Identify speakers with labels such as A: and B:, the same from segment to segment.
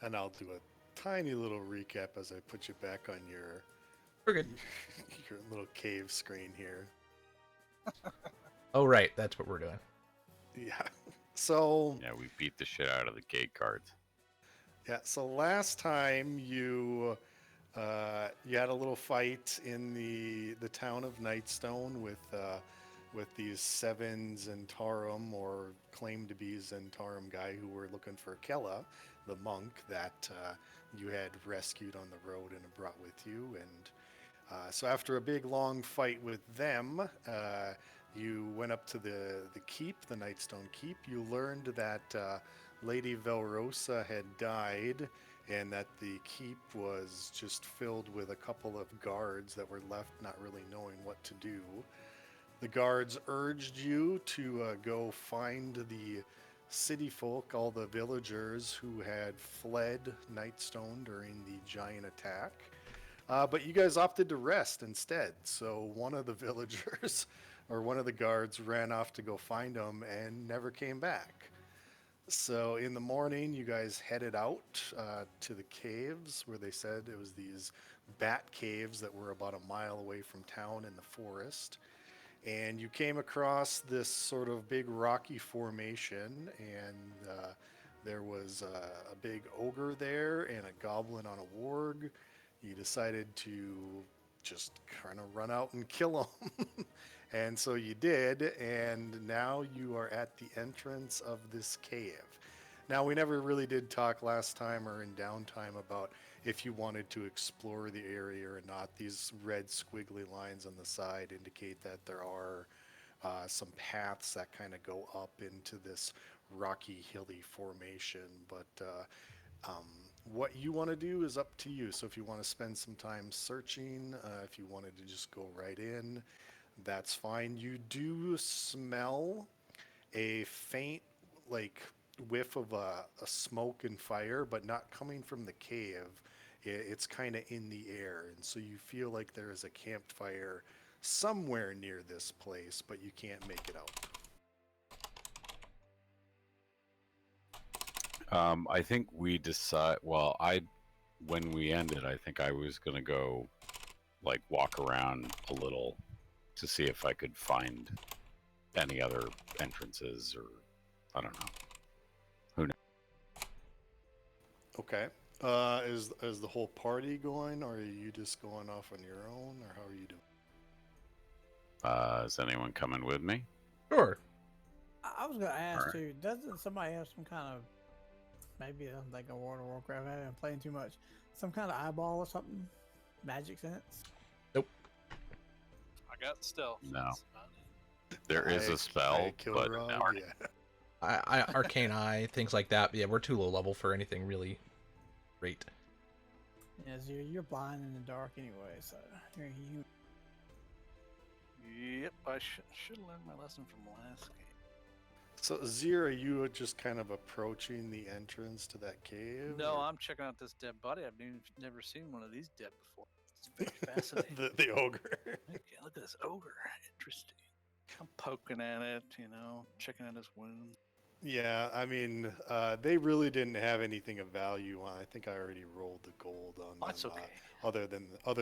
A: And I'll do a tiny little recap as I put you back on your
B: We're good.
A: your little cave screen here.
B: Oh, right. That's what we're doing.
A: Yeah. So
C: Yeah, we beat the shit out of the gate guards.
A: yeah. So last time you had a little fight in the town of Nightstone with these seven Zentarum, or claimed to be Zentarum guy, who were looking for Kella, the monk that you had rescued on the road and brought with you. And so after a big long fight with them, you went up to the keep, the Nightstone Keep. You learned that Lady Velrosa had died, and that the keep was just filled with a couple of guards that were left not really knowing what to do. The guards urged you to go find the city folk, all the villagers who had fled Nightstone during the giant attack. But you guys opted to rest instead. So one of the villagers or one of the guards ran off to go find them and never came back. So in the morning, you guys headed out to the caves where they said it was these bat caves that were about a mile away from town in the forest. And you came across this sort of big rocky formation, and there was a big ogre there and a goblin on a warg. You decided to just kind of run out and kill them. And so you did, and now you are at the entrance of this cave. Now, we never really did talk last time or in downtime about if you wanted to explore the area or not. These red squiggly lines on the side indicate that there are some paths that kind of go up into this rocky, hilly formation. But what you want to do is up to you. So if you want to spend some time searching, if you wanted to just go right in, that's fine. You do smell a faint, like, whiff of a smoke and fire, but not coming from the cave. It's kind of in the air, and so you feel like there is a campfire somewhere near this place, but you can't make it out.
C: I think we decide. Well, when we ended, I think I was gonna go like walk around a little to see if I could find any other entrances, or I don't know. Who knows?
A: Okay. Is the whole party going, or are you just going off on your own, or how are you doing?
C: Is anyone coming with me?
B: Sure.
D: I was gonna
C: All
D: ask
C: right.
D: too. Doesn't somebody have some kind of maybe like a World of Warcraft? I haven't been playing too much. Some kind of eyeball or something, magic sense.
B: Nope.
E: I got stealth.
C: No.
E: That's about it.
C: There is a spell,
A: killed
C: but
A: Rob,
C: no.
A: yeah.
B: I arcane eye, things like that. But yeah, we're too low level for anything really great.
D: Yeah, so you're blind in the dark anyway, so you.
E: Yep, I should have learned my lesson from last game.
A: So, Zira, you are just kind of approaching the entrance to that cave?
E: No,
A: or-
E: I'm checking out this dead body. I've never seen one of these dead before. It's very fascinating.
A: the ogre.
E: Okay, look at this ogre. Interesting. I'm poking at it, checking out his wound.
A: Yeah, I mean, they really didn't have anything of value on. I think I already rolled the gold on them.
E: That's okay.
A: Other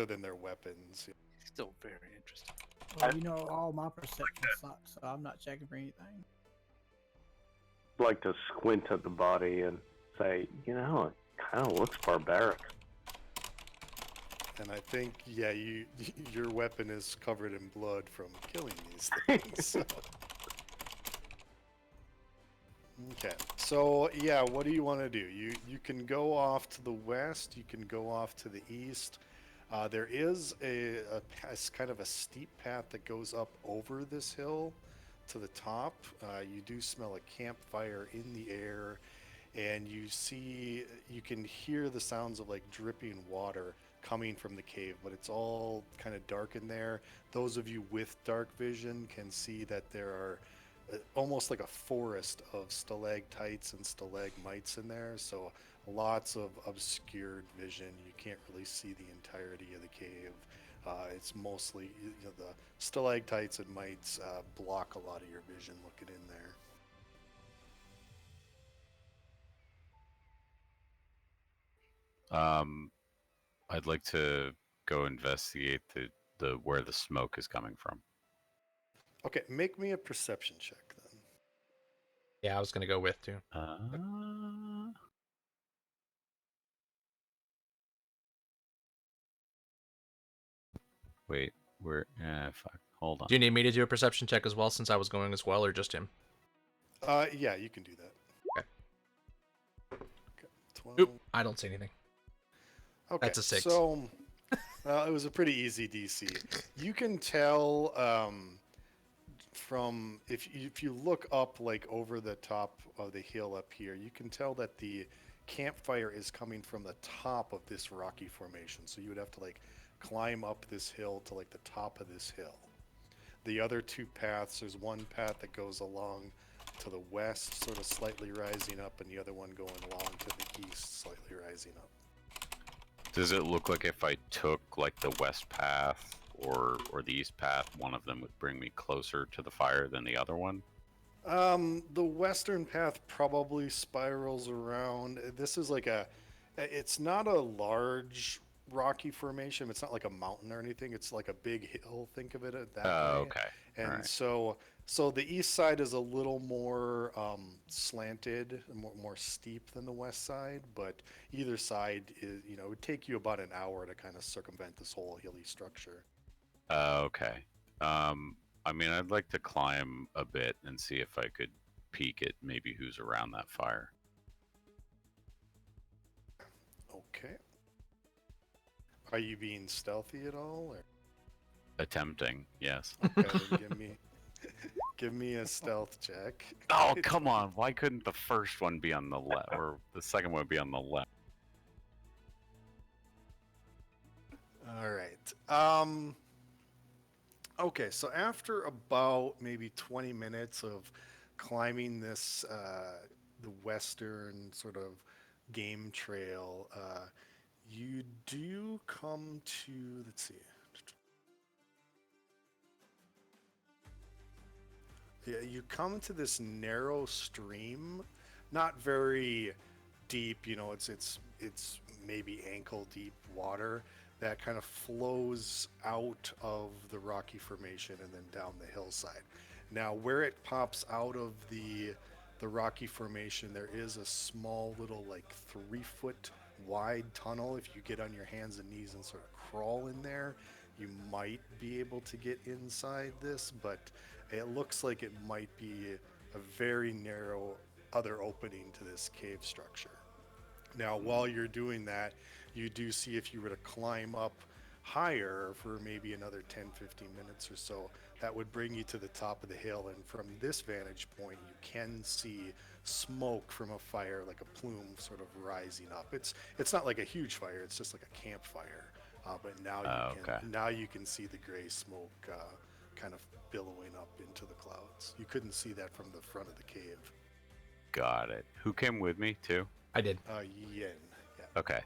A: than their weapons.
E: Still very interesting.
D: Well, all my perception sucks, so I'm not checking for anything.
F: Like to squint at the body and say, it kind of looks barbaric.
A: And I think, yeah, your weapon is covered in blood from killing these things. So. Okay, so yeah, what do you want to do? You can go off to the west. You can go off to the east. There is a kind of a steep path that goes up over this hill to the top. You do smell a campfire in the air, and you can hear the sounds of like dripping water coming from the cave, but it's all kind of dark in there. Those of you with dark vision can see that there are almost like a forest of stalactites and stalagmites in there, so lots of obscured vision. You can't really see the entirety of the cave. It's mostly, the stalactites and mites block a lot of your vision looking in there.
C: I'd like to go investigate the where the smoke is coming from.
A: Okay, make me a perception check then.
B: Yeah, I was gonna go with too.
C: Wait, where? Fuck. Hold on.
B: Do you need me to do a perception check as well, since I was going as well, or just him?
A: Yeah, you can do that.
B: Okay.
A: Okay, 12.
B: Oop, I don't see anything.
A: Okay,
B: That's a 6.
A: So, it was a pretty easy DC. You can tell from if you look up like over the top of the hill up here, you can tell that the campfire is coming from the top of this rocky formation. So you would have to like climb up this hill to like the top of this hill. The other two paths, there's one path that goes along to the west, sort of slightly rising up, and the other one going along to the east, slightly rising up.
C: Does it look like if I took like the west path or the east path, one of them would bring me closer to the fire than the other one?
A: The western path probably spirals around. This is like it's not a large rocky formation. It's not like a mountain or anything. It's like a big hill. Think of it that way.
C: Okay.
A: And
C: Alright.
A: so the east side is a little more slanted, more steep than the west side. But either side is, it would take you about an hour to kind of circumvent this whole hilly structure.
C: Okay. I mean, I'd like to climb a bit and see if I could peek at maybe who's around that fire.
A: Okay. Are you being stealthy at all? Or?
C: Attempting, yes.
A: Okay, then give me a stealth check.
C: Oh, come on. Why couldn't the first one be on the left or the second one be on the left?
A: All right. Okay, so after about maybe 20 minutes of climbing this the western sort of game trail, you do come to, let's see. Yeah, you come to this narrow stream, not very deep, it's maybe ankle deep water that kind of flows out of the rocky formation and then down the hillside. Now, where it pops out of the rocky formation, there is a small little like 3-foot wide tunnel. If you get on your hands and knees and sort of crawl in there, you might be able to get inside this, but it looks like it might be a very narrow other opening to this cave structure. Now, while you're doing that, you do see if you were to climb up higher for maybe another 10, 15 minutes or so, that would bring you to the top of the hill. And from this vantage point, you can see smoke from a fire, like a plume sort of rising up. It's not like a huge fire, it's just like a campfire. But now you can see the gray smoke kind of billowing up into the clouds. You couldn't see that from the front of the cave.
C: Got it. Who came with me too?
B: I did.
A: Yen. Yeah.
C: Okay.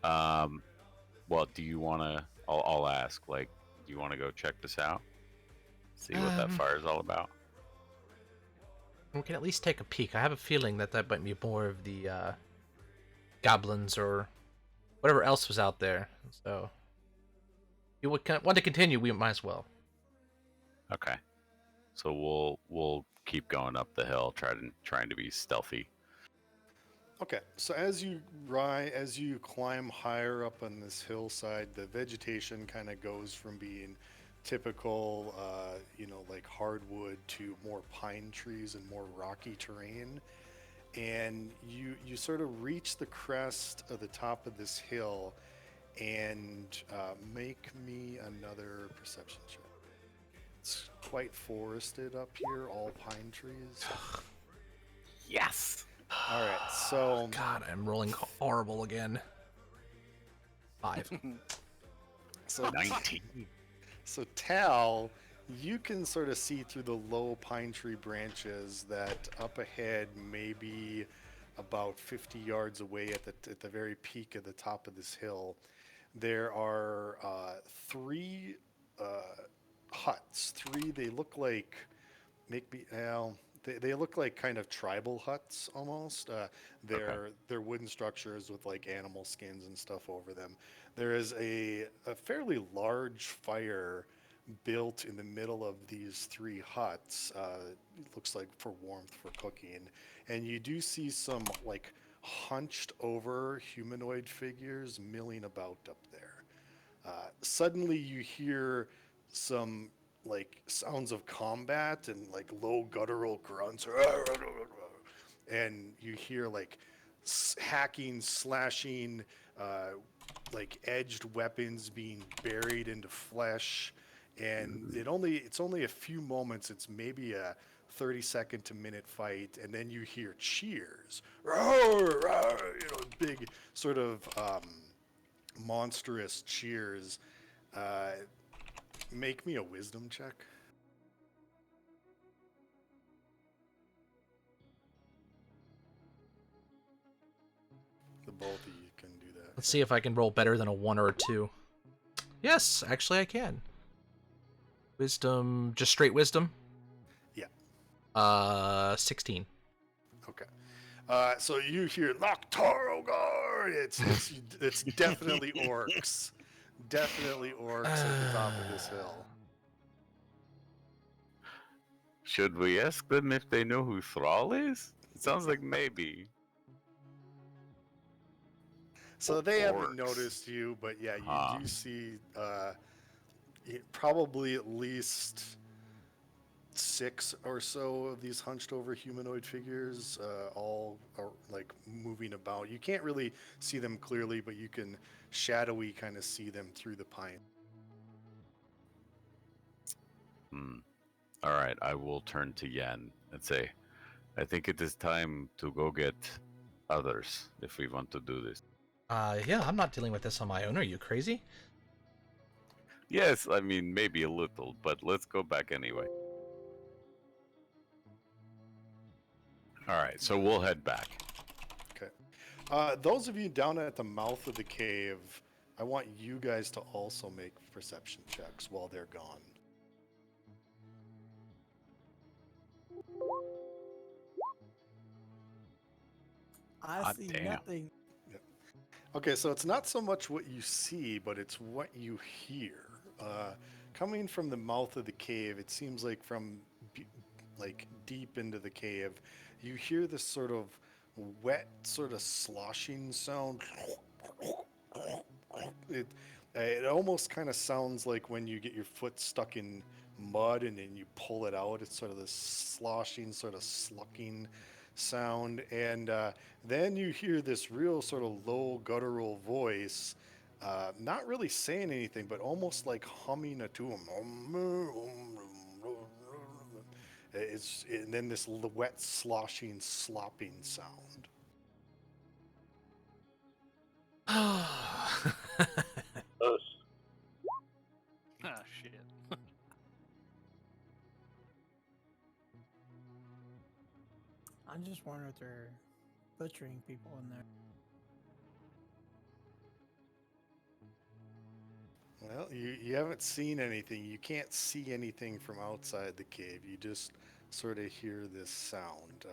C: Well, do you want to? I'll ask. Like, do you want to go check this out? See what that fire's all about.
B: We can at least take a peek. I have a feeling that might be more of the goblins or whatever else was out there. So, if you would want to continue, we might as well.
C: Okay. So we'll keep going up the hill, trying to be stealthy.
A: Okay, so as you climb higher up on this hillside, the vegetation kind of goes from being typical, like hardwood to more pine trees and more rocky terrain. And you sort of reach the crest of the top of this hill, and make me another perception check. It's quite forested up here, all pine trees.
C: Yes.
A: All right, so
B: God, I'm rolling horrible again. 5.
A: so
C: 19.
A: So Tal, you can sort of see through the low pine tree branches that up ahead, maybe about 50 yards away at the very peak of the top of this hill, there are 3 huts. 3, they look like, they look like kind of tribal huts almost. They're wooden structures with like animal skins and stuff over them. There is a fairly large fire built in the middle of these three huts. It looks like for warmth for cooking, and you do see some like hunched over humanoid figures milling about up there. Suddenly, you hear some like sounds of combat and like low guttural grunts, and you hear like hacking, slashing, like edged weapons being buried into flesh. And it's only a few moments. It's maybe a 30-second to minute fight, and then you hear cheers, roar, roar, big sort of monstrous cheers. Make me a wisdom check. The both of you can do that.
B: Let's see if I can roll better than a 1 or a 2. Yes, actually I can. Wisdom, just straight wisdom?
A: Yeah.
B: 16.
A: Okay. So you hear Noctarogar. It's definitely orcs. Definitely orcs at the top of this hill.
C: Should we ask them if they know who Thrall is? It sounds like maybe.
A: So they haven't
C: Orcs.
A: noticed you, but yeah, you
C: Ah.
A: do see probably at least 6 or so of these hunched over humanoid figures, all are like moving about. You can't really see them clearly, but you can shadowy kind of see them through the pine.
C: All right, I will turn to Yen and say, I think it is time to go get others if we want to do this.
B: Yeah, I'm not dealing with this on my own. Are you crazy?
C: Yes, I mean, maybe a little, but let's go back anyway. All right, so we'll head back.
A: Okay. Those of you down at the mouth of the cave, I want you guys to also make perception checks while they're gone.
D: I
C: Hot
D: see
C: damn.
D: nothing.
A: Okay, so it's not so much what you see, but it's what you hear. Coming from the mouth of the cave, it seems like from like deep into the cave, you hear this sort of wet, sort of sloshing sound. It almost kind of sounds like when you get your foot stuck in mud and then you pull it out. It's sort of this sloshing, sort of slucking sound, and then you hear this real sort of low guttural voice, not really saying anything, but almost like humming a tune. And then this wet, sloshing, slopping sound.
E: Ah, shit.
D: I'm just wondering if they're butchering people in there.
A: Well, you haven't seen anything. You can't see anything from outside the cave. You just sort of hear this sound.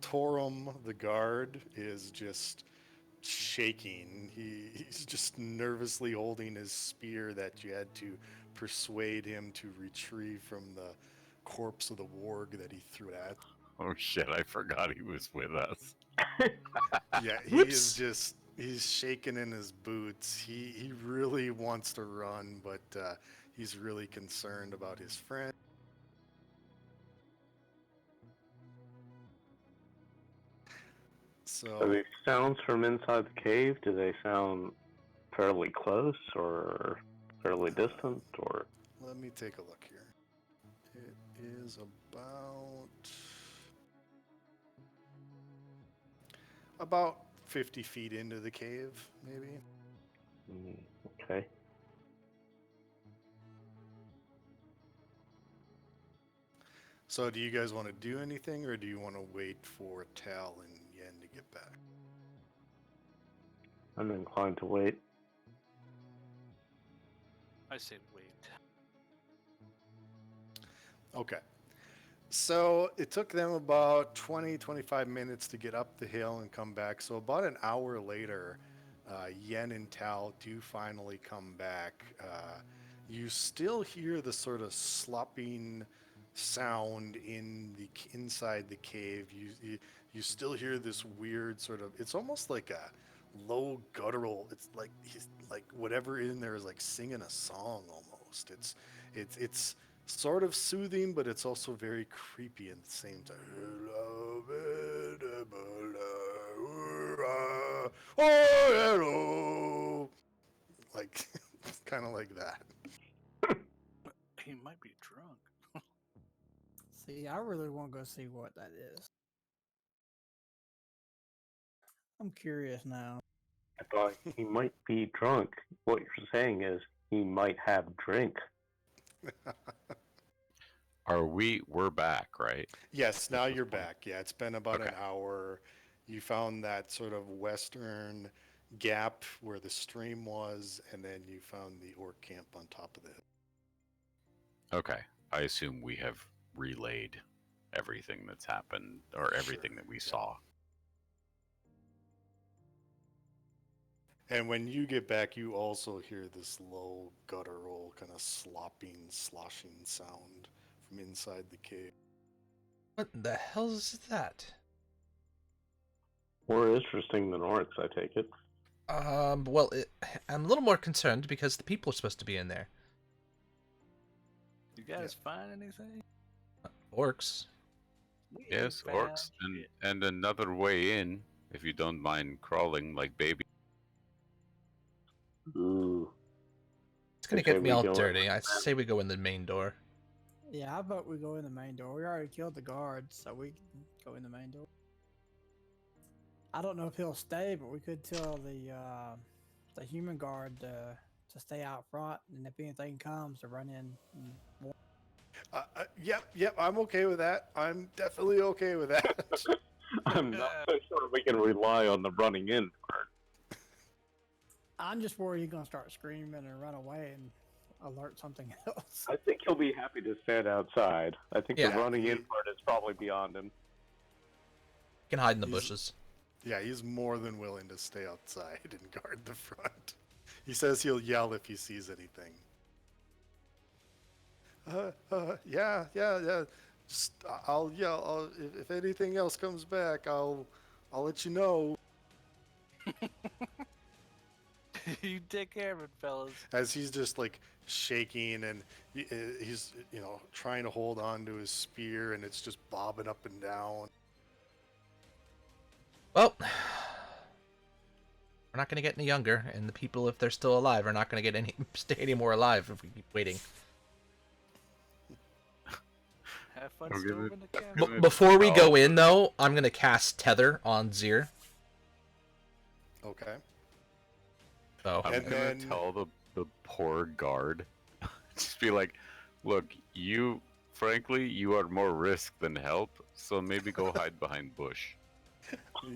A: Torum, the guard, is just shaking. He's just nervously holding his spear that you had to persuade him to retrieve from the corpse of the warg that he threw at.
C: Oh shit, I forgot he was with us.
A: Yeah, he is just, he's shaking in his boots. He really wants to run, but he's really concerned about his friend.
F: Are
A: So
F: these sounds from inside the cave? Do they sound fairly close or fairly distant? Or
A: let me take a look here. It is about 50 feet into the cave, maybe.
F: Okay.
A: So do you guys want to do anything, or do you want to wait for Tal and Yen to get back?
F: I'm inclined to wait.
E: I say wait.
A: Okay. So it took them about 20, 25 minutes to get up the hill and come back. So about an hour later, Yen and Tal do finally come back. You still hear the sort of slopping sound inside the cave. You still hear this weird sort of. It's almost like a low guttural. It's like he's like whatever in there is like singing a song almost. It's sort of soothing, but it's also very creepy at the same time. Like, kind of like that.
E: He might be drunk.
D: See, I really want to go see what that is. I'm curious now.
F: I thought he might be drunk. What you're saying is he might have drink.
C: We're back, right?
A: Yes, now
C: this
A: you're
C: point?
A: back. Yeah, it's been about an
C: Okay.
A: hour. You found that sort of western gap where the stream was, and then you found the orc camp on top of it.
C: Okay. I assume we have relayed everything that's happened or everything that we
A: yeah.
C: saw.
A: And when you get back, you also hear this low, guttural, kind of slopping, sloshing sound from inside the cave.
B: What the hell is that?
F: More interesting than orcs, I take it.
B: Well, I'm a little more concerned because the people are supposed to be in there.
E: You guys find anything?
B: Orcs.
E: We ain't
C: Yes,
E: found
C: orcs,
E: shit.
C: and another way in, if you don't mind crawling like baby.
F: Ooh.
B: It's gonna
F: Okay,
B: get me
F: we
B: all
F: go in.
B: dirty. I say we go in the main door.
D: Yeah, how about we go in the main door? We already killed the guard, so we can go in the main door. I don't know if he'll stay, but we could tell the human guard to stay out front, and if anything comes, to run in. And
A: Yep, I'm okay with that. I'm definitely okay with that.
F: I'm not so sure we can rely on the running in part.
D: I'm just worried he's gonna start screaming and run away and alert something else.
F: I think he'll be happy to stand outside. I think
B: Yeah.
F: the running in part is probably beyond him.
B: You can hide in the
A: He's-
B: bushes.
A: Yeah, he's more than willing to stay outside and guard the front. He says he'll yell if he sees anything. Yeah. Just, I'll yell. If anything else comes back, I'll let you know.
E: You take care of it, fellas.
A: As he's just like shaking and he's trying to hold on to his spear and it's just bobbing up and down.
B: Well, we're not gonna get any younger, and the people, if they're still alive, are not gonna get stay any more alive if we keep waiting.
E: Have fun
C: I'll give
E: storming
C: it-
E: the camp.
C: give it-
B: Before we go
C: Oh.
B: in, though, I'm gonna cast Tether on Zir.
A: Okay.
B: So
C: I'm
A: And
C: gonna
A: then-
C: tell the poor guard, just be like, look, frankly, you are more risk than help, so maybe go hide behind bush.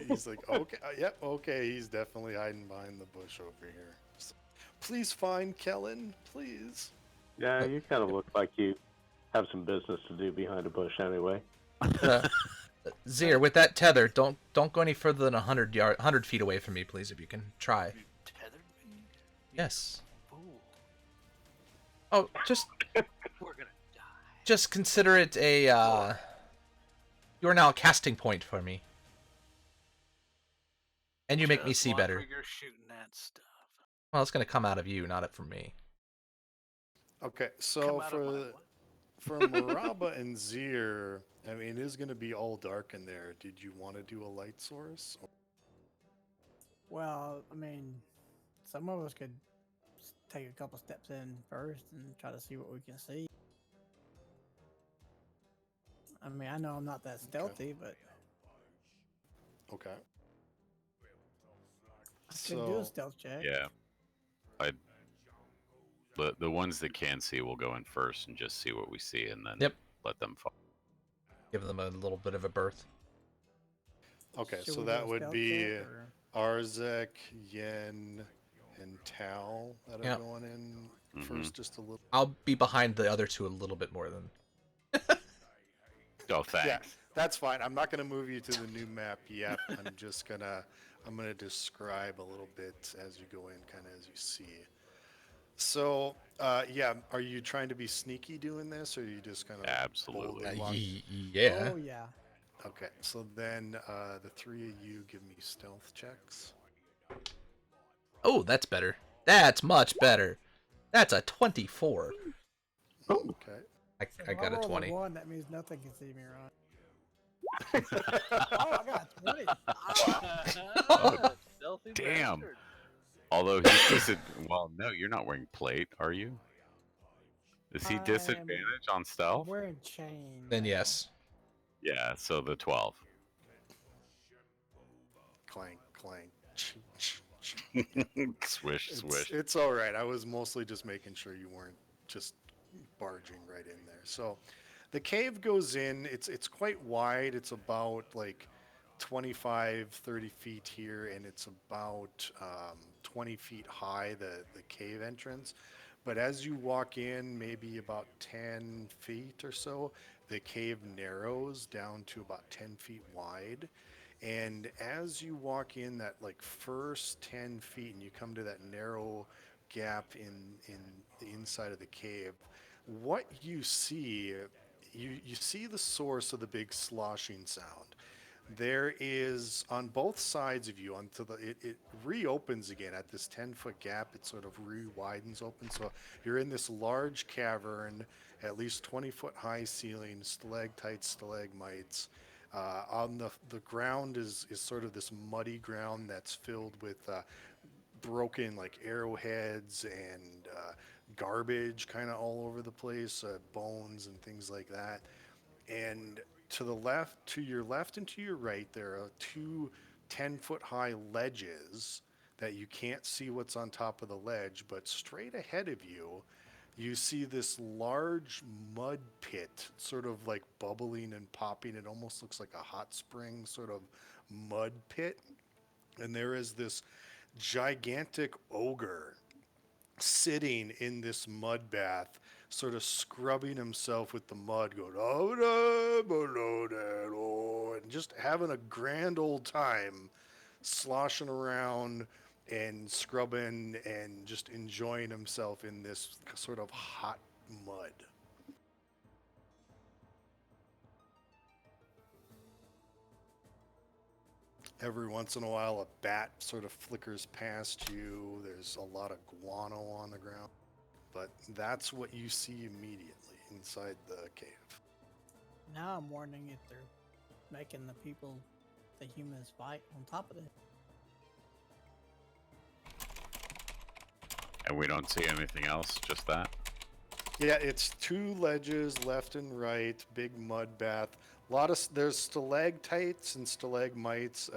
A: He's like, okay, yep, okay. He's definitely hiding behind the bush over here. So, please find Kellen, please.
F: Yeah, you kind of look like you have some business to do behind a bush anyway.
B: Zir, with that tether, don't go any further than 100 feet away from me, please, if you can try.
E: You tethered me? You
B: Yes.
E: fool.
B: Oh, just
E: We're gonna die.
B: just consider it a. You are now a casting point for me, and you make me
E: Just
B: see better.
E: whenever You're shooting that stuff.
B: Well, it's gonna come out of you, not from me.
A: Okay,
E: Come
A: so
E: out of my what?
A: for Maraba and Zir, I mean, it is going to be all dark in there. Did you want to do a light source?
D: Well, I mean, some of us could take a couple steps in first and try to see what we can see. I mean, I know I'm not that stealthy, but
A: Okay.
D: I could do a
A: So,
D: stealth check.
C: Yeah. The ones that can see will go in first and just see what we see, and then
B: Yep.
C: let them fall.
B: Give them a little bit of a berth.
A: okay,
D: Should
A: so
D: we do
A: that
D: a
A: would
D: stealth
A: be
D: check, or-
A: Arzek, Yen, and Tal that are
B: Yeah.
A: going in
C: Mhm.
A: first, just a little.
B: I'll be behind the other two a little bit more than.
C: Oh, thanks.
A: That's fine. I'm not gonna move you to the new map yet. I'm gonna describe a little bit as you go in, kind of as you see. So, yeah, are you trying to be sneaky doing this, or are you just kind of
C: Absolutely.
A: boldly walk?
B: Yeah.
D: Oh yeah.
A: Okay, so then the three of you give me stealth checks.
B: Oh, that's better. That's much better. That's a 24.
A: Okay.
B: I
D: If
B: got a
D: roll
B: 20.
D: 1, that means nothing can see me, right? Oh, I got a 20.
C: Oh,
E: Stealthy
C: damn.
E: bastard.
C: Although he's well, no, you're not wearing plate, are you? Is he
D: I am-
C: disadvantaged on
D: I'm
C: stealth?
D: wearing chain.
B: Then yes.
C: Yeah, so the 12.
A: Clank, clank.
C: Swish, swish.
A: It's all right. I was mostly just making sure you weren't just barging right in there. So, the cave goes in. It's quite wide. It's about like 25, 30 feet here, and it's about 20 feet high. The cave entrance. But as you walk in, maybe about 10 feet or so, the cave narrows down to about 10 feet wide. And as you walk in that like first 10 feet and you come to that narrow gap in the inside of the cave, what you see, you see the source of the big sloshing sound. There is on both sides of you until it reopens again at this 10-foot gap. It sort of re-widens open. So you're in this large cavern, at least 20-foot high ceiling, stalactites, stalagmites. On the ground is sort of this muddy ground that's filled with broken like arrowheads and garbage kind of all over the place, bones and things like that. And to your left and to your right, there are two 10-foot high ledges that you can't see what's on top of the ledge, but straight ahead of you, you see this large mud pit sort of like bubbling and popping. It almost looks like a hot spring sort of mud pit. And there is this gigantic ogre sitting in this mud bath, sort of scrubbing himself with the mud, going, oh, no, below that, oh, and just having a grand old time sloshing around and scrubbing and just enjoying himself in this sort of hot mud. Every once in a while, a bat sort of flickers past you. There's a lot of guano on the ground. But that's what you see immediately inside the cave.
D: Now I'm wondering if they're making the humans fight on top of it.
C: And we don't see anything else, just that?
A: Yeah, it's two ledges left and right, big mud bath. There's stalactites and stalagmites.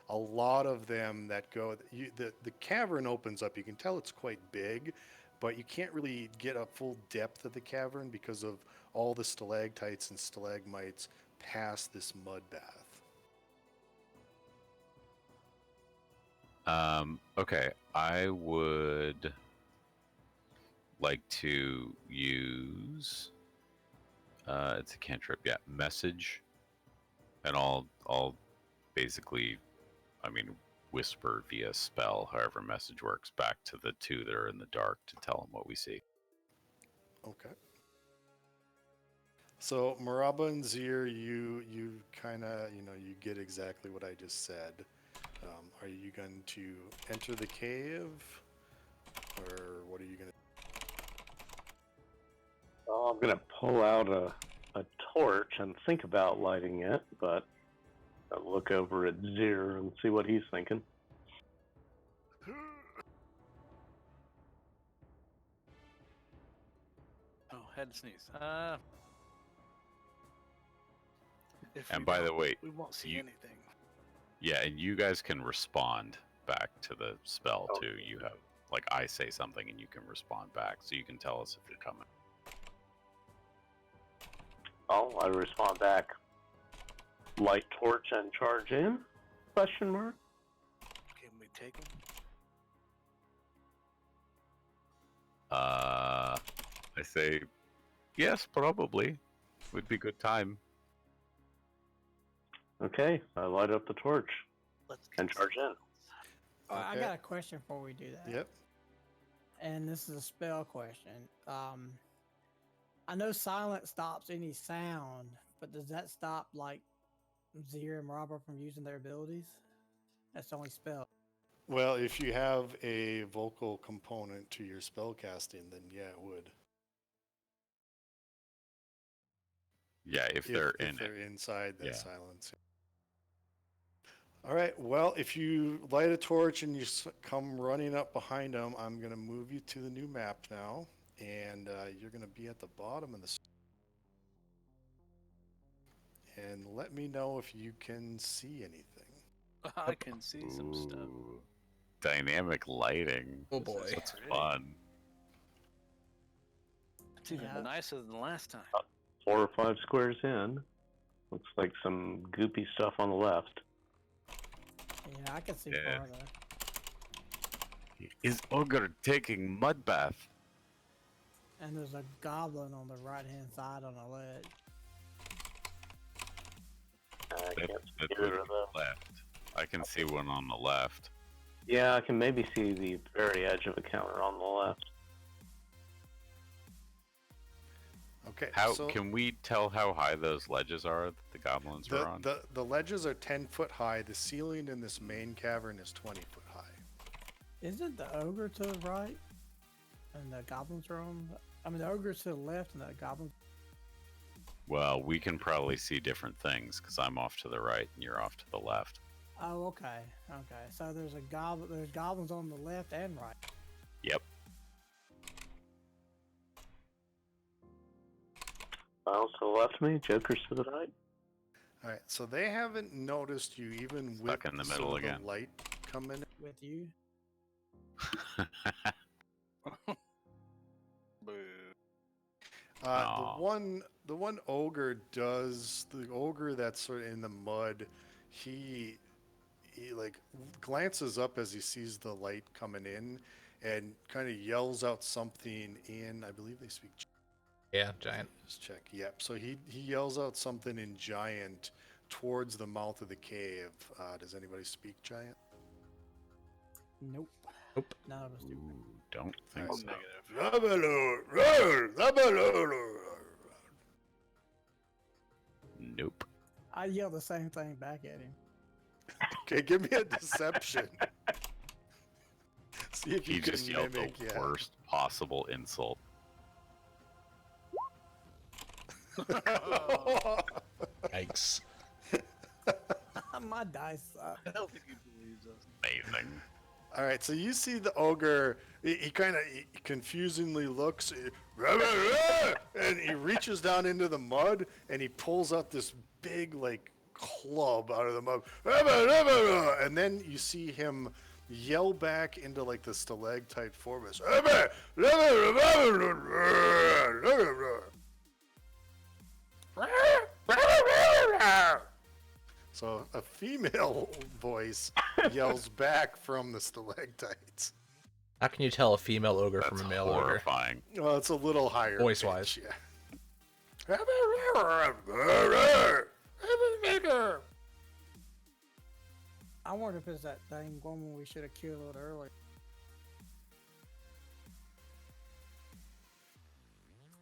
A: A lot of them that go. The cavern opens up. You can tell it's quite big, but you can't really get a full depth of the cavern because of all the stalactites and stalagmites past this mud bath.
C: Okay, I would like to use it's a cantrip, yeah, message, and I'll basically, whisper via spell, however message works, back to the two that are in the dark to tell them what we see.
A: Okay. So Maraba and Zir, you kind of, you get exactly what I just said. Are you going to enter the cave, or what are you going to?
F: Oh, I'm gonna pull out a torch and think about lighting it, but I'll look over at Zir and see what he's thinking.
E: Oh, had to sneeze. If
C: And
E: we
C: by the
E: don't,
C: way,
E: we won't see
C: you-
E: anything.
C: Yeah, and you guys can respond back to the spell too. You have, like, I say something and you can respond back, so you can tell us if you're coming.
F: Oh, I respond back. Light torch and charge in? Question mark.
E: Can we take him?
C: I say, yes, probably. Would be good time.
F: Okay, I light up the torch
E: Let's
F: and
E: get
F: charge in.
D: I
A: Okay.
D: got a question before we do that.
A: Yep.
D: And this is a spell question. I know silent stops any sound, but does that stop like Zir and Robert from using their abilities? That's the only spell.
A: Well, if you have a vocal component to your spell casting, then yeah, it would.
C: Yeah, if they're in
A: they're
C: it.
A: inside that
C: Yeah.
A: silence. All right. Well, if you light a torch and you come running up behind them, I'm going to move you to the new map now, and you're going to be at the bottom of the. And let me know if you can see anything.
E: I can see some stuff.
C: Ooh, dynamic lighting.
B: Oh
E: This
B: boy.
E: is
C: That's
E: pretty.
C: fun.
E: It's even
D: Yeah.
E: nicer than last time.
F: 4 or 5 squares in. Looks like some goopy stuff on the left.
D: Yeah, I can see
C: Yeah.
D: farther.
C: Is Ogre taking mud bath?
D: And there's a goblin on the right hand side on the ledge.
F: I
C: That-
F: can't
C: that's
F: see either of those.
C: left. I can see one on the left.
F: Yeah, I can maybe see the very edge of a counter on the left.
A: Okay.
C: How
A: so
C: can we tell how high those ledges are that the goblins were on?
A: the ledges are 10 foot high. The ceiling in this main cavern is 20 foot high.
D: Isn't the ogre to the right? And the goblins are on. The ogre's to the left and the goblins.
C: Well, we can probably see different things because I'm off to the right and you're off to the left.
D: Oh, okay. Okay. So there's a goblin. There's goblins on the left and right.
C: Yep.
F: Miles to the left of me, Joker's to the right.
A: All right. So they haven't noticed you even with
C: Stuck in the middle
A: sort of
C: again.
A: the light coming.
D: With you.
E: Boo.
C: Aw.
A: The one ogre does, the ogre that's sort of in the mud, he like glances up as he sees the light coming in and kind of yells out something in, I believe they speak.
B: Yeah, giant.
A: Just check. Yep. So he yells out something in giant towards the mouth of the cave. Does anybody speak giant?
D: Nope.
B: Nope.
D: None of us do.
C: Ooh, don't think
A: Alright.
C: so.
E: Negative.
C: Nope.
D: I yell the same thing back at him.
A: Okay, give me a deception. See if you
C: He
A: can
C: just yelled
A: mimic.
C: the
A: Yeah.
C: worst possible insult.
B: Yikes.
D: My dice suck.
E: I don't think he believes us.
C: Amazing.
A: All right, so you see the ogre. He kind of confusingly looks, and he reaches down into the mud and he pulls out this big like club out of the mud, and then you see him yell back into like the stalactite forest. So a female voice yells back from the stalactites.
B: How can you tell a female ogre from
C: That's
B: a male ogre?
C: horrifying.
A: Well, it's a little higher.
B: Voice-wise.
A: pitch, yeah.
D: I wonder if it's that dang woman we should have killed earlier.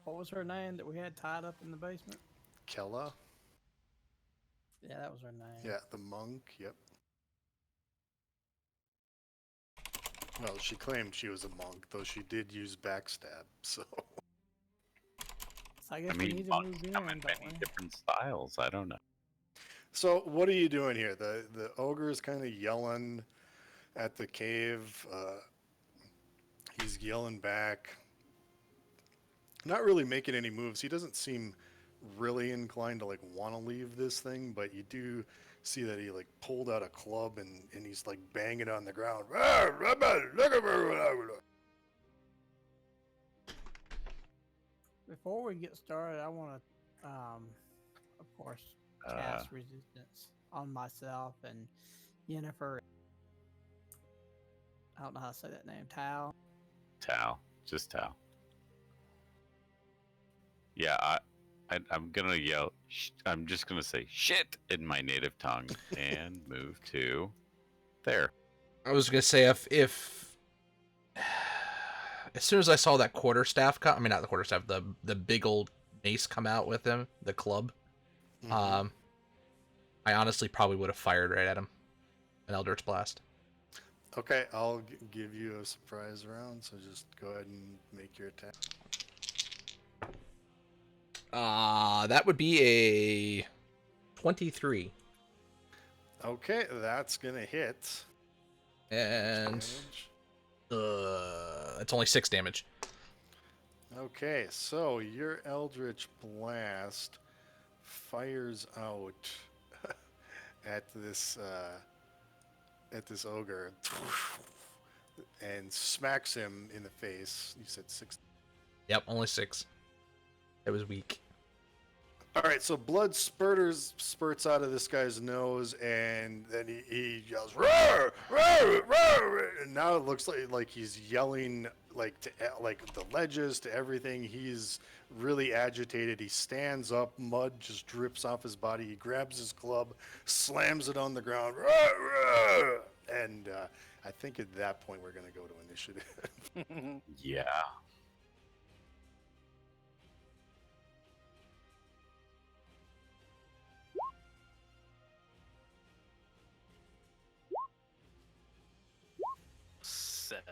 D: What was her name that we had tied up in the basement?
A: Kella?
D: Yeah, that was her name.
A: Yeah, the monk, yep. Well, she claimed she was a monk, though she did use backstab, so.
D: So I guess
C: I
D: we
C: mean,
D: need to
C: monks
D: move
C: come
D: in,
C: in
D: don't
C: many
D: we?
C: different styles. I don't know.
A: So, what are you doing here? The ogre is kind of yelling at the cave. He's yelling back. Not really making any moves. He doesn't seem really inclined to like want to leave this thing, but you do see that he like pulled out a club and he's like banging on the ground.
D: Before we get started, I want to, of course, cast resistance on myself and Yennefer. I don't know how to say that name. Tao.
C: Tau. Just Tau. Yeah, I'm gonna yell. I'm just gonna say shit in my native tongue and move to there.
B: I was gonna say if as soon as I saw that quarterstaff come, I mean not the quarterstaff, the big old mace come out with him, the club.
A: Mhm.
B: I honestly probably would have fired right at him, an Eldritch Blast.
A: Okay, I'll give you a surprise round, so just go ahead and make your attack.
B: That would be a 23,
A: Okay, that's gonna hit.
B: and
A: Damage.
B: it's only 6 damage.
A: Okay, so your Eldritch Blast fires out at this ogre and smacks him in the face. You said 6.
B: Yep, only 6. It was weak.
A: All right, so blood spurts out of this guy's nose, and then he yells, "Roar, roar, roar!" And now it looks like he's yelling like to the ledges to everything. He's really agitated. He stands up. Mud just drips off his body. He grabs his club, slams it on the ground, "Roar, roar!" And I think at that point we're gonna go to initiative.
C: Yeah.
E: Seven.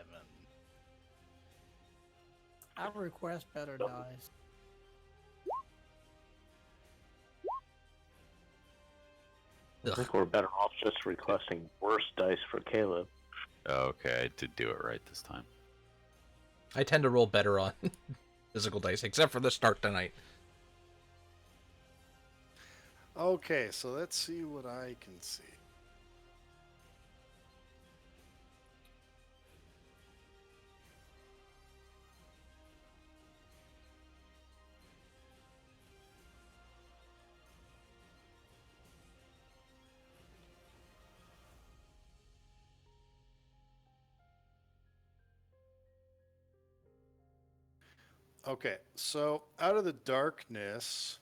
D: I request better dice.
F: I think we're better off just requesting worse dice for Caleb.
C: Okay, I did do it right this time.
B: I tend to roll better on physical dice, except for the start tonight.
A: Okay, so let's see what I can see. Okay, so out of the darkness,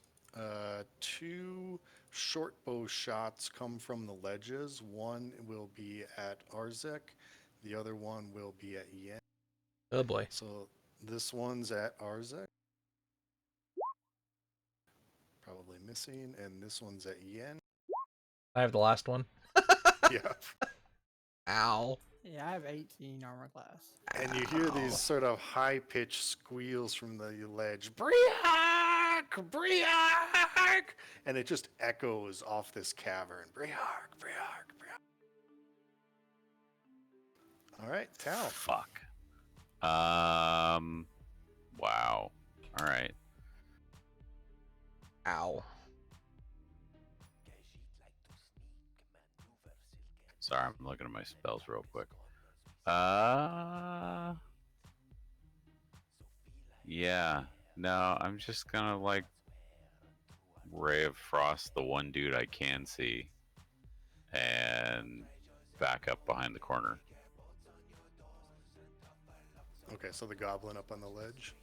A: 2 short bow shots come from the ledges. One will be at Arzek, the other one will be at Yen.
B: Oh boy.
A: So this one's at Arzek, probably missing, and this one's at Yen.
B: I have the last one.
A: Yeah,
B: Ow.
D: Yeah, I have 18 armor class.
A: and you hear these sort of high-pitched squeals from the ledge. Briark! Briark! And it just echoes off this cavern. Briark! Briark! Briark! All right, Tal.
C: Fuck. Wow. All right.
B: Ow.
C: Sorry, I'm looking at my spells real quick. Yeah. No, I'm just gonna like Ray of Frost the one dude I can see and back up behind the corner.
A: Okay, so the goblin up on the ledge.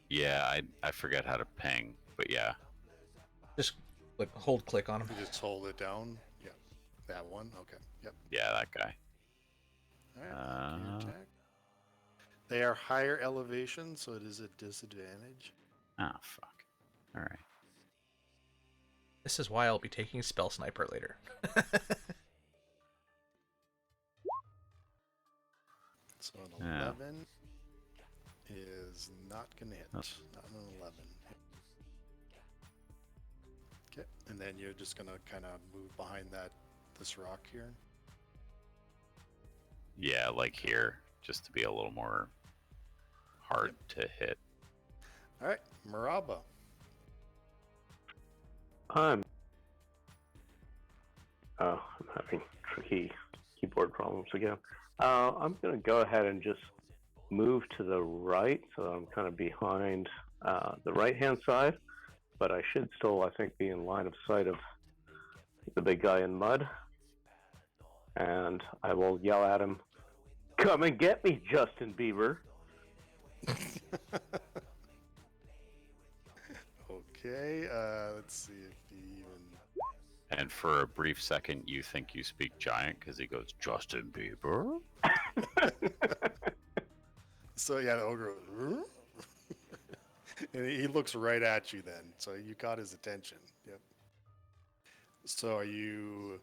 C: Yeah, I forget how to ping, but yeah.
B: Just hold click on him.
A: You just hold it down. Yeah, that one. Okay. Yep.
C: Yeah, that guy.
A: All right. Your
C: Uh,
A: attack. They are higher elevation, so it is a disadvantage.
C: Oh, fuck. All right.
B: This is why I'll be taking Spell Sniper later.
A: So an
C: Yeah.
A: 11 is not going to hit.
C: Oh.
A: Not an 11. Okay, and then you're just going to kind of move behind this rock here.
C: Yeah, like here, just to be a little more hard to hit.
A: All right, Maraba.
F: I'm having tricky keyboard problems again. I'm going to go ahead and just move to the right, so I'm kind of behind the right-hand side, but I should still, I think, be in line of sight of the big guy in mud. And I will yell at him, "Come and get me, Justin Bieber!"
A: Okay, let's see if he even.
C: And for a brief second, you think you speak giant because he goes, Justin Bieber?
A: So yeah, the ogre goes, and he looks right at you then. So you caught his attention. Yep. So are you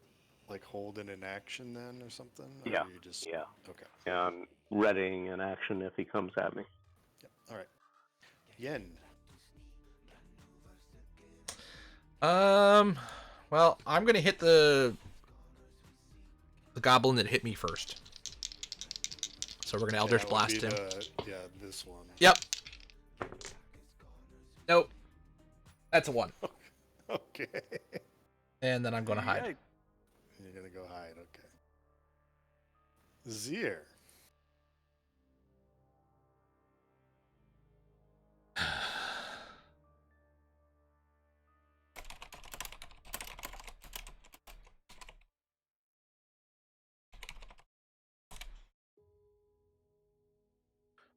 A: like holding an action then or something? Or
F: Yeah,
A: are you just
F: yeah.
A: okay.
F: Yeah, I'm readying an action if he comes at me.
A: Yep. All right. Yen.
B: Well, I'm gonna hit the goblin that hit me first. So we're gonna
A: And
B: Eldritch
A: that would
B: Blast
A: be
B: him.
A: yeah, this one.
B: Yep. Nope. That's a 1.
A: Okay.
B: And then I'm gonna hide.
E: Yikes.
A: You're gonna go hide. Okay. Zier.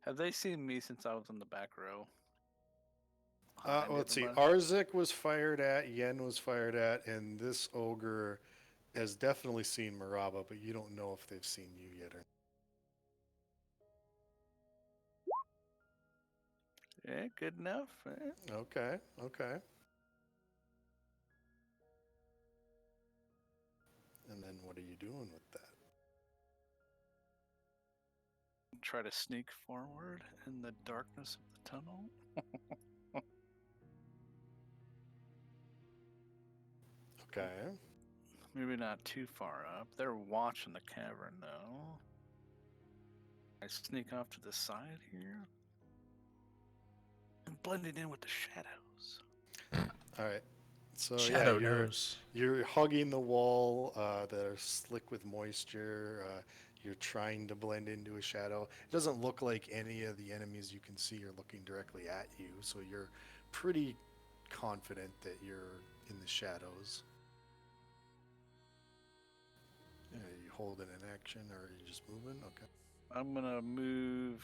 E: Have they seen me since I was in the back row? Behind
A: Let's see.
E: everybody?
A: Arzik was fired at. Yen was fired at, and this ogre has definitely seen Maraba, but you don't know if they've seen you yet or.
E: Yeah, good enough.
A: Okay. Okay. And then what are you doing with that?
E: Try to sneak forward in the darkness of the tunnel.
A: Okay.
E: Maybe not too far up. They're watching the cavern though. I sneak off to the side here. I'm blending in with the shadows.
A: All right. So
B: Shadow
A: yeah,
B: knows.
A: you're hugging the wall that are slick with moisture. You're trying to blend into a shadow. It doesn't look like any of the enemies you can see are looking directly at you, so you're pretty confident that you're in the shadows. Are you holding an action or are you just moving? Okay.
E: I'm gonna move.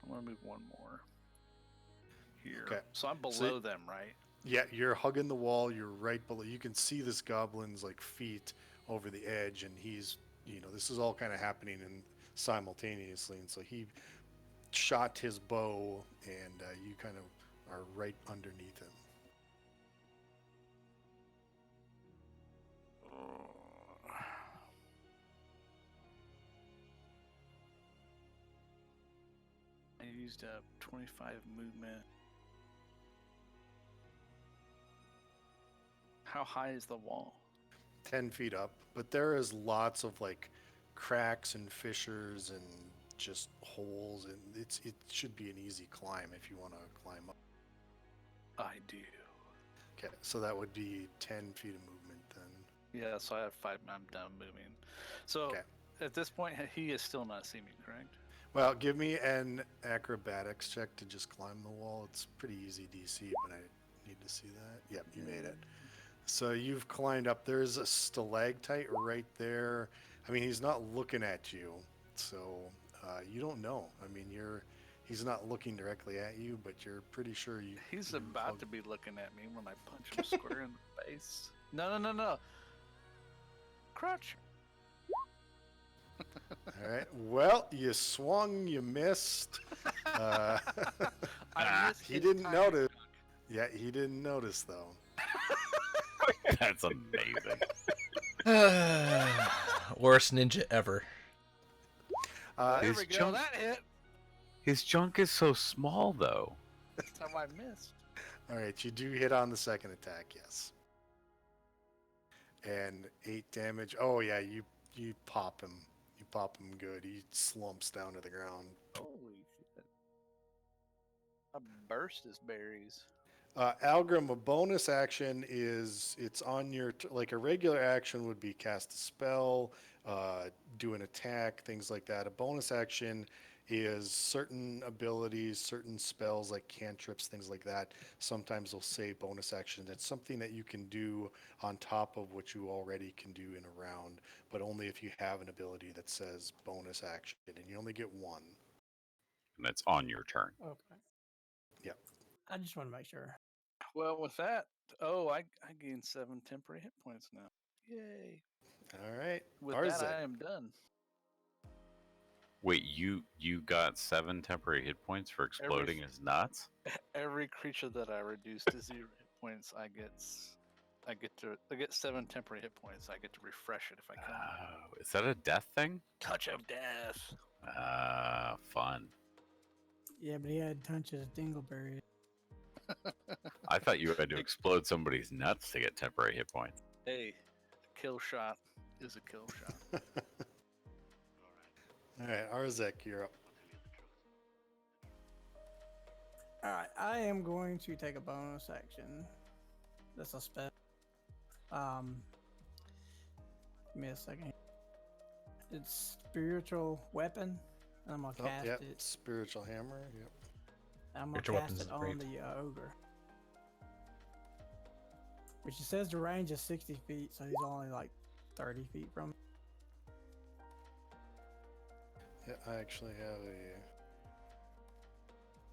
E: I'm gonna move one more here.
A: Okay.
E: So I'm
A: So-
E: below them, right?
A: Yeah, you're hugging the wall. You're right below. You can see this goblin's like feet over the edge, and he's, this is all kind of happening simultaneously. And so he shot his bow, and you kind of are right underneath him.
E: I used up 25 movement. How high is the wall?
A: 10 feet up, but there is lots of like cracks and fissures and just holes, and it should be an easy climb if you want to climb up.
E: I do.
A: Okay, so that would be 10 feet of movement then.
E: Yeah, so I have 5. I'm done moving. So
A: Okay.
E: at this point, he is still not seeing me, correct?
A: Well, give me an acrobatics check to just climb the wall. It's pretty easy DC, but I need to see that. Yep, you made it. So you've climbed up. There's a stalactite right there. I mean, he's not looking at you, so you don't know. I mean, he's not looking directly at you, but you're pretty sure you.
E: He's
A: you
E: about
A: hug-
E: to be looking at me when I punch him square in the face. No. Crouch.
A: All right. Well, you swung, you missed. Uh,
E: I missed
A: he
E: his
A: didn't
E: timing.
A: notice. Yeah, he didn't notice though.
C: That's amazing.
B: Worst ninja ever.
E: There
C: His
E: we go.
C: junk-
E: That hit.
C: His junk is so small, though.
E: That's how I missed.
A: All right, you do hit on the second attack, yes. And 8 damage. Oh yeah, you pop him. You pop him good. He slumps down to the ground.
E: Holy shit. I burst his berries.
A: Algrim, a bonus action is it's on your like a regular action would be cast a spell, do an attack, things like that. A bonus action is certain abilities, certain spells like cantrips, things like that. Sometimes they'll say bonus action. It's something that you can do on top of what you already can do in a round, but only if you have an ability that says bonus action, and you only get one.
C: and it's on your turn.
D: Okay.
A: Yep.
D: I just want to make sure.
E: Well, with that, I gained 7 temporary hit points now. Yay!
A: All right.
E: With
A: Arzek.
E: that, I am done.
C: Wait, you got 7 temporary hit points for exploding his nuts?
E: Every creature that I reduce to 0 hit points, I get 7 temporary hit points. I get to refresh it if I can.
C: Oh, is that a death thing?
E: Touch of death.
C: Fun.
D: Yeah, but he had touches dingleberry.
C: I thought you had to explode somebody's nuts to get temporary hit points.
E: Hey, a kill shot is a kill shot.
A: All right, Arzek, you're up.
D: All right, I am going to take a bonus action. That's a spell. Give me a second. It's spiritual weapon. And I'm gonna
A: Oh,
D: cast
A: yep.
D: it.
A: Spiritual hammer. Yep.
D: I'm gonna
B: Spiritual
D: cast
B: weapons
D: it
B: is
D: on
B: great.
D: the ogre. Which it says the range is 60 feet, so he's only like 30 feet from me.
A: Yeah, I actually have a.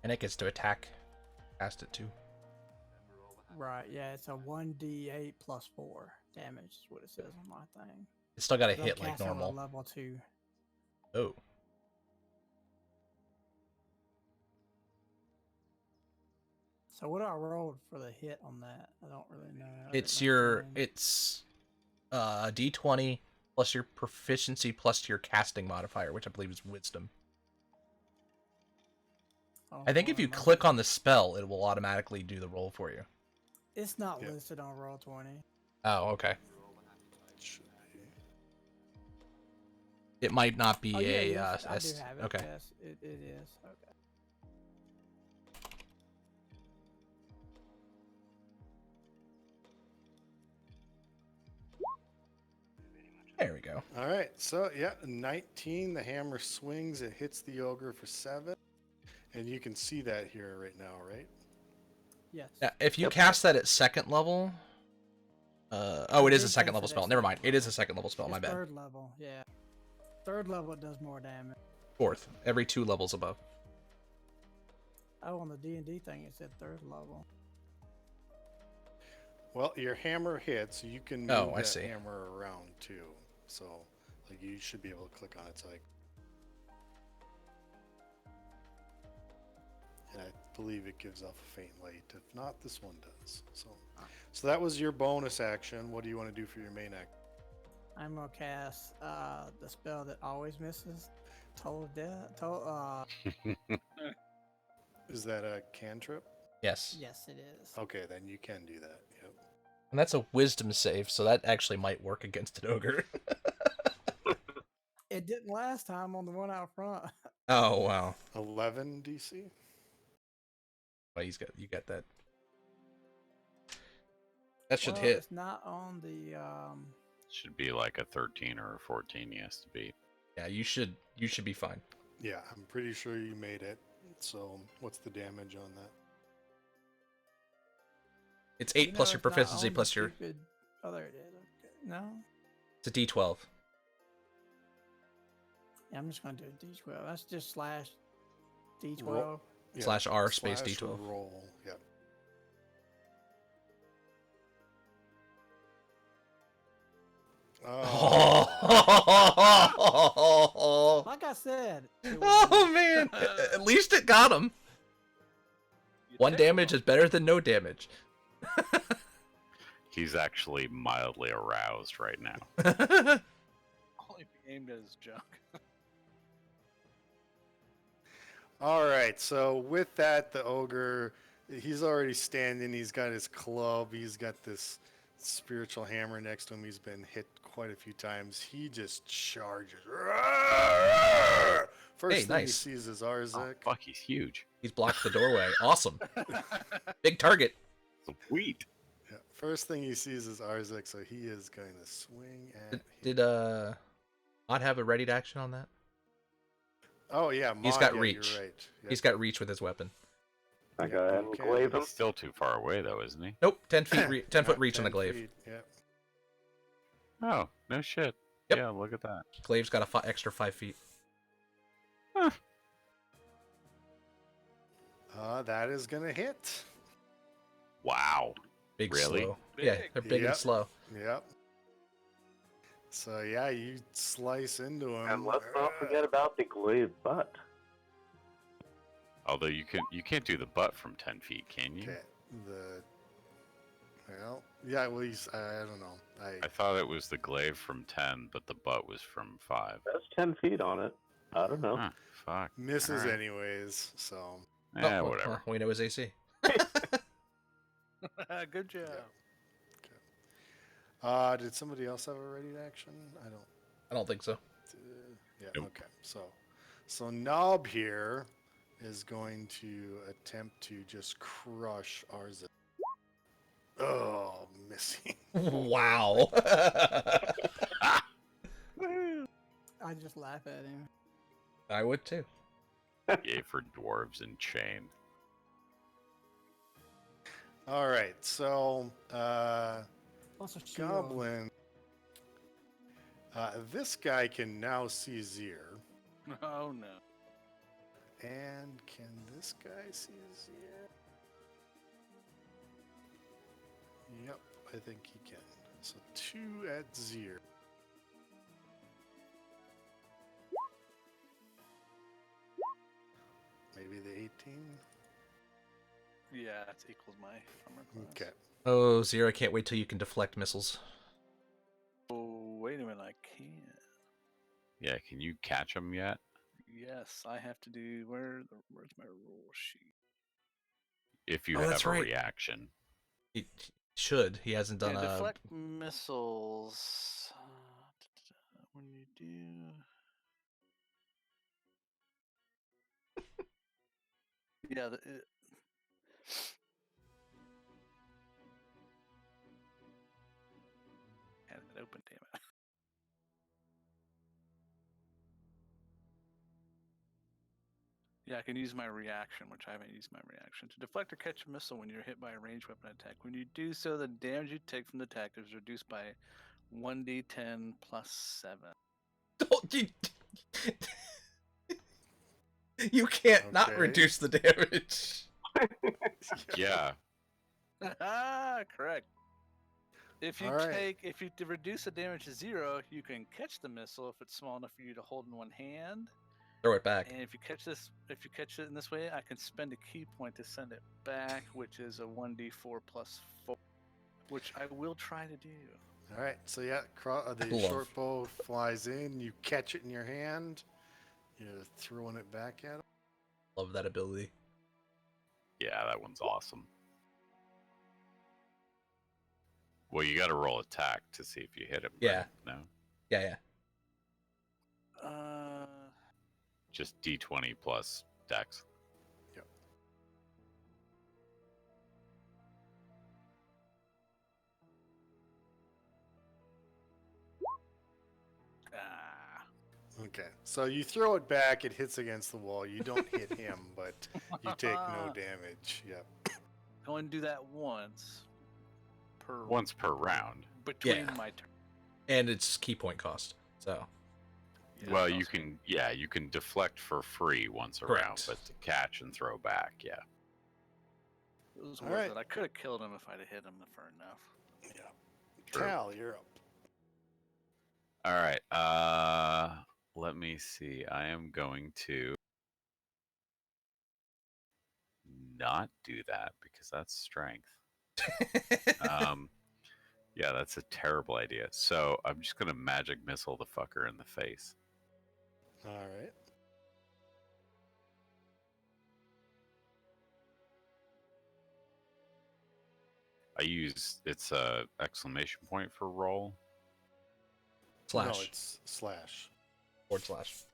B: And it gets to attack. Cast it too.
D: Right, yeah, it's a 1d8 plus 4 damage, is what it says on my thing.
B: It's still got to
D: So I'm
B: hit like
D: casting on a
B: normal.
D: level 2.
B: Oh.
D: So what do I roll for the hit on that? I don't really know. I didn't
B: It's
D: make
B: your
D: mine.
B: it's D20 plus your proficiency plus your casting modifier, which I believe is wisdom.
D: Oh,
B: I think if
D: hold
B: you
D: on,
B: click on the spell, it will automatically do the roll for you.
D: It's not
A: Yeah.
D: listed on Roll20.
B: Oh, okay.
A: It should be.
B: It might not be
D: Oh, yeah,
B: a
D: yes, I do
B: S.
D: have it.
B: Okay.
D: Yes, it is. Okay.
B: There we go.
A: All right, so yeah, 19. The hammer swings. It hits the ogre for 7, and you can see that here right now, right?
D: Yes.
B: Yeah, if you
F: Yep.
B: cast that at second level, oh, it is a
D: did
B: second
D: cast
B: level
D: it at
B: spell. Never mind.
D: second
B: It is a
D: level.
B: second level spell.
D: It's
B: My bad.
D: third level, yeah. Third level it does more damage.
B: Fourth, every 2 levels above.
D: Oh, on the D&D thing it said third level.
A: Well, your hammer hits. You can move
B: Oh, I
A: that
B: see.
A: hammer around too. So, like, you should be able to click on it. So, and I believe it gives off a faint light. If not, this one does. So that was your bonus action. What do you want to do for your main act?
D: I'm gonna cast the spell that always misses. Total death.
A: Is that a cantrip?
B: Yes.
D: Yes, it is.
A: Okay, then you can do that. Yep.
B: And that's a wisdom save, so that actually might work against an ogre.
D: It didn't last time on the one out front.
B: Oh, wow.
A: 11 DC.
B: Well, you got that. That should
D: Well,
B: hit.
D: It's not on the.
C: Should be like a 13 or a 14. He has to be.
B: Yeah, you should be fine.
A: Yeah, I'm pretty sure you made it. So, what's the damage on that?
B: It's 8 plus your
D: it's not
B: proficiency
D: on the
B: plus your.
D: stupid- Oh, there it is. Okay. No.
B: It's a D12.
D: Yeah, I'm just gonna do a D12. That's just slash D12.
A: Roll. Yeah,
B: Slash R space
A: slash
B: D12.
A: Roll. Yep. Oh.
B: Oh,
D: Like I said. it was-
B: oh man! At least it got him.
E: You
B: 1
E: take
B: damage
E: one.
B: is better than no damage.
C: He's actually mildly aroused right now.
E: Only aimed at his junk.
A: All right. So with that, the ogre, he's already standing. He's got his club. He's got this spiritual hammer next to him. He's been hit quite a few times. He just charges. First
B: Hey,
A: thing
B: nice.
A: he sees is
C: Oh,
A: Arzek.
C: fuck, he's huge.
B: He's blocked the doorway. Awesome. Big target.
C: Sweet.
A: Yeah, first thing he sees is Arzek, so he is going to swing at him.
B: Did Mod have a ready to action on that?
A: Oh yeah,
B: He's
A: Maud,
B: got
A: yeah,
B: reach.
A: You're right. Yeah.
B: He's got reach with his weapon.
F: I
A: Yeah,
F: go ahead and
A: okay.
F: glaive him.
C: He's still too far away, though, isn't he?
B: Nope, 10 feet, 10 foot
A: Yeah,
B: reach on the
A: 10
B: glaive.
A: feet, yeah.
C: Oh, no shit.
B: Yep.
C: Yeah, look at that.
B: Glaive's got a extra 5 feet.
C: Huh.
A: That is gonna hit.
C: Wow.
B: Big
C: Really?
B: slow. Yeah,
E: Big.
B: they're big
A: Yep.
B: and slow.
A: Yep. So yeah, you slice into him.
F: And let's not forget about the glaive butt.
C: Although you can't do the butt from 10 feet, can you?
A: Okay. Well, yeah. Well, I don't know.
C: I thought it was the glaive from 10, but the butt was from 5.
F: That's 10 feet on it. I don't know.
C: Huh, fuck.
A: misses
C: Alright.
A: anyways. So
C: Yeah,
B: well,
C: whatever.
B: we know his AC.
E: Good job.
A: Did somebody else have a ready to action?
B: I don't think so.
A: Yeah.
C: Nope.
A: Okay. So Nob here is going to attempt to just crush Arza. Oh, missing.
B: Wow.
D: I just laugh at him.
B: I would too.
C: Yay for dwarves in chain.
A: All right. So
D: Also, shield.
A: Goblin. This guy can now see Zir.
E: Oh no.
A: And can this guy see Zir? Yep, I think he can. So 2 at Zir. Maybe the 18?
E: Yeah, it equals my armor class.
A: Okay.
B: Oh, Zero, I can't wait till you can deflect missiles.
E: Oh, wait a minute, I can't.
C: Yeah, can you catch them yet?
E: Yes, I have to do. Where's my rule sheet?
C: If you
B: Oh,
C: have
B: that's
C: a
B: right.
C: reaction.
B: He should. He hasn't done
E: Yeah,
B: a.
E: deflect missiles. When you do. Yeah, had it open, damn it. Yeah, I can use my reaction, which I haven't used my reaction. To deflect or catch a missile when you're hit by a ranged weapon attack. When you do so, the damage you take from the attack is reduced by 1d10 plus 7.
B: Don't you. You can't not
A: Okay.
B: reduce the damage.
C: Yeah.
E: Correct. If you
A: Alright.
E: if you reduce the damage to 0, you can catch the missile if it's small enough for you to hold in one hand.
B: Throw it back.
E: And if you catch it in this way, I can spend a key point to send it back, which is a 1d4 plus 4, which I will try to do.
A: All right. So yeah, the
B: Love.
A: short bow flies in. You catch it in your hand. You're throwing it back at him.
B: Love that ability.
C: Yeah, that one's awesome. Well, you gotta roll attack to see if you hit him.
B: Yeah.
C: Right? No?
B: Yeah.
C: Just D20 plus dex.
A: Yep. Okay. So you throw it back. It hits against the wall. You don't hit him, but you take no damage. Yep.
E: Go and do that once
C: Per round.
E: between
B: Yeah.
E: my turn.
B: And it's key point cost. So.
E: Yeah,
C: Well,
E: it's
C: you
E: also-
C: can, you can deflect for free once around,
B: Correct.
C: but to catch and throw back, yeah.
E: It was
A: All
E: worth
A: right.
E: it. I could have killed him if I'd have hit him for enough.
A: Yeah.
C: True.
A: Cal, you're up.
C: All right. Let me see. I am going to not do that because that's strength. Yeah, that's a terrible idea. So I'm just gonna magic missile the fucker in the face.
A: All right.
C: I use it's a exclamation point for roll.
A: No,
B: Slash.
A: it's slash.
B: /.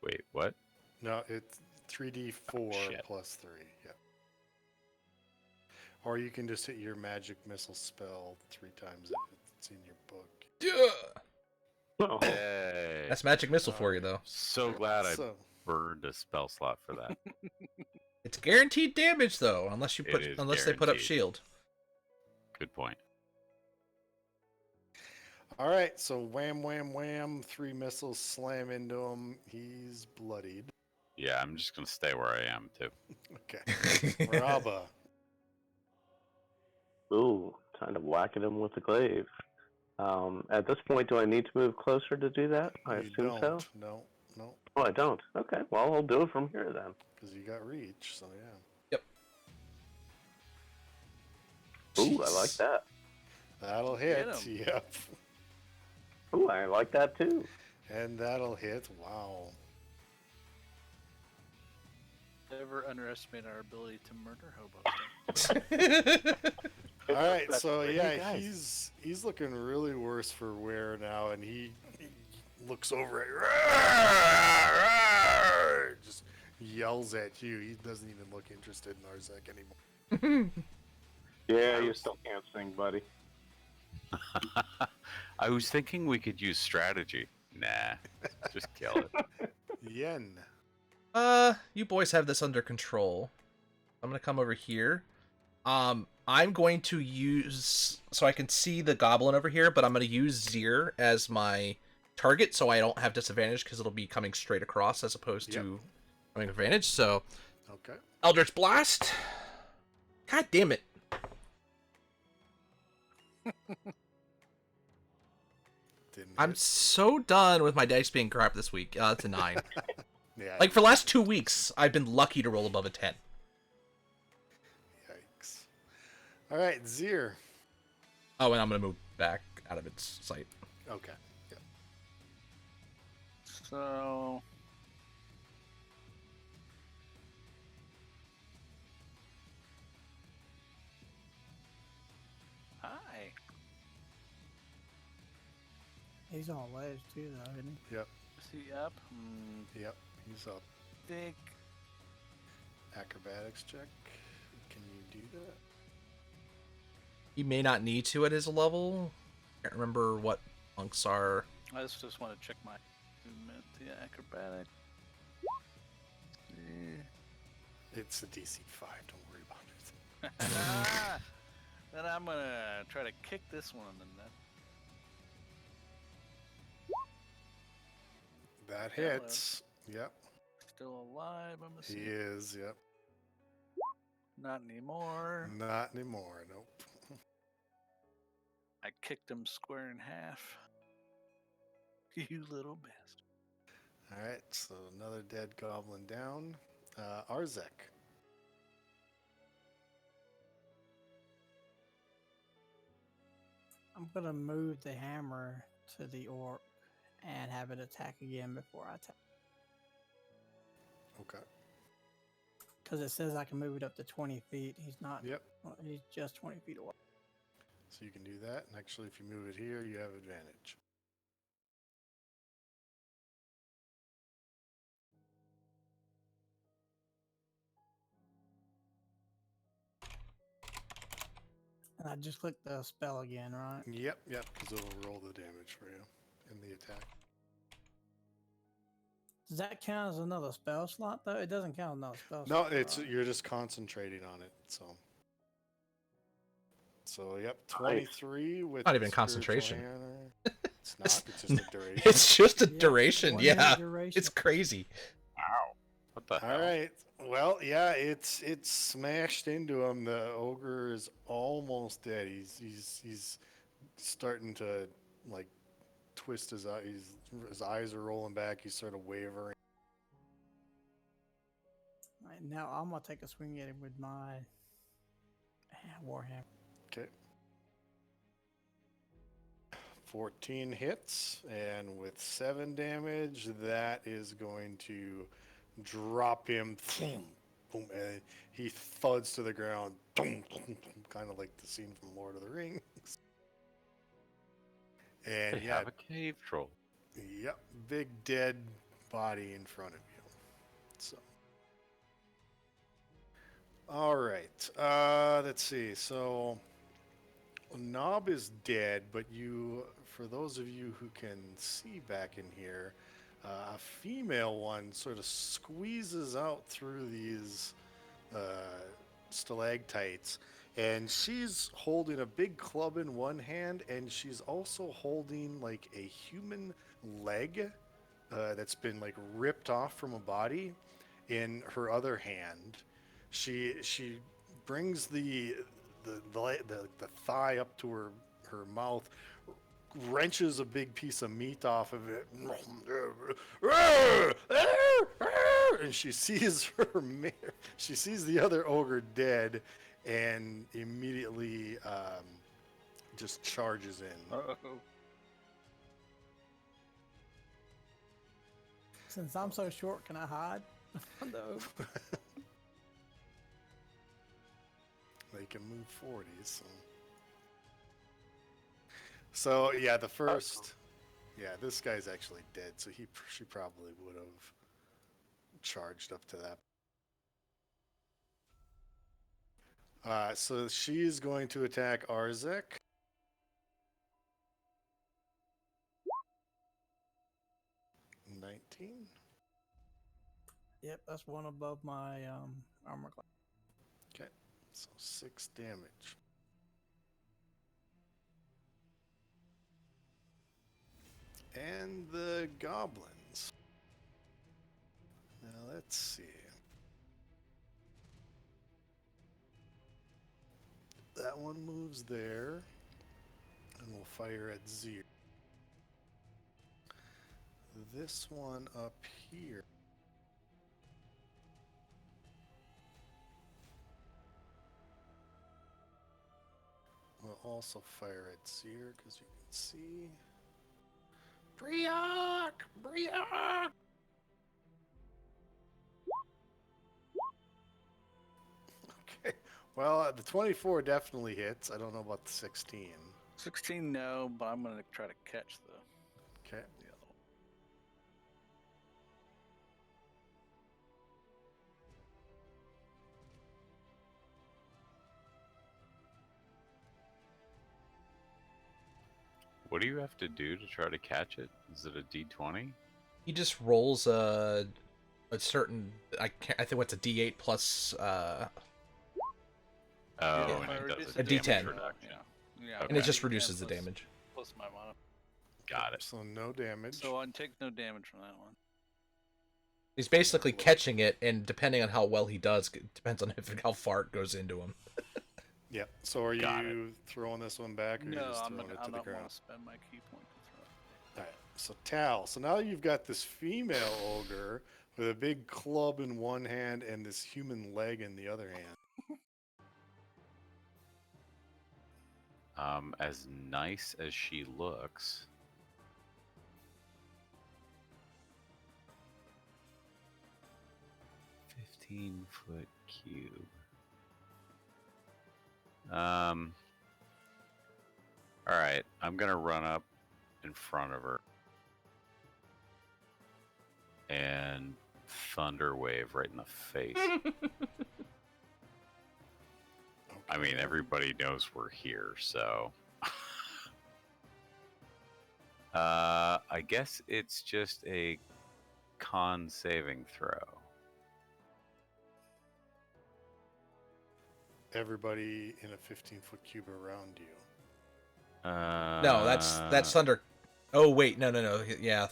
C: Wait, what?
A: No, it's 3d4
C: shit.
A: plus 3. Yep. Or you can just hit your magic missile spell 3 times if it's in your book.
B: Yeah.
F: Oh,
C: Hey,
B: That's magic missile for you, though.
C: so glad I
A: So,
C: burned a spell slot for that.
B: It's guaranteed damage, though, unless
C: It is
B: they put up
C: guaranteed.
B: shield.
C: Good point.
A: All right, so wham, wham, wham. 3 missiles slam into him. He's bloodied.
C: Yeah, I'm just gonna stay where I am too.
A: Okay. Maraba.
F: Ooh, time to whack at him with the glaive. At this point, do I need to move closer to do that? I
A: You
F: assume
A: don't.
F: so.
A: No, no,
F: Oh, I don't. Okay, well, I'll do it from here then.
A: because you got reach. So yeah.
F: Ooh, I like
B: Jeez.
F: that.
A: That'll
E: Get
A: hit.
E: 'em.
A: Yep.
F: Ooh, I like that too.
A: And that'll hit. Wow.
E: Never underestimate our ability to murder hobos.
A: All right, so
F: Hey,
A: yeah,
F: guys.
A: he's looking really worse for wear now, and he looks over at just yells at you. He doesn't even look interested in Arzek anymore.
F: Yeah, you still can't sing, buddy.
C: I was thinking we could use strategy. Nah, just kill it.
A: Yen.
B: You boys have this under control. I'm gonna come over here. I'm going to use so I can see the goblin over here, but I'm gonna use Zir as my target, so I don't have disadvantage because it'll be coming straight across as opposed to having advantage. So,
A: Okay.
B: Eldritch Blast. God damn it!
A: Didn't
B: I'm
A: hit.
B: so done with my dice being crap this week. It's a 9.
A: Yeah.
B: Like for the last 2 weeks, I've been lucky to roll above a 10.
A: Yikes. All right, Zir.
B: Oh, and I'm gonna move back out of its sight.
A: Okay. Yeah.
E: So. Hi.
D: He's on ledge too, though, isn't he?
A: Yep.
E: Is he up?
A: Yep. He's up.
E: Think.
A: Acrobatics check. Can you do that?
B: He may not need to at his level. Can't remember what monks are.
E: I just want to check my movement. The acrobatic.
A: It's a DC 5. Don't worry about it.
E: Then I'm gonna try to kick this one in the net.
A: That hits. Yep.
E: Still alive, I'm
A: He
E: assuming.
A: is. Yep.
E: Not anymore.
A: Not anymore. Nope.
E: I kicked him square in half. You little bastard.
A: All right. So another dead goblin down. Arzek.
D: I'm gonna move the hammer to the orc and have it attack again before I attack.
A: Okay.
D: Because it says I can move it up to 20 feet. He's not.
A: Yep.
D: He's just 20 feet away.
A: So you can do that. And actually, if you move it here, you have advantage.
D: And I just click the spell again, right?
A: Yep. Yep. Because it'll roll the damage for you in the attack.
D: Does that count as another spell slot though? It doesn't count as another spell
A: No,
D: slot.
A: it's
D: right?
A: you're just concentrating on it. So yep,
F: Nice.
A: 23 with
B: Not even
A: spiritual
B: concentration.
A: hammer. It's not. It's just a duration.
B: It's just a
D: Yeah,
B: duration.
D: 1 minute
B: Yeah,
D: duration.
B: it's crazy.
C: Wow. What the hell?
A: All right. Well, yeah, it's smashed into him. The ogre is almost dead. He's starting to like twist his eyes. His eyes are rolling back. He's sort of wavering.
D: Right, now I'm gonna take a swing at him with my warhammer.
A: Okay. 14 hits, and with 7 damage, that is going to drop him. Boom, boom, and he thuds to the ground. Boom, boom, boom, kind of like the scene from Lord of the Rings. And
C: They
A: yeah,
C: have a cave troll.
A: yep, big dead body in front of you. So, all right. Let's see. So, Knob is dead, but you, for those of you who can see back in here, a female one sort of squeezes out through these stalactites, and she's holding a big club in one hand, and she's also holding like a human leg that's been like ripped off from a body in her other hand. She brings the thigh up to her mouth, wrenches a big piece of meat off of it, and she sees she sees the other ogre dead, and immediately just charges in.
E: Oh.
D: Since I'm so short, can I hide? No.
A: They can move 40, so yeah, the first, yeah, this guy's actually dead, so she probably would have charged up to that. So she's going to attack Arzek. $19.
D: Yep, that's one above my armor class.
A: Okay, so 6 damage. And the goblins. Now let's see. That one moves there, and we'll fire at Zir. This one up here. We'll also fire at Zir because you can see. Briok! Briok! Okay. Well, the 24 definitely hits. I don't know about the 16.
E: 16, no, but I'm gonna try to catch the
A: Okay.
E: other one.
C: What do you have to do to try to catch it? Is it a D20?
B: He just rolls a certain, I think what's a D8 plus
C: Oh,
B: Yeah.
C: and it does
B: A D10.
C: damage reduction.
E: Yeah,
C: Okay.
B: and it just
E: D10
B: reduces the
E: plus-
B: damage.
E: Plus my mana.
C: Got it.
A: So no damage.
E: So I take no damage from that one.
B: He's basically catching it, and depending on how well he does, it depends on how far it goes into him.
A: Yeah. So are
C: Got
A: you throwing this one back, or are you
E: No,
A: just
E: I'm
A: throwing
E: gonna.
A: it
E: I
A: to the
E: don't
A: ground?
E: want to spend my key point to throw it.
A: All right. So Tal. So now you've got this female ogre with a big club in one hand and this human leg in the other hand.
C: As nice as she looks, $15-foot cube. All right, I'm gonna run up in front of her and thunder wave right in the face. I mean,
A: Okay.
C: everybody knows we're here, so. I guess it's just a con saving throw.
A: Everybody in a 15-foot cube around you.
B: No, that's thunder. Oh wait, no. Yeah,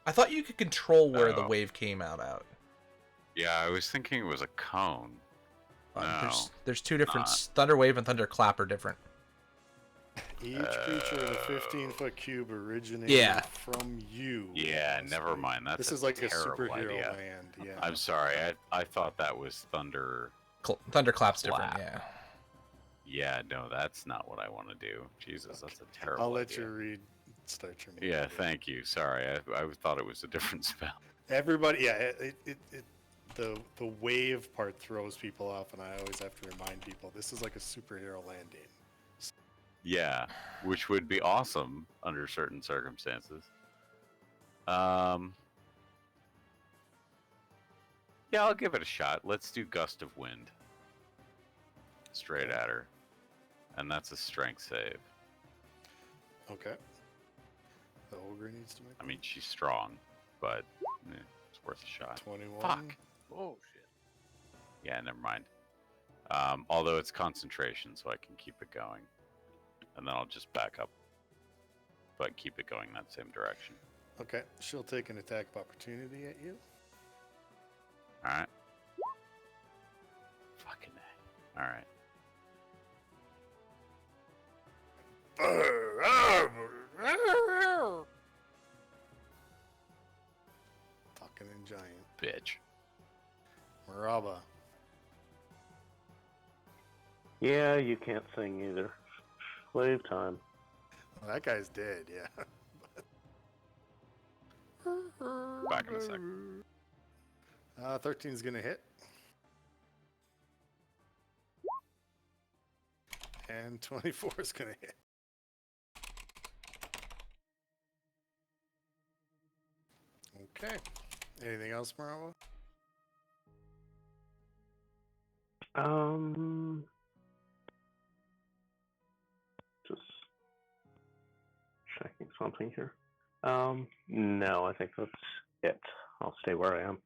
B: I thought you could control where the
C: Oh.
B: wave came out.
C: Yeah, I was thinking it was a cone. No.
B: There's two different
C: not.
B: thunder wave and thunder clap are different.
A: Each creature in a 15-foot cube originated
B: Yeah.
A: from you.
C: Yeah,
A: must
C: never
A: be.
C: mind. That's
A: This
C: a
A: is like a
C: terrible
A: superhero
C: idea.
A: land. Yeah.
C: I'm sorry. I thought that was thunder.
B: Thunder clap's different.
C: Clap.
B: Yeah.
C: Yeah, no, that's not what I want to do. Jesus, that's a terrible
A: I'll let
C: idea.
A: you read. Start your
C: Yeah,
A: movie.
C: thank you. Sorry, I thought it was a different spell.
A: Everybody, yeah, the wave part throws people off, and I always have to remind people this is like a superhero landing.
C: Yeah, which would be awesome under certain circumstances. Yeah, I'll give it a shot. Let's do Gust of Wind. Straight at her. And that's a strength save.
A: Okay. The ogre needs to make
C: I mean, she's strong, but it's worth a shot.
A: 21.
C: Fuck.
E: Oh shit.
C: Yeah, never mind. Although it's concentration, so I can keep it going. And then I'll just back up. But keep it going that same direction.
A: Okay, she'll take an attack of opportunity at you.
C: Alright. Fucking A. Alright.
A: Talking in giant.
C: Bitch.
A: Maraba.
F: Yeah, you can't sing either. Slave time.
A: Well, that guy's dead, yeah.
C: Back in a sec.
A: 13's gonna hit. And 24 is gonna hit. Okay. Anything else, Maraba?
F: Just checking something here. No, I think that's it. I'll stay where I am.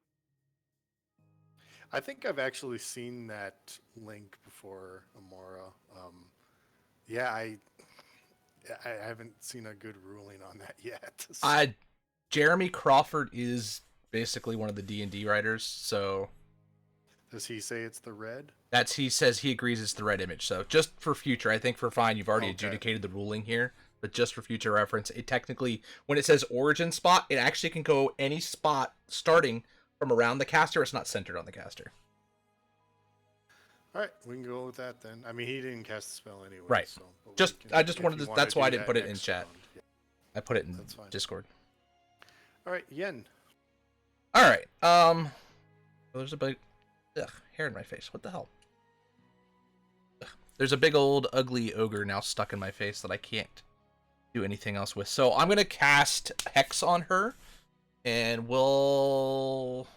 A: I think I've actually seen that link before, Amora. Yeah, I haven't seen a good ruling on that yet. so-
B: Jeremy Crawford is basically one of the D&D writers, so
A: Does he say it's the red?
B: he says he agrees it's the red image. So just for future, I think for fine, you've already
A: Okay.
B: adjudicated the ruling here, but just for future reference, it technically, when it says origin spot, it actually can go any spot starting from around the caster. It's not centered on the caster.
A: All right, we can go with that then. I mean, he didn't cast the spell anyway.
B: Right.
A: So, but we
B: Just-
A: can-
B: I just
A: if
B: wanted
A: you
B: to-
A: wanna
B: that's why I
A: do
B: didn't
A: that
B: put it in
A: next
B: chat.
A: round, yeah.
B: I put it in
A: That's fine.
B: Discord.
A: All right, Yen.
B: All right. There's a big hair in my face. What the hell? Ugh. There's a big old ugly ogre now stuck in my face that I can't do anything else with. So I'm gonna cast Hex on her, and we'll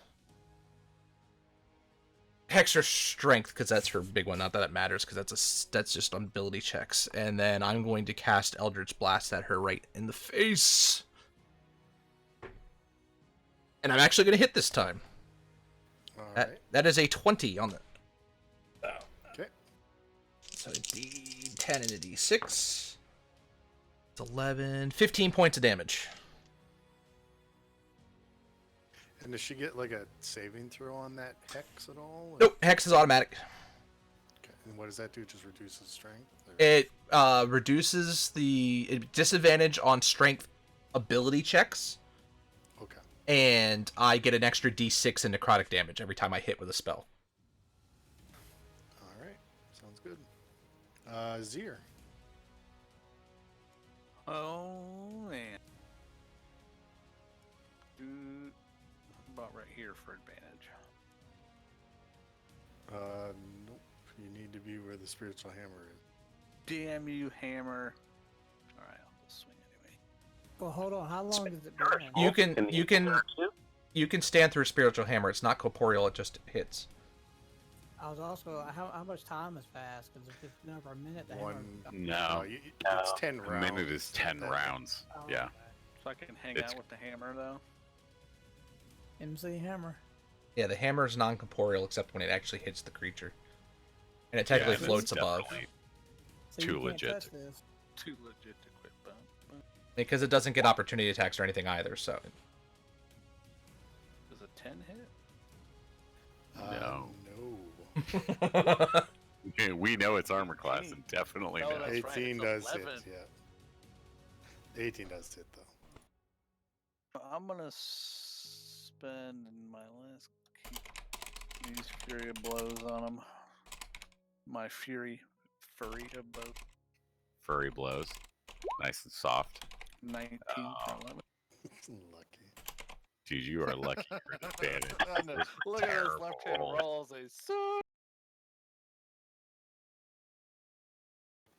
B: Hex her Strength because that's her big one. Not that it matters because that's just on ability checks. And then I'm going to cast Eldritch Blast at her right in the face. And I'm actually going to hit this time.
A: All right.
B: That is a 20 on the...
A: Okay.
B: So a D10 and a D6. It's 11... 15 points of damage.
A: And does she get like a saving throw on that hex at all?
B: Nope, Hex is automatic.
A: Okay. And what does that do? Just reduces strength? Or-
B: It reduces the disadvantage on strength ability checks.
A: Okay.
B: And I get an extra D6 in necrotic damage every time I hit with a spell.
A: All right. Sounds good. Zir.
E: Oh man. About right here for advantage.
A: Nope. You need to be where the spiritual hammer is.
E: Damn you, hammer. Alright, I'll just swing anyway.
D: Well, hold on. How long does it burn?
B: You can stand through spiritual hammer. It's not corporeal. It just hits.
D: I was also how much time has passed? Because if it's been over a minute, the hammer.
C: No.
A: It's 10
C: A
A: rounds.
C: minute is 10
A: That-
C: rounds.
D: Oh,
C: Yeah.
D: okay.
E: So I can hang
C: It's-
E: out with the hammer though.
D: MC hammer.
B: Yeah, the hammer is non-corporeal except when it actually hits the creature. And it technically
C: Yeah, and
B: floats
C: it's
B: above.
C: definitely
D: So
C: Too
D: you can't
C: legit.
D: touch this.
E: Too legit to quit, but
B: Because it doesn't get opportunity attacks or anything either, so...
E: does a 10 hit?
C: No.
A: No.
C: Okay, we know it's armor class and definitely
E: No,
C: no.
E: that's right,
A: 18
E: it's
A: does
E: 11.
A: hit, yeah. 18 does hit, though.
E: I'm gonna spend my last key. Use Fury of Blows on him. My Fury of Blows.
C: Furry blows. Nice and soft.
E: 19 for 11.
A: Lucky.
C: Dude, you are lucky for an advantage.
E: I know.
C: This is
E: Look at those
C: terrible
E: left hand
C: roll.
E: rolls. They suck.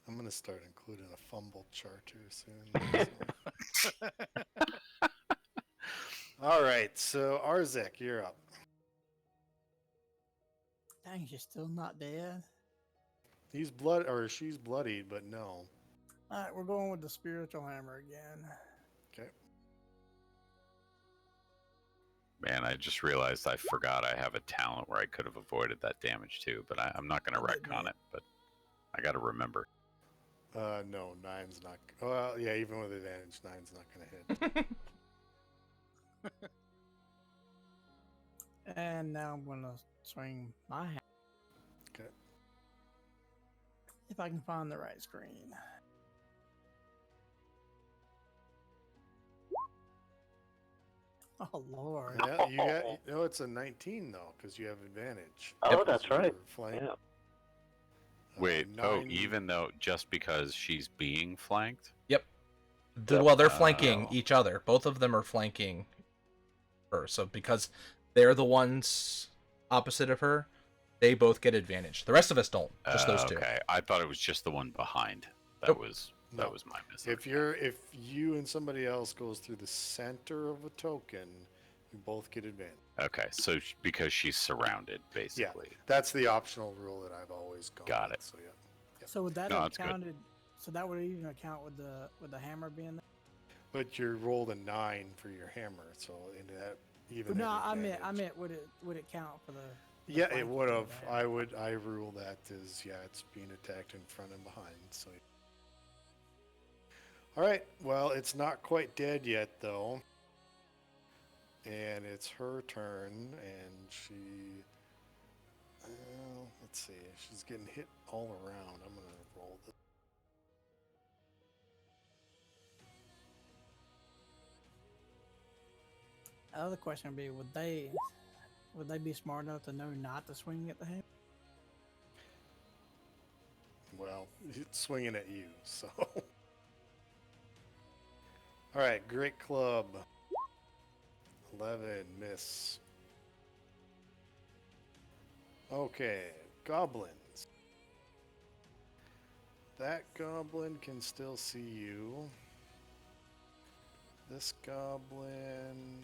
A: I'm going to start including a fumble charter soon. All right, so Arzek, you're up.
D: Dang, you're still not dead.
A: He's blood, or she's bloodied, but no.
D: Alright, we're going with the spiritual hammer again.
A: Okay.
C: Man, I just realized I forgot I have a talent where I could have avoided that damage too, but I'm not going to
D: I did
C: retcon
D: that.
C: it, but I got to remember.
A: No, 9's not. Well, yeah, even with advantage, 9's not going to hit.
D: And now I'm gonna swing my hand.
A: Okay.
D: If I can find the right screen. Oh Lord.
A: Yeah, you got. No, it's a 19 though, because you have advantage.
F: Oh,
C: Yep.
F: that's
A: You're
F: right.
A: flanked.
F: Yeah.
C: Wait,
A: nine-
C: even though just because she's being flanked?
B: Yep. Well, they're
C: Oh.
B: flanking each other. Both of them are flanking her. So because they're the ones opposite of her, they both get advantage. The rest of us don't. Just those two.
C: Okay, I thought it was just the one behind. That
B: Nope.
C: was
A: No.
C: my mistake.
A: If you and somebody else goes through the center of a token, you both get advantage.
C: Okay, so because she's surrounded, basically.
A: That's the optional rule that I've always gone.
C: Got
A: with,
C: it.
A: So yeah.
D: So would that
C: No,
D: have
C: that's good.
D: counted? So that would even account with the hammer being there.
A: But you rolled a 9 for your hammer, so in that even.
D: No,
A: at
D: I
A: advantage-
D: meant would it count for the?
A: Yeah, it
D: flanking
A: would
D: of
A: have.
D: the hammer?
A: I rule that as it's being attacked in front and behind. So. All right. Well, it's not quite dead yet though, and it's her turn, and she. Well, let's see. She's getting hit all around. I'm gonna roll this.
D: Other question would be, would they be smart enough to know not to swing at the hammer?
A: Well, it's swinging at you, so. All right, great club. 11, miss. Okay, goblins. That goblin can still see you. This goblin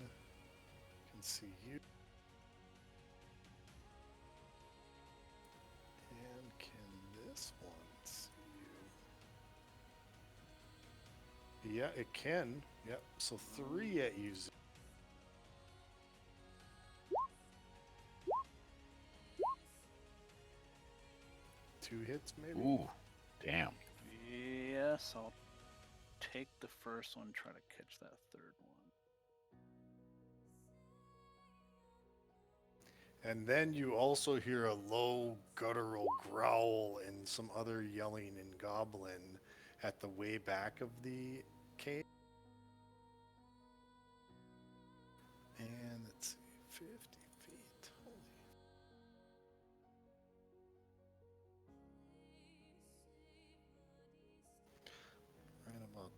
A: can see you. And can this one see you? Yeah, it can. Yep. So 3 at you. 2 hits, maybe.
C: Ooh, damn.
E: Yes, I'll take the first one, try to catch that third one.
A: And then you also hear a low guttural growl and some other yelling in Goblin at the way back of the cave. And let's see, 50 feet. Holy. Right about.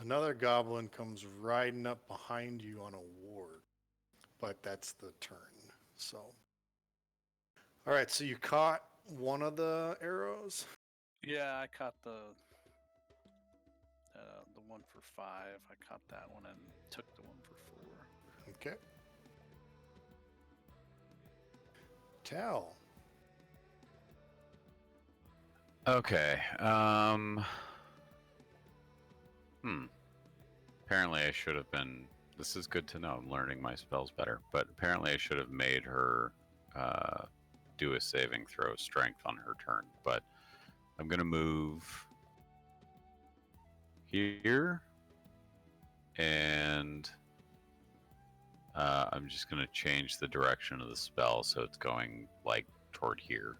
A: Another goblin comes riding up behind you on a ward, but that's the turn. So, all right. So you caught one of the arrows.
E: Yeah, I caught the one for 5. I caught that one and took the one for 4.
A: Okay. Tal.
C: Okay. Apparently I should have been. This is good to know. I'm learning my spells better. But apparently I should have made her do a saving throw strength on her turn. But I'm gonna move here, and I'm just gonna change the direction of the spell so it's going like toward here.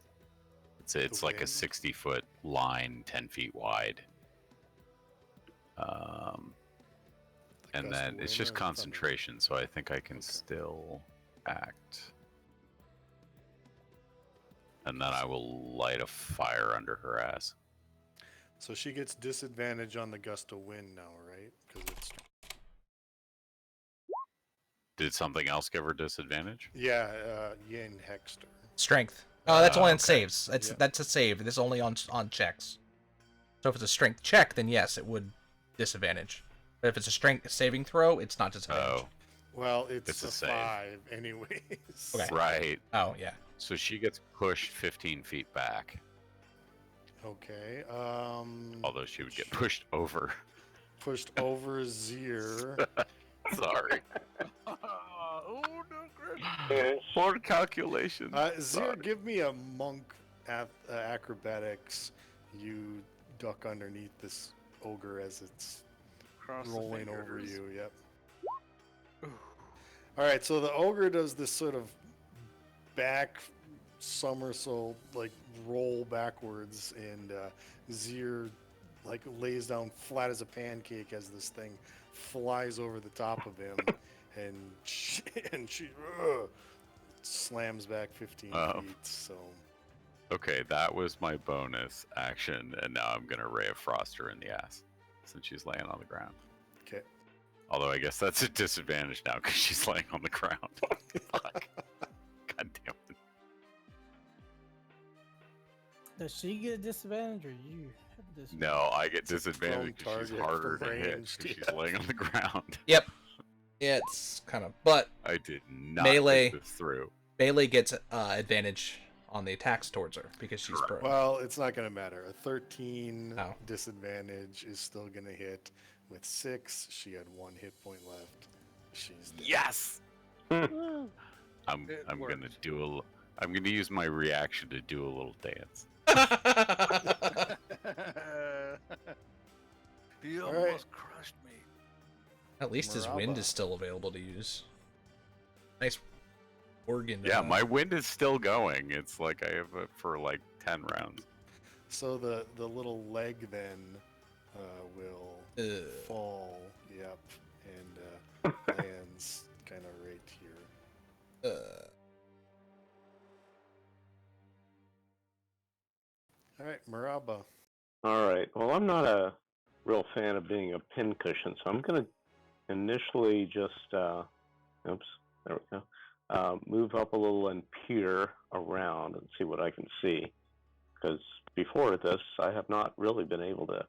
C: It's like a
A: wind?
C: 60-foot line, 10 feet wide. And
A: gust
C: then
A: of
C: it's
A: wind
C: just
A: or the thunder?
C: concentration, so I think I can
A: Okay.
C: still act. And then I will light a fire under her ass.
A: So she gets disadvantage on the gust of wind now, right? Because it's
C: Did something else give her disadvantage?
A: Yin Hexter.
B: Strength. Oh, that's only on
C: okay.
B: saves.
A: Yeah.
B: That's a save. This is only on checks. So if it's a strength check, then yes, it would disadvantage. But if it's a strength saving throw, it's not disadvantage.
C: Oh,
A: Well, it's
C: It's a
A: a
C: save.
A: 5 anyways.
B: Okay.
C: right.
B: Oh yeah.
C: So she gets pushed 15 feet back.
A: Okay.
C: Although she would get pushed over.
A: Pushed over Zir.
C: Sorry.
E: Oh no, Chris.
C: For calculations.
A: Zir,
C: Sorry.
A: give me a monk acrobatics. You duck underneath this ogre as it's
E: Cross the
A: rolling over
E: fingers.
A: you. Yep. All right, so the ogre does this sort of back somersault, like roll backwards, and Zir like lays down flat as a pancake as this thing flies over the top of him, and she slams back 15
C: Oh.
A: feet. So
C: Okay, that was my bonus action, and now I'm gonna Ray of Frost her in the ass since she's laying on the ground.
A: okay.
C: Although I guess that's a disadvantage now because she's laying on the ground. Fuck. God damn it.
D: Does she get a disadvantage or you have a disadvantage?
C: No, I get
A: It's a
C: disadvantage
A: prone
C: because she's
A: target
C: harder
A: from
C: to hit
A: ranged,
C: because she's
A: yeah.
C: laying on the ground.
B: Yep. Yeah, it's kind of. But
C: I did not
B: Melee.
C: think this through.
B: Bailey gets advantage on the attacks towards her because she's
C: Correct.
B: prone.
A: Well, it's not going to matter. A 13
B: Oh.
A: disadvantage is still going to hit. With 6, she had 1 hit point left. She's dead.
C: Yes. I'm
E: It
C: I'm gonna
E: worked.
C: I'm gonna use my reaction to do a little dance.
E: You
A: All
E: almost
A: right.
E: crushed me.
B: At least his wind
A: Maraba.
B: is still available to use. Nice organ.
C: Yeah, my wind is still going. It's like I have it for like 10 rounds.
A: So the little leg then will fall. Yep, and lands kind of right here. All right, Maraba.
F: All right. Well, I'm not a real fan of being a pincushion, so I'm going to initially just, oops, there we go, move up a little and peer around and see what I can see. Because before this, I have not really been able to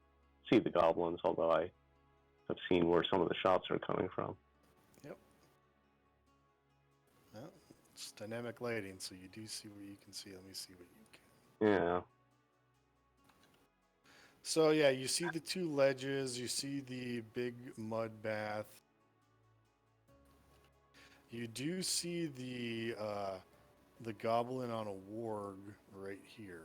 F: see the goblins, although I have seen where some of the shots are coming from.
A: Well, it's dynamic lighting, so you do see what you can see. Let me see what you can.
F: Yeah.
A: So yeah, you see the 2 ledges. You see the big mud bath. You do see the goblin on a warg right here.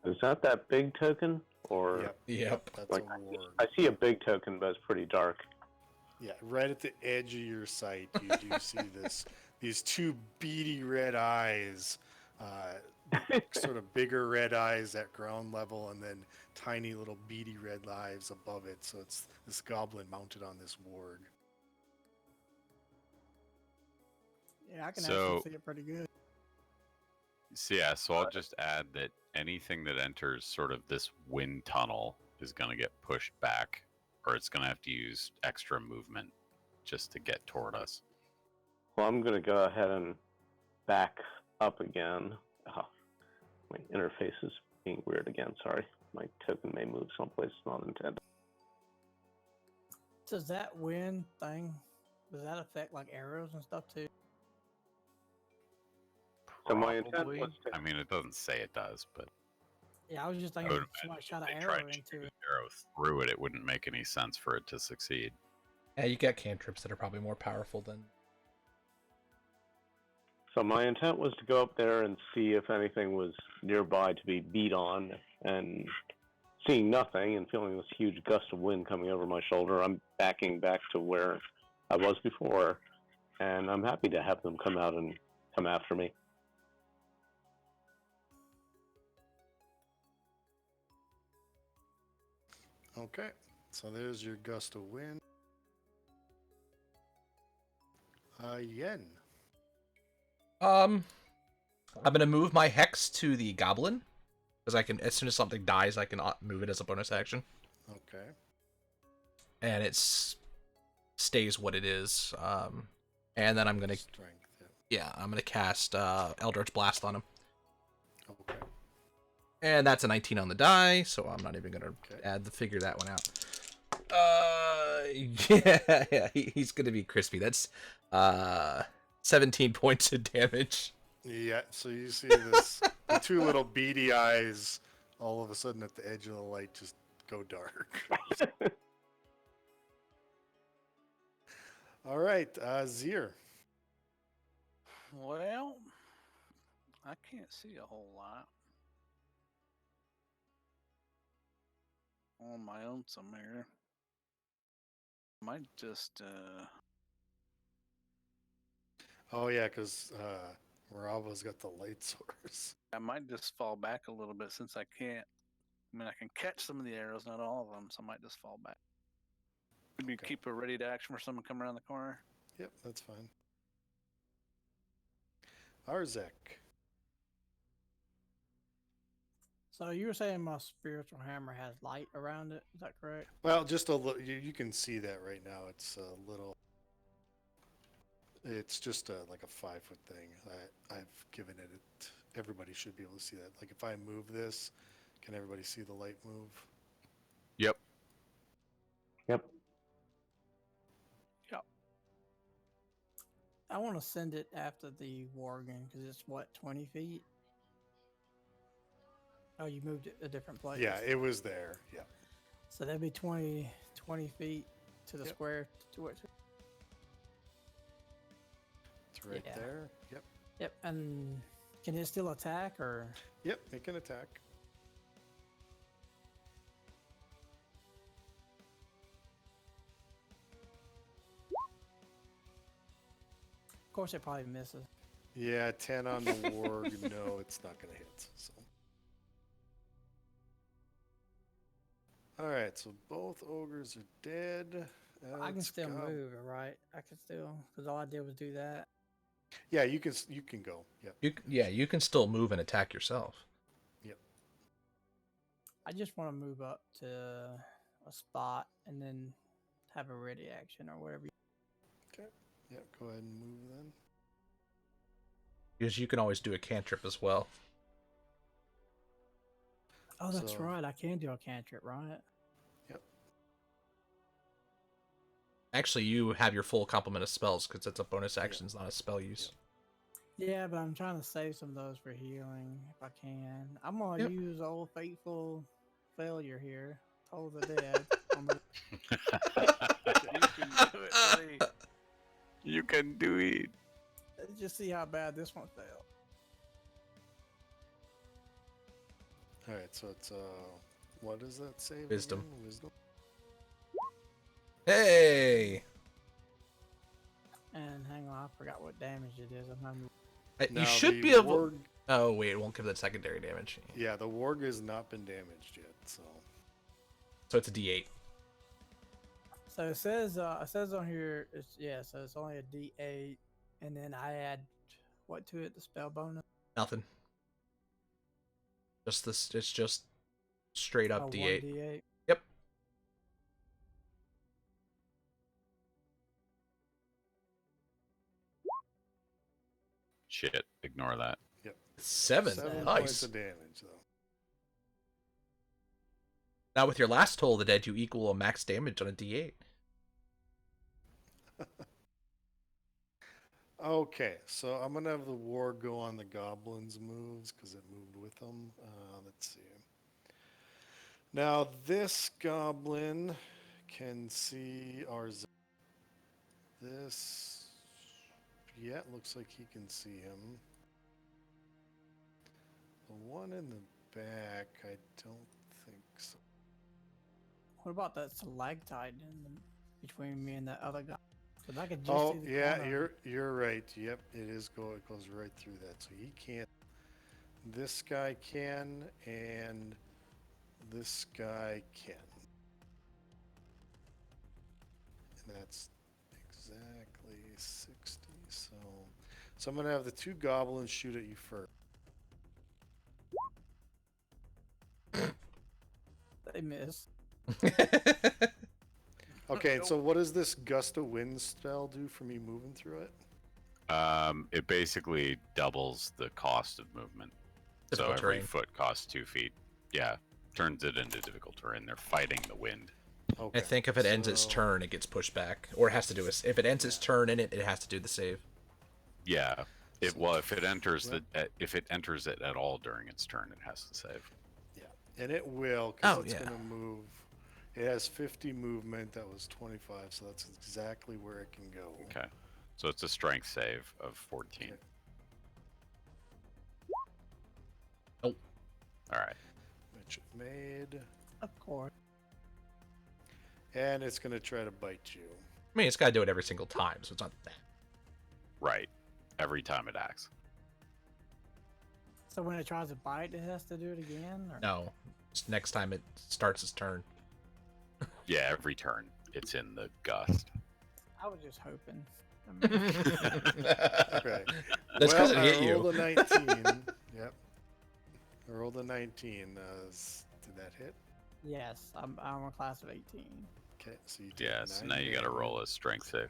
F: Is that big token? Or
A: Yep,
B: Yep.
A: that's
F: like,
A: a warg.
F: I see a big token, but it's pretty dark.
A: Yeah, right at the edge of your sight, you do see these 2 beady red eyes, sort of bigger red eyes at ground level, and then tiny little beady red eyes above it. So it's this goblin mounted on this warg.
D: Yeah, I can
C: So-
D: actually see it pretty good.
C: So yeah, so I'll just add that anything that enters sort of this wind tunnel is gonna get pushed back, or it's gonna have to use extra movement just to get toward us.
F: Well, I'm going to go ahead and back up again. Oh, my interface is being weird again. Sorry. My token may move someplace not intended.
D: Does that wind thing, does that affect like arrows and stuff too?
F: So my intent
E: Probably.
F: was to...
C: I mean, it doesn't say it does, but
D: Yeah, I was just
C: I
D: thinking
C: would
D: if somebody
C: imagine
D: shot
C: if
D: an
C: they
D: arrow
C: tried to
D: into
C: shoot
D: it.
C: an arrow through it, it wouldn't make any sense for it to succeed.
B: Yeah, you got cantrips that are probably more powerful than.
F: So my intent was to go up there and see if anything was nearby to be beat on, and seeing nothing and feeling this huge gust of wind coming over my shoulder, I'm backing back to where I was before, and I'm happy to have them come out and come after me.
A: Okay, so there's your gust of wind. Yen.
B: I'm gonna move my hex to the goblin because I can. As soon as something dies, I can move it as a bonus action,
A: Okay.
B: and stays what it is. And then I'm gonna
A: Strength. Yeah.
B: I'm gonna cast Eldritch Blast on him,
A: Okay.
B: and that's a 19 on the die, so I'm not even gonna
A: Okay.
B: figure that one out. Yeah, he's gonna be crispy. That's 17 points of damage.
A: Yeah. So you see this The two little beady eyes, all of a sudden at the edge of the light, just go dark. All right, Zir.
E: Well, I can't see a whole lot on my own somewhere. Might just
A: Oh yeah, because Morava's got the light source.
E: I might just fall back a little bit since I can't. I mean, I can catch some of the arrows, not all of them, so I might just fall back. Maybe
A: Okay.
E: keep a ready to action for someone coming around the corner.
A: Yep, that's fine. Arzek.
D: So you were saying my spiritual hammer has light around it? Is that correct?
A: Well, just a little. You can see that right now. It's a little. It's just like a 5-foot thing. I've given it. Everybody should be able to see that. Like if I move this, can everybody see the light move?
C: Yep.
F: Yep.
D: I want to send it after the Worgen because it's what, 20 feet? Oh, you moved it a different place.
A: Yeah, it was there. Yeah.
D: So that'd be 20 feet to the
A: Yep.
D: square. To it.
A: It's right
D: Yeah.
A: there. Yep.
D: Yep. And can it still attack or?
A: Yep. It can attack.
D: Of course, it probably misses.
A: Yeah, 10 on the warg. No, it's not going to hit. So. All right, so both ogres are dead.
D: I can
A: It's
D: still
A: gob-
D: move, right? I can still, because all I did was do that.
A: Yeah, you can go. Yep.
B: You can still move and attack yourself.
D: I just want to move up to a spot and then have a ready action or whatever.
A: Yep. Go ahead and move then.
B: Because you can always do a cantrip as well.
D: Oh, that's
A: So-
D: right. I can do a cantrip, right?
B: Actually, you have your full complement of spells because it's a bonus action, it's not a spell use.
D: Yeah, but I'm trying to save some of those for healing if I can. I'm gonna
B: Yep.
D: use old faithful failure here. Toll the dead. on the-
E: You can do it, buddy.
C: You can do it.
D: Let's just see how bad this one failed.
A: All right, so it's what does that save?
B: Wisdom.
A: again? Wisdom.
B: Hey!
D: And hang on, I forgot what damage it is. I'm not.
A: Now,
B: You should
A: the
B: be able.
A: warg-
B: Oh wait, it won't give that secondary damage.
A: Yeah, the warg has not been damaged yet, so.
B: So it's a D8.
D: So it says on here, so it's only a D8, and then I add what to it? The spell bonus.
B: Nothing. Just this. It's just straight up
D: Oh,
B: D8.
D: 1d8.
B: Yep.
C: Shit. Ignore that.
B: 7.
A: 7 points
B: Nice.
A: of damage, though.
B: Now with your last Toll of the Dead, you equal a max damage on a D8.
A: Okay, so I'm gonna have the warg go on the goblins' moves because it moved with them. Let's see. Now this goblin can see our. This, yeah, it looks like he can see him. The one in the back, I don't think so.
D: What about that stalactite between me and that other guy? Because I could just
A: Oh
D: see the
A: yeah,
D: corner.
A: you're right. Yep, it goes right through that. So he can't. This guy can, and this guy can. And that's exactly 60. So I'm gonna have the two goblins shoot at you first.
D: They miss.
A: Okay, and so what does this gust of wind spell do for me moving through it?
C: It basically doubles the cost of movement. So
B: Difficult
C: every
B: terrain.
C: foot costs 2 feet. Yeah, turns it into difficult terrain. They're fighting the wind.
A: Okay.
B: I think if it ends its
A: so-
B: turn, it gets pushed back, or it has to do a. If it ends its turn in it, it has to do the save.
C: Yeah, If it enters
A: Well-
C: if it enters it at all during its turn, it has to save.
A: And it will, because
B: Oh,
A: it's
B: yeah.
A: going to move. It has 50 movement. That was 25, so that's exactly where it can go.
C: Okay. So it's a strength save of 14.
A: Okay.
B: Oh.
C: All right.
A: Which it made.
D: Of course.
A: And it's going to try to bite you.
B: I mean, it's got to do it every single time, so it's not.
C: Right. Every time it acts.
D: So when it tries to bite, it has to do it again? Or?
B: No. Just next time it starts its turn.
C: Yeah, every turn it's in the gust.
D: I was just hoping. I mean,
A: Okay.
B: That's because
A: Well,
B: it hit
A: I
B: you.
A: rolled a 19. Yep. I rolled a 19. Did that hit?
D: yes, I'm a class of 18.
A: Okay, so you take
C: Yeah, so
A: 9
C: now you got to
A: damage.
C: roll a strength save.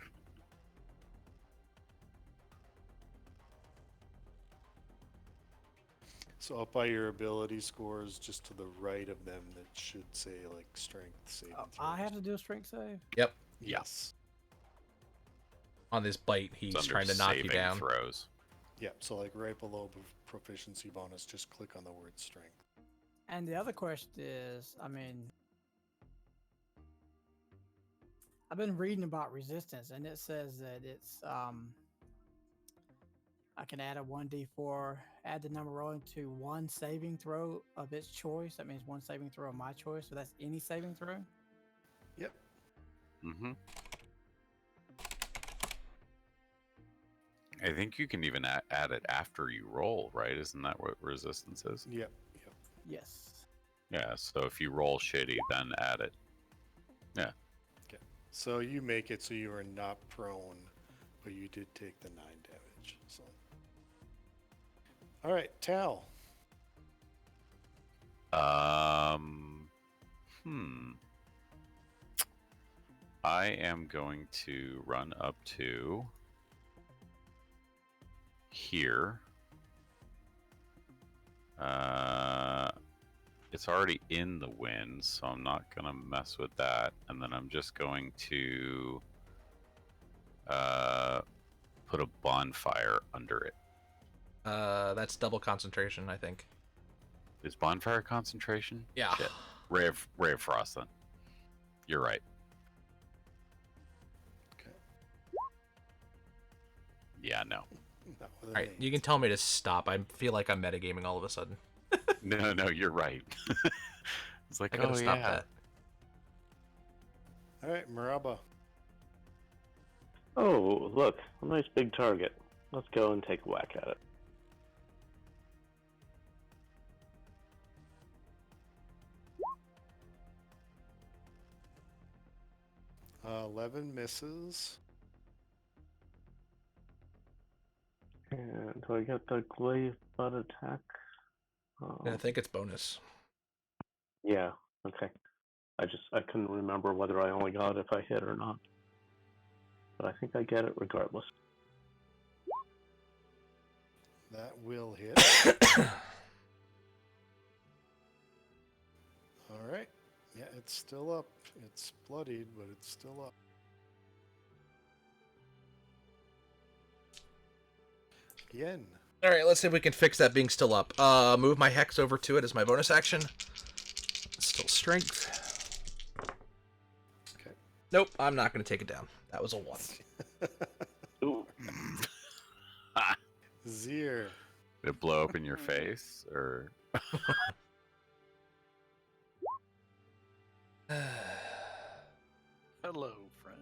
A: So up by your ability scores, just to the right of them, that should say like strength saving
D: I have
A: throws.
D: to do a strength save?
B: Yep.
A: Yes.
B: On this bite, he's
C: It's under
B: trying to knock you
C: saving
B: down.
C: throws.
A: Yep. So like right below proficiency bonus, just click on the word strength.
D: And the other question is, I mean, I've been reading about resistance, and it says that it's I can add a 1d4, add the number rolling to one saving throw of its choice. That means one saving throw of my choice. So that's any saving throw.
A: Yep.
C: Mm-hmm. I think you can even add it after you roll, right? Isn't that what resistance is?
A: Yep. Yep.
D: Yes.
C: Yeah, so if you roll shitty, then add it.
A: So you make it so you are not prone, but you did take the 9 damage. So. All right, Tal.
C: I am going to run up to here. It's already in the wind, so I'm not gonna mess with that. And then I'm just going to put a bonfire under it.
B: That's double concentration, I think.
C: Is bonfire concentration?
B: Yeah.
C: Shit. Ray of Frost then. You're right.
A: Okay.
C: Yeah, no.
A: Not with
B: All
A: an
B: right,
A: 8.
B: you can tell me to stop. I feel like I'm metagaming all of a sudden.
C: No, you're right. It's like,
B: I gotta
C: oh
B: stop
C: yeah.
B: that.
A: All right, Maraba.
F: Oh, look, a nice big target. Let's go and take a whack at it.
A: Uh, 11 misses.
F: And do I get the glaive butt attack?
B: And I think it's bonus.
F: Yeah, okay. I couldn't remember whether I only got it if I hit or not. But I think I get it regardless.
A: That will hit. All right. Yeah, it's still up. It's bloodied, but it's still up. Yen.
B: All right, let's see if we can fix that being still up. Move my hex over to it as my bonus action. Still strength.
A: Okay.
B: Nope, I'm not going to take it down. That was a 1.
F: Ooh.
A: Zir.
C: Did it blow up in your face, or
E: Hello, friend.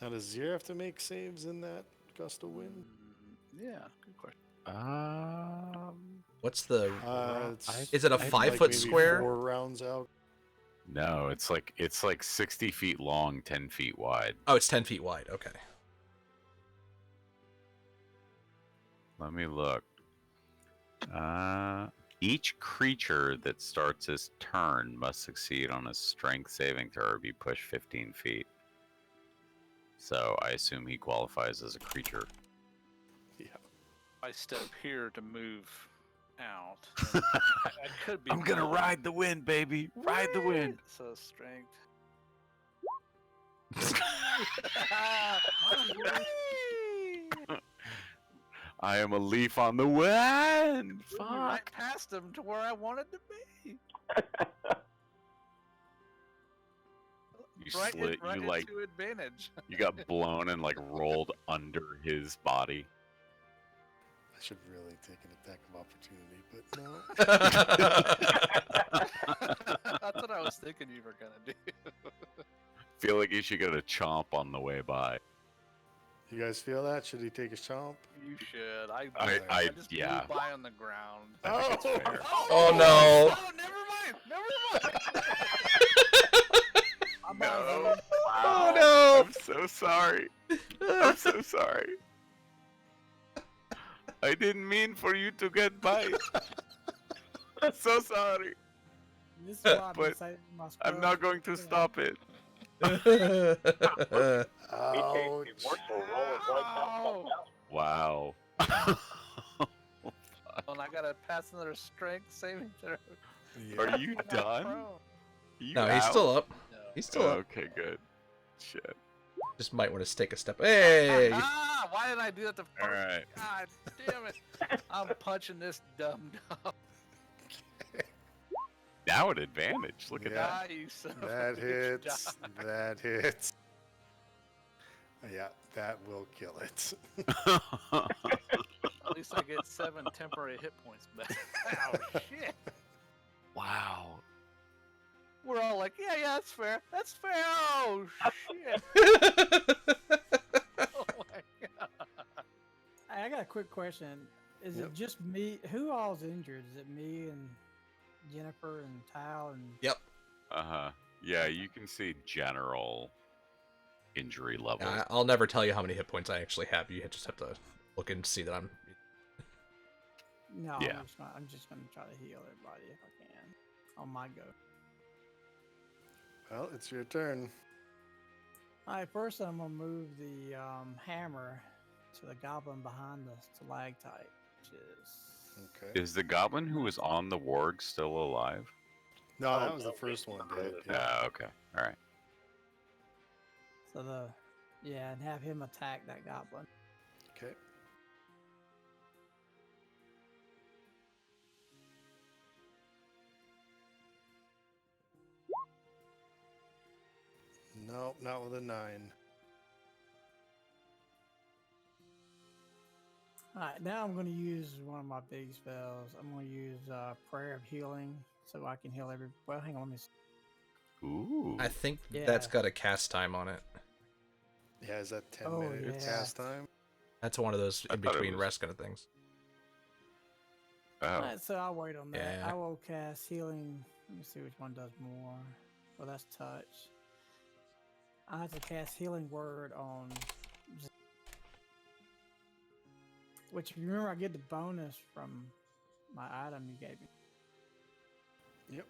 A: Now, does Zir have to make saves in that gust of wind?
E: Yeah, good question.
B: What's the...
A: It's
B: Is it a
C: I'd
B: 5-foot
A: maybe
B: square?
A: 4 rounds out.
C: no? It's like 60 feet long, 10 feet wide.
B: Oh, it's 10 feet wide. Okay.
C: Let me look. Each creature that starts its turn must succeed on a strength saving throw or be pushed 15 feet. So I assume he qualifies as a creature.
A: Yeah.
E: I step here to move out. I could be.
C: I'm gonna
E: moved.
C: ride the wind, baby. Ride the wind.
E: So strength.
C: I am a leaf on the wind.
E: Flew me right
C: Fuck.
E: past him to where I wanted to be.
C: You
E: Right,
C: slid.
E: right
C: You like.
E: into advantage.
C: You got blown and like rolled under his body.
A: I should really take an attack of opportunity, but no.
E: That's what I was thinking you were gonna do.
C: Feel like you should get a chomp on the way by.
A: You guys feel that? Should he take a chomp?
E: You should. I just
C: yeah.
E: blew by on the ground.
C: I think it's fair.
B: Oh, no.
E: Oh, never mind. Never mind.
D: I'm
C: No.
B: Oh
C: I'm so sorry. I'm so sorry. I didn't mean for you to get bite. I'm so sorry.
D: This is why I've been
C: But
D: saving my
C: I'm
D: scrubs.
C: not going to stop it.
B: no!
A: Ouch.
E: Ow.
C: Wow.
E: And I gotta pass another strength saving throw.
A: Yeah.
C: Are you
E: I'm not
C: done?
E: prone.
C: You
B: No, he's
C: out?
B: still up.
E: No.
B: He's still up.
C: Okay, good. Shit.
B: Just might want to take a step. Hey!
E: Ah, why did I do that the first?
C: All right.
E: God damn it! I'm punching this dumb dog.
C: Now at advantage. Look at
A: Yeah.
E: Ah, you son of a
A: That
E: bitch,
A: hits.
E: die.
A: That hits. Yeah, that will kill it.
C: that.
E: At least I get 7 temporary hit points back. Ow, shit!
C: Wow.
E: We're all like, yeah, that's fair. That's fair. Oh shit! Oh my god!
D: Hey, I got a quick question. Is
A: Yep.
D: it just me? Who all's injured? Is it me and Jennifer and Tal and?
B: Yep.
C: Uh-huh. Yeah, you can see general injury level.
B: I'll never tell you how many hit points I actually have. You just have to look and see that I'm.
D: No,
C: Yeah.
D: I'm just gonna try to heal everybody if I can. On my go.
A: Well, it's your turn.
D: All right, first I'm gonna move the hammer to the goblin behind the stalactite, which is.
A: Okay.
C: Is the goblin who was on the warg still alive?
A: No, that was the first one, Dave. Yeah.
C: Okay. All right.
D: So and have him attack that goblin.
A: Okay. Nope, not with a 9.
D: Alright, now I'm going to use one of my big spells. I'm going to use Prayer of Healing so I can heal every. Well, hang on, let me.
C: Ooh.
B: I think that's
D: Yeah.
B: got a cast time on it.
A: Yeah, is that 10
D: Oh,
A: minute
D: yeah.
A: cast time?
B: That's one of those
C: I
B: in
C: thought it
B: between
C: was-
B: rest kind of things.
C: Oh.
D: Alright, so I'll wait on that.
B: Yeah.
D: I will cast Healing. Let me see which one does more. Well, that's Touch. I have to cast Healing Word on. Which, if you remember, I get the bonus from my item you gave me.
A: Yep.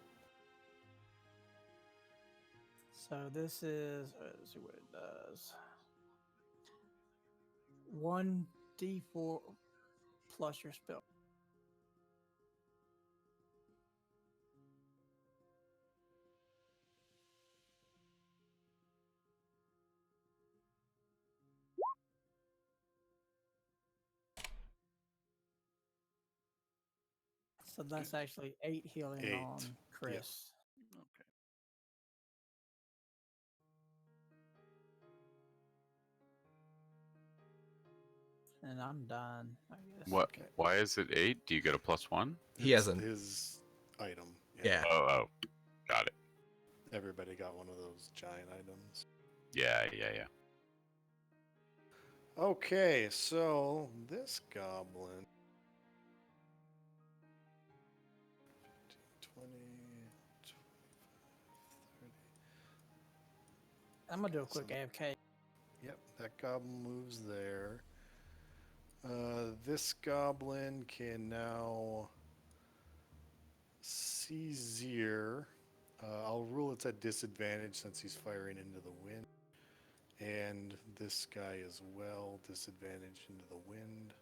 D: So this is, let's see what it does. 1d4 plus your spell. So that's actually 8 healing
A: 8.
D: on Chris.
E: Okay.
D: And I'm done, I guess.
C: What?
A: Okay.
C: Why is it 8? Do you get a +1?
B: He
A: It's
B: hasn't.
A: his item.
B: Yeah.
C: Oh, got it.
A: Everybody got one of those giant items.
C: Yeah.
A: Okay, so this goblin. 20, 25, 30.
D: I'm gonna do a quick
A: So-
D: AFK.
A: Yep, that goblin moves there. This goblin can now see Zir. I'll rule it's at disadvantage since he's firing into the wind. And this guy as well, disadvantage into the wind.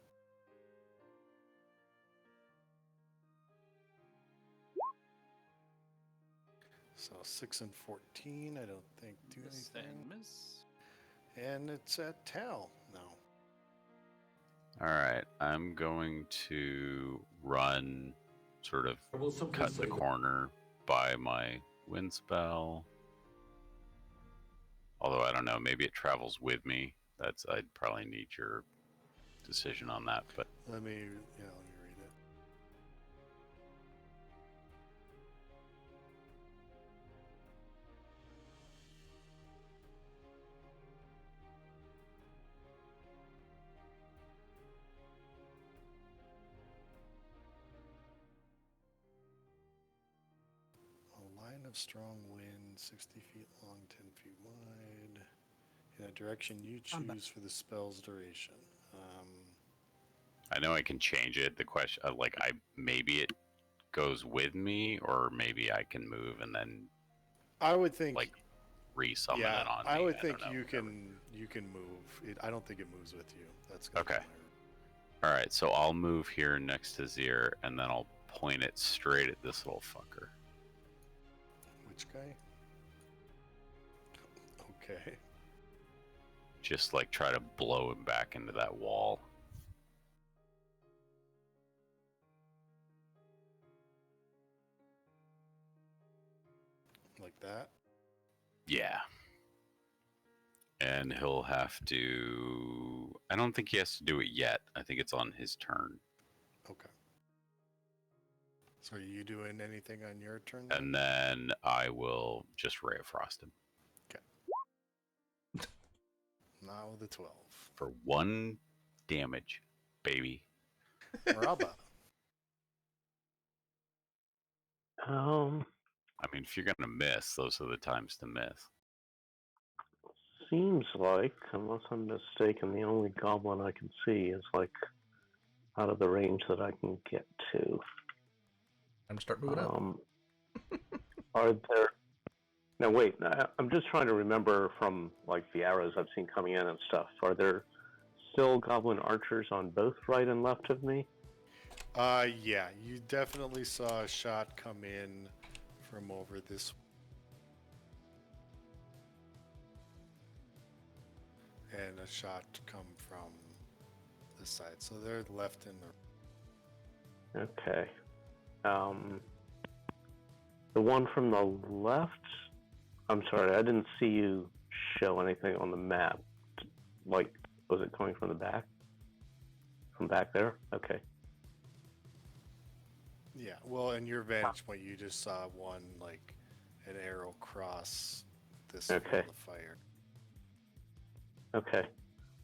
A: So 6 and 14, I don't think do
E: Miss
A: anything.
E: and miss.
A: And it's at Tal now.
C: All right, I'm going to run, sort of
G: I will simply
C: cut
G: say
C: the
G: that
C: corner by my wind spell. Although I don't know, maybe it travels with me. I'd probably need your decision on that. But
A: Let me read it. A line of strong wind, 60 feet long, 10 feet wide, in a direction you
D: I'm back.
A: choose for the spell's duration.
C: I know I can change it. The question, maybe it goes with me, or maybe I can move and then
A: I would think,
C: resummon
A: yeah,
C: it on me.
A: I would
C: don't
A: think
C: know,
A: you
C: whatever.
A: can move. I don't think it moves with you. That's gonna be
C: Okay.
A: my-
C: All right, so I'll move here next to Zir, and then I'll point it straight at this little fucker.
A: Which guy? Okay.
C: Just try to blow him back into that wall.
A: Like that.
C: Yeah. And he'll have to. I don't think he has to do it yet. I think it's on his turn.
A: Okay. So are you doing anything on your turn? Then?
C: And then I will just Ray of Frost him
A: Now with a 12.
C: for 1 damage, baby.
A: Maraba.
C: I mean, if you're gonna miss, those are the times to miss.
F: Seems like, unless I'm mistaken, the only goblin I can see is out of the range that I can get to.
B: Time to start moving up.
F: Are there? Now wait, I'm just trying to remember from the arrows I've seen coming in and stuff. Are there still goblin archers on both right and left of me?
A: Yeah, you definitely saw a shot come in from over this. And a shot come from this side. So they're left and the.
F: Okay. The one from the left. I'm sorry, I didn't see you show anything on the map. Was it coming from the back? From back there? Okay.
A: Yeah, well, in your vantage point, you just saw one, an arrow cross this
F: Okay.
A: field of fire.
F: Okay.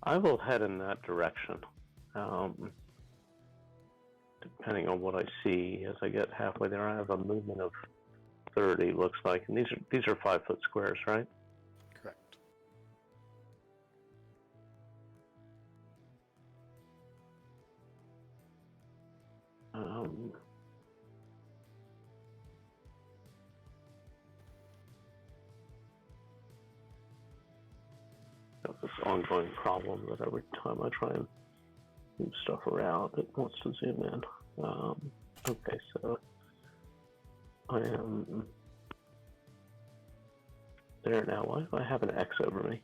F: I will head in that direction. Depending on what I see as I get halfway there, I have a movement of 30, looks like. And these are 5-foot squares, right?
A: Correct.
F: Got this ongoing problem that every time I try and move stuff around, it wants to zoom in. Okay, so I am there now. Why do I have an X over me?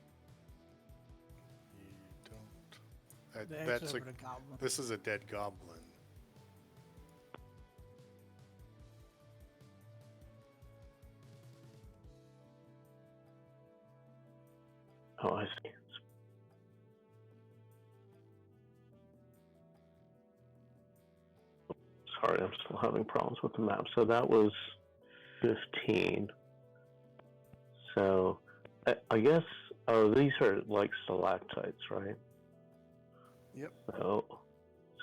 A: You don't.
D: The
A: That's
D: X
A: a.
D: over the goblin.
A: This is a dead goblin.
F: Oh, I see. Sorry, I'm still having problems with the map. So that was 15. So I guess, these are stalactites, right?
A: Yep.
F: So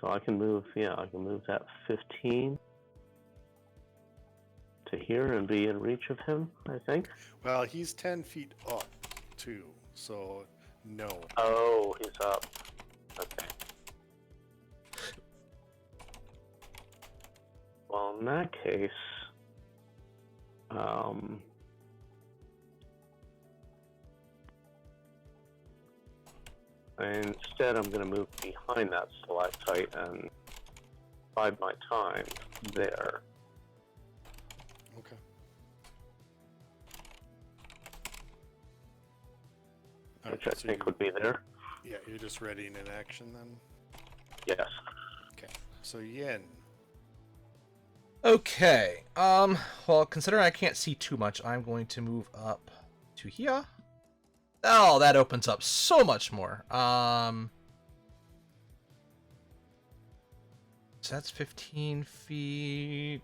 F: I can move, I can move that 15 to here and be in reach of him, I think.
A: Well, he's 10 feet up, too. So, no.
F: Oh, he's up. Okay. Well, in that case, instead I'm going to move behind that stalactite and bide my time there.
A: Okay.
F: Which I think would be there.
A: Yeah, you're just readying an action then?
F: Yes.
A: Okay. So Yin.
B: Okay. Well, considering I can't see too much, I'm going to move up to here. Oh, that opens up so much more. So that's 15 feet.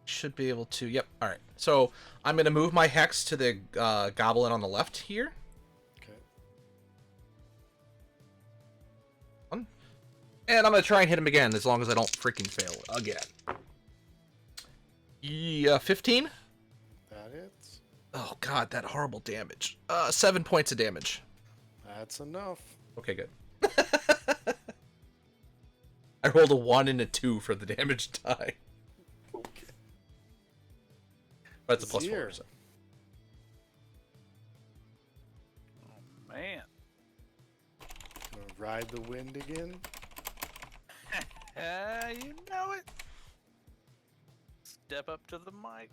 B: Should be able to. Yep. All right. So I'm gonna move my hex to the goblin on the left here.
A: Okay.
B: And I'm gonna try and hit him again, as long as I don't freaking fail again. Yeah, 15.
A: That hits.
B: Oh god, that horrible damage. 7 points of damage.
A: That's enough.
B: Okay, good. I rolled a 1 and a 2 for the damage die.
A: Okay.
B: But it's a plus
A: Zir.
B: 4. So.
E: Oh man.
A: Gonna ride the wind again.
E: You know it. Step up to the mic.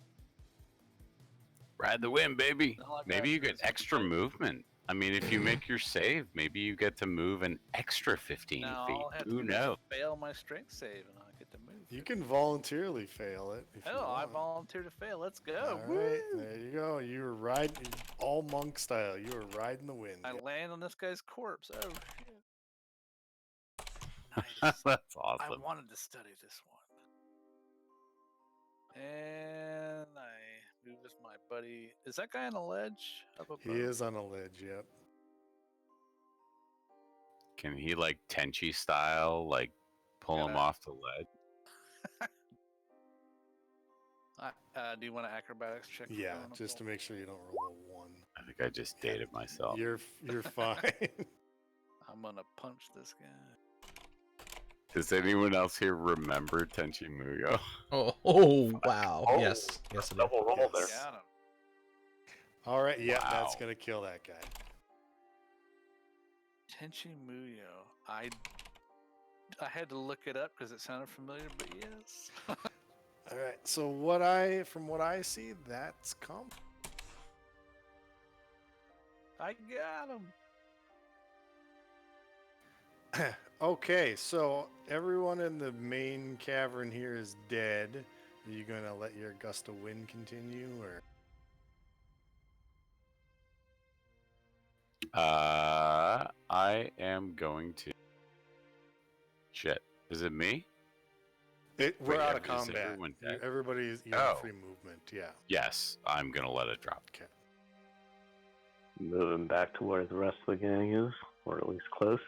C: Ride the wind, baby.
E: Not like
C: Maybe
E: that
C: you get
E: person.
C: extra movement. I mean, if you make your save, maybe you get to move an extra 15
E: No,
C: feet.
E: I'll have
C: Who
E: to
C: knows?
E: fail my strength save and I'll get to move.
A: You can voluntarily fail it if you
E: Oh, I
A: want.
E: volunteer to fail. Let's go.
A: All right, there you go. You were riding all monk style. You were riding the wind.
E: I land on this guy's corpse. Oh, shit.
C: That's
E: I
C: awesome.
E: wanted to study this one. And I move with my buddy. Is that guy on a ledge? Up above?
A: He is on a ledge. Yep.
C: Can he like Tenchi style, like pull him
E: Gotta-
C: off the ledge?
E: Do you want an acrobatics check? for
A: Yeah,
E: going up
A: just to
E: there?
A: make sure you don't roll a 1.
C: I think I just dated myself.
A: You're fine.
E: I'm gonna punch this guy.
C: Does anyone else here remember Tenchi Muyo?
B: Oh, wow.
F: Oh,
B: yes. Yes, I do.
F: Double roll there.
A: Yes.
E: Got him.
A: All right. Yeah, that's
C: Wow.
A: gonna kill that guy.
E: Tenchi Muyo. I had to look it up because it sounded familiar, but yes.
A: All right. So from what I see, that's comp.
E: I got him.
A: Okay, so everyone in the main cavern here is dead. Are you gonna let your gust of wind continue, or
C: I am going to. Shit. Is it me?
A: we're
C: Wait,
A: out of
C: is
A: combat?
C: everyone dead?
A: Everybody's
C: Oh.
A: free movement. Yeah.
C: Yes, I'm gonna let it drop.
A: Okay.
F: Moving back to where the rest of the gang is, or at least close.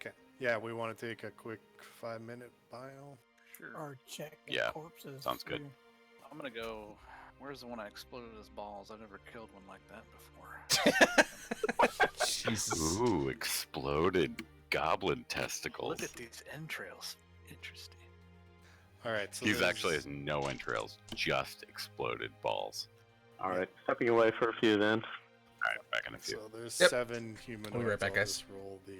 A: Okay. Yeah, we want to take a quick 5-minute bio.
E: Sure.
D: Or check the
C: Yeah,
D: corpses.
C: sounds good.
D: too.
E: I'm gonna go. Where's the one I exploded his balls? I've never killed one like that before.
B: Jesus.
C: Ooh, exploded goblin testicles.
E: Look at these entrails. Interesting.
A: All right. So
C: He's
A: there's-
C: actually has no entrails, just exploded balls.
F: All right, stepping away for a few then.
C: All right, back in a few.
A: So there's
B: Yep.
A: 7 humanoids.
B: We'll be right back,
A: I'll
B: guys.
A: just roll the.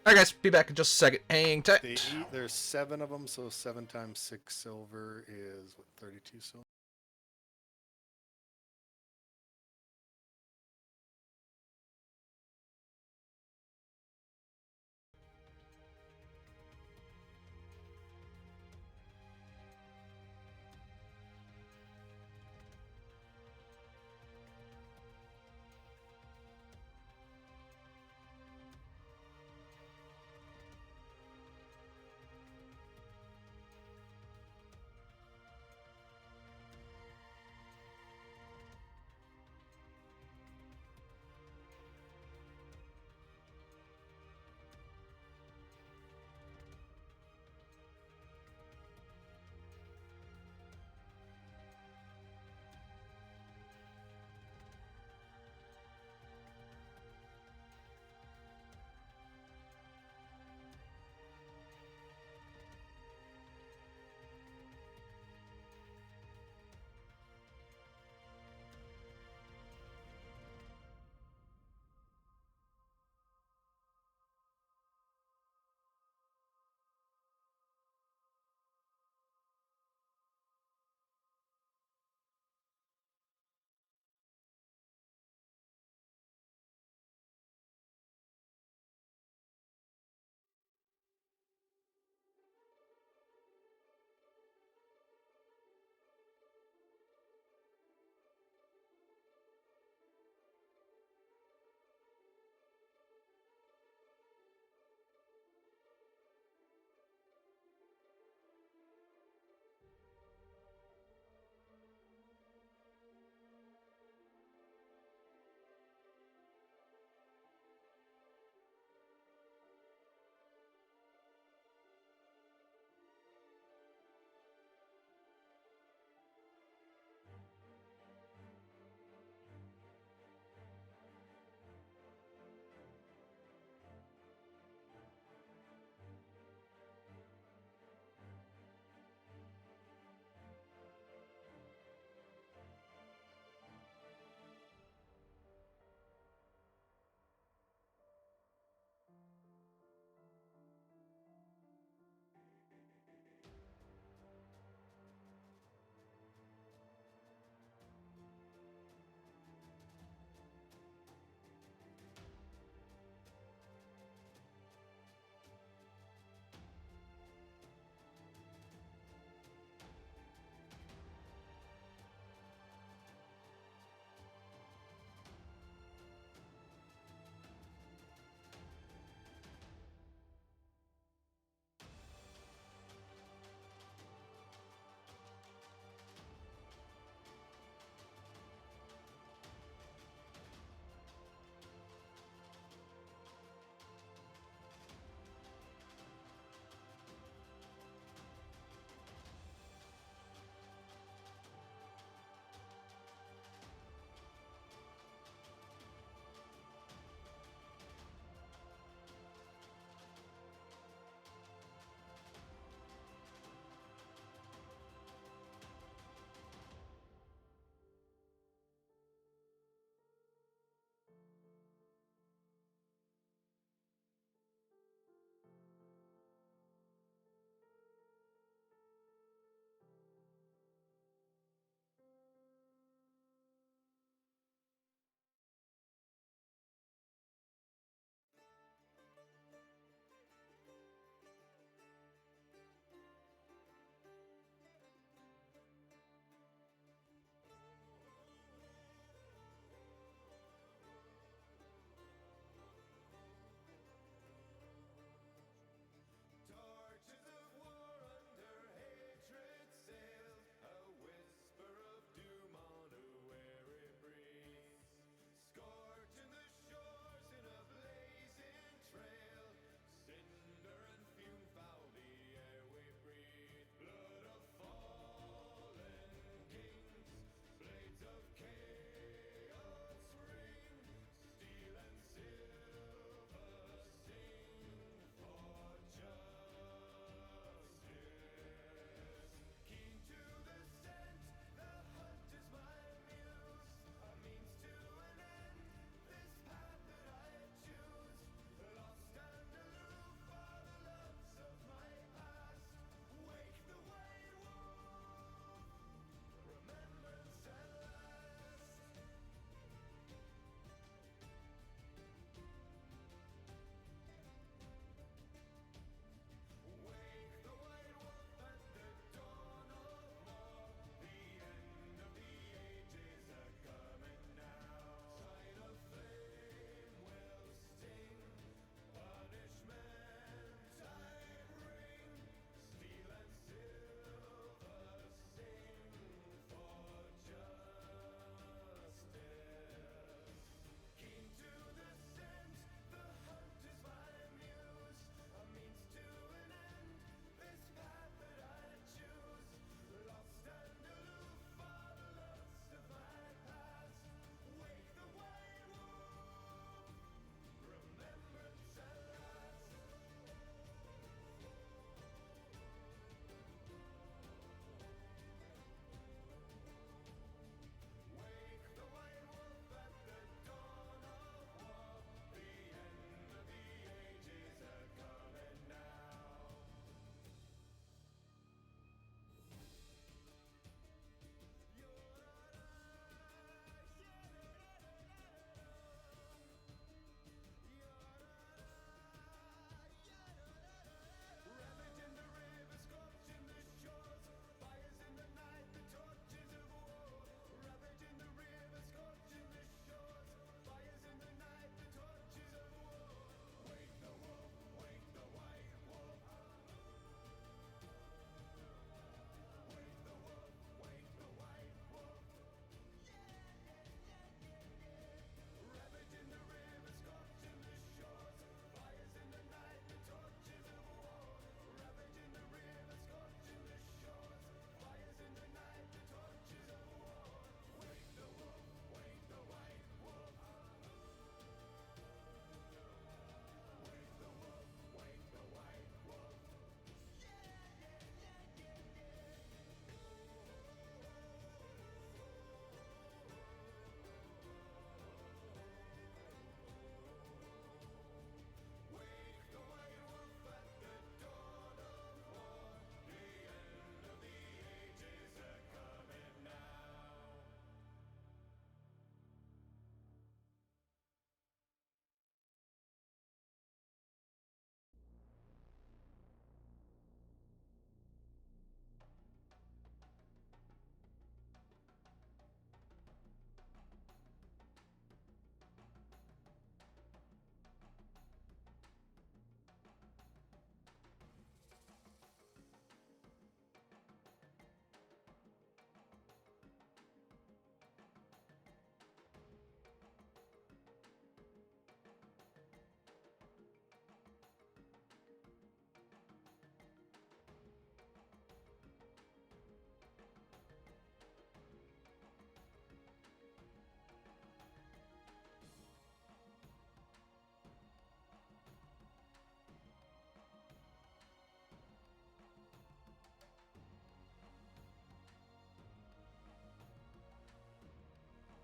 B: Alright, guys, be back in just a second. Hang tight.
A: There's 7 of them, so 7 times 6 silver is what, 32 silver.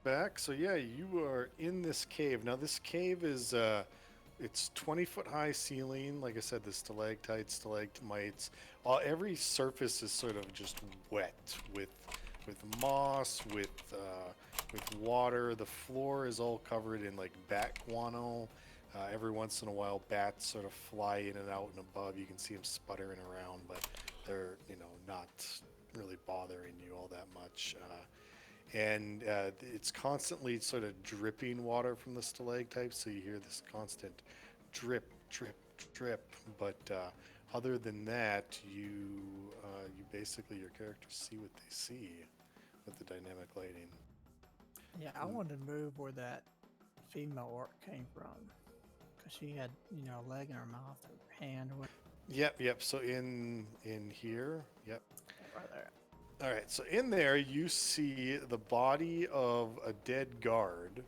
A: back. So yeah, you are in this cave. Now this cave is it's 20-foot high ceiling. Like I said, the stalactites, stalagmites. Every surface is sort of just wet with moss, with water. The floor is all covered in like bat guano. Every once in a while, bats sort of fly in and out and above. You can see them sputtering around, but they're not really bothering you all that much. And it's constantly sort of dripping water from the stalactites, so you hear this constant drip, drip, drip. But other than that, you basically, your characters see what they see with the dynamic lighting.
D: Yeah, I wanted to move where that female orc came from, because she had, a leg in her mouth, her hand, or
A: Yep. So in here, yep.
D: right there.
A: All right, so in there you see the body of a dead guard.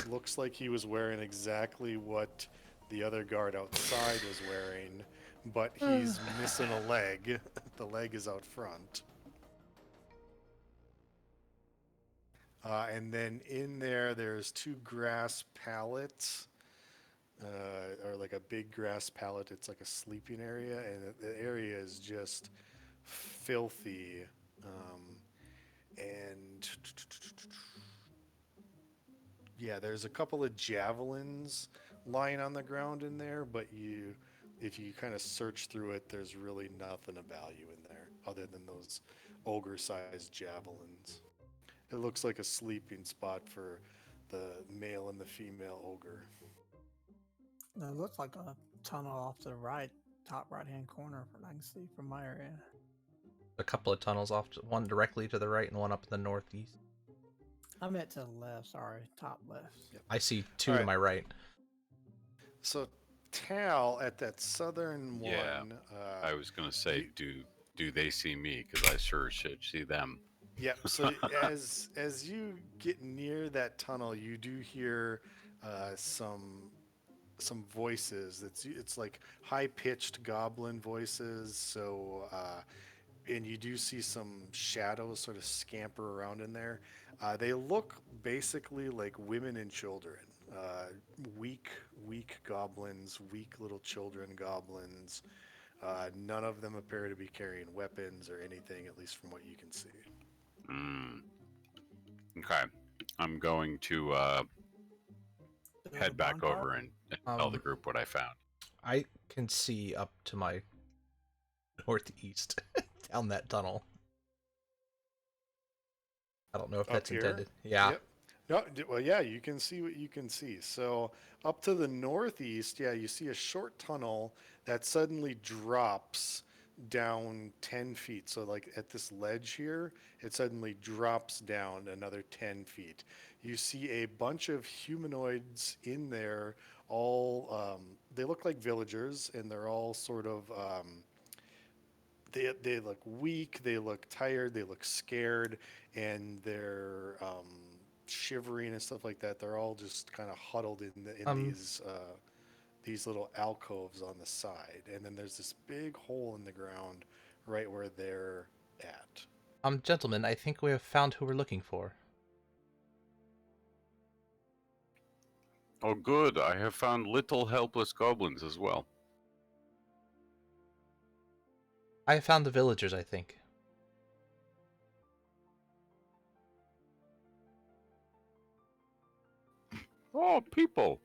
A: Looks like he was wearing exactly what the other guard outside was wearing, but he's missing a leg. The leg is out front. And then in there's two grass pallets, or like a big grass pallet. It's like a sleeping area, and the area is just filthy. And yeah, there's a couple of javelins lying on the ground in there, but if you kind of search through it, there's really nothing of value in there other than those ogre-sized javelins. It looks like a sleeping spot for the male and the female ogre.
D: It looks like a tunnel off to the right, top right-hand corner, from I can see from my area.
B: A couple of tunnels off, one directly to the right and one up in the northeast.
D: I meant to the left, sorry, top left.
A: Yep.
B: I see two
A: All
B: to
A: right.
B: my right.
A: So Tal, at that southern
C: Yeah,
A: one,
C: I was gonna say, do they see me? Because I sure should see them.
A: yep. So as you get near that tunnel, you do hear some voices. It's like high pitched goblin voices. So and you do see some shadows sort of scamper around in there. They look basically like women and children. Weak goblins, weak little children goblins. None of them appear to be carrying weapons or anything, at least from what you can see.
C: Okay, I'm going to
D: Build a
C: head back
D: bonfire?
C: over and tell the group what I found.
B: I can see up to my northeast down that tunnel. I don't know if
A: Up
B: that's
A: here?
B: intended. Yeah.
A: Yep. No, well, yeah, you can see what you can see. So up to the northeast, yeah, you see a short tunnel that suddenly drops down 10 feet. So like at this ledge here, it suddenly drops down another 10 feet. You see a bunch of humanoids in there, all, they look like villagers, and they're all sort of, they look weak, they look tired, they look scared, and they're shivering and stuff like that. They're all just kind of huddled in these little alcoves on the side, and then there's this big hole in the ground right where they're at.
B: Gentlemen, I think we have found who we're looking for.
C: Oh, good. I have found little helpless goblins as well.
B: I have found the villagers, I think.
C: Oh, people.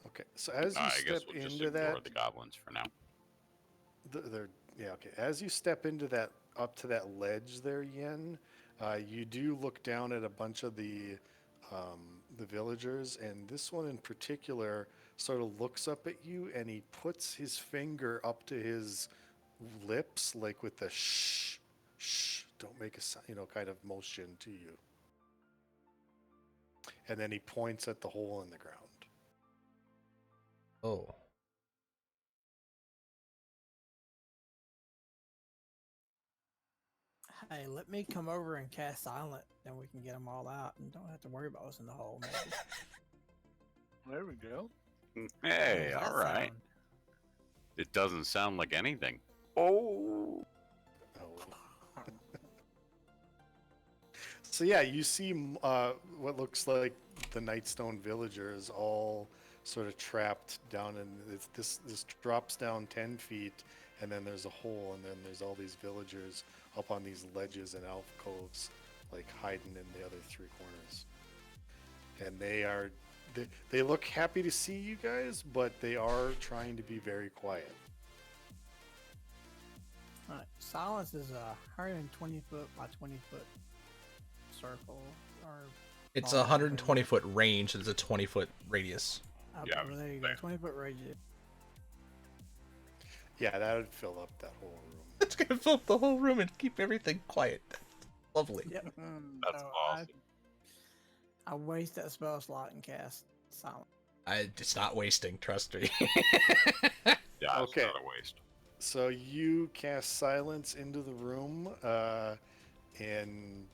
A: Okay, so as you
C: I
A: step
C: guess we'll just
A: into
C: ignore
A: that,
C: the goblins for now.
A: yeah, okay. As you step into that, up to that ledge there, Yen, you do look down at a bunch of the villagers, and this one in particular sort of looks up at you, and he puts his finger up to his lips, like with the shh, don't make a sound, kind of motion to you. And then he points at the hole in the ground.
B: Oh.
D: Hey, let me come over and cast silent, then we can get them all out and don't have to worry about us in the hole. Maybe.
E: There we go.
C: Hey,
D: How's that
C: all right.
D: sound?
C: It doesn't sound like anything. Oh.
A: So yeah, you see what looks like the Nightstone villagers all sort of trapped down in this drops down 10 feet, and then there's a hole, and then there's all these villagers up on these ledges and alcoves, like hiding in the other three corners. And they look happy to see you guys, but they are trying to be very quiet.
D: Alright, silence is a 120 foot by 20 foot circle, or
B: It's a 120-foot range. It's a 20-foot radius.
C: Yeah,
D: well, there you go, 20 foot radius.
A: Yeah, that would fill up that whole room.
B: It's gonna fill up the whole room and keep everything quiet. Lovely.
D: Yep.
C: That's
D: so
C: awesome.
D: I waste that spell slot and cast silence.
B: It's not wasting. Trust me.
C: Yeah,
A: Okay.
C: it's not a waste.
A: So you cast silence into the room, and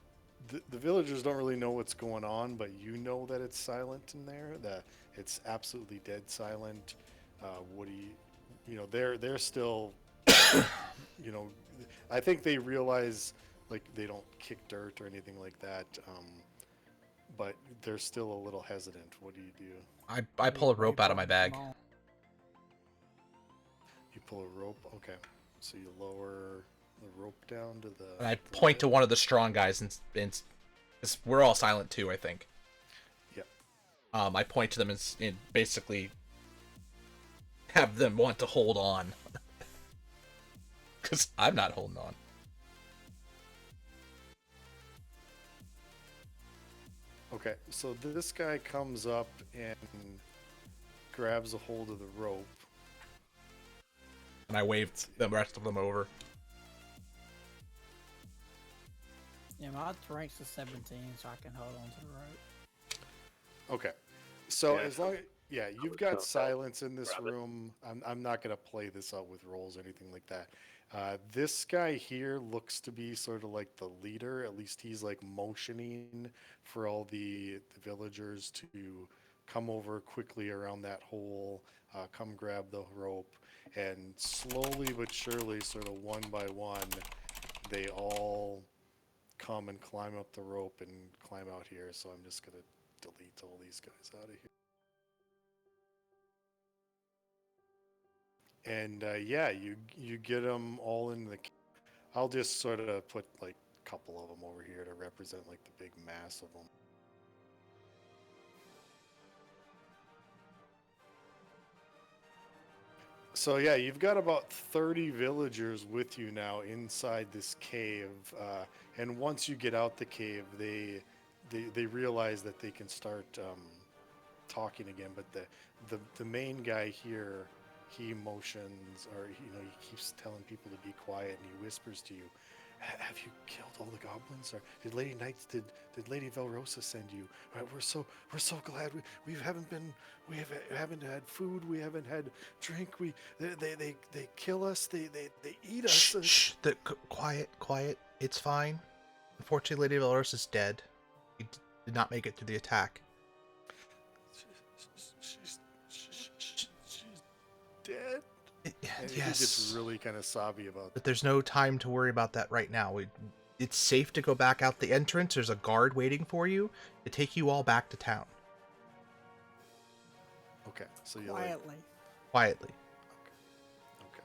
A: the villagers don't really know what's going on, but you know that it's silent in there. That it's absolutely dead silent. Woody, they're still, I think they realize like they don't kick dirt or anything like that, but they're still a little hesitant. What do you do?
B: I pull a rope out of my bag.
D: Come on.
A: You pull a rope. Okay, so you lower the rope down to the.
B: And I point to one of the strong guys, and 'cause we're all silent too, I think.
A: Yep.
B: I point to them and basically have them want to hold on. Because I'm not holding on.
A: Okay, so this guy comes up and grabs a hold of the rope.
B: And I waved the rest of them over.
D: Yeah, my rank's a 17, so I can hold on to the rope.
A: Okay, so
F: Yeah,
A: as long you've
F: would
A: got
F: count that.
A: silence in this
F: Grab it.
A: room. I'm not gonna play this out with rolls or anything like that. This guy here looks to be sort of like the leader. At least he's like motioning for all the villagers to come over quickly around that hole, come grab the rope, and slowly but surely, sort of one by one, they all come and climb up the rope and climb out here. So I'm just gonna delete all these guys out of here. And yeah, you get them all in the. I'll just sort of put like a couple of them over here to represent like the big mass of them. So yeah, you've got about 30 villagers with you now inside this cave, and once you get out the cave, they realize that they can start talking again. But the main guy here, he motions, or he keeps telling people to be quiet, and he whispers to you, "Have you killed all the goblins? Or did Lady Knights, did Lady Velrosa send you? We're so glad we haven't had food, we haven't had drink. They kill us, they eat us."
B: Shh. Quiet. It's fine. Unfortunately, Lady Valorous is dead. He did not make it to the attack.
A: She's dead. And he
B: Yes.
A: gets really kind of sobby about
B: But there's no time to worry about that right now. It's safe to go back out the entrance. There's a guard waiting for you to take you all back to town.
A: Okay, so you like,
D: Quietly.
A: okay.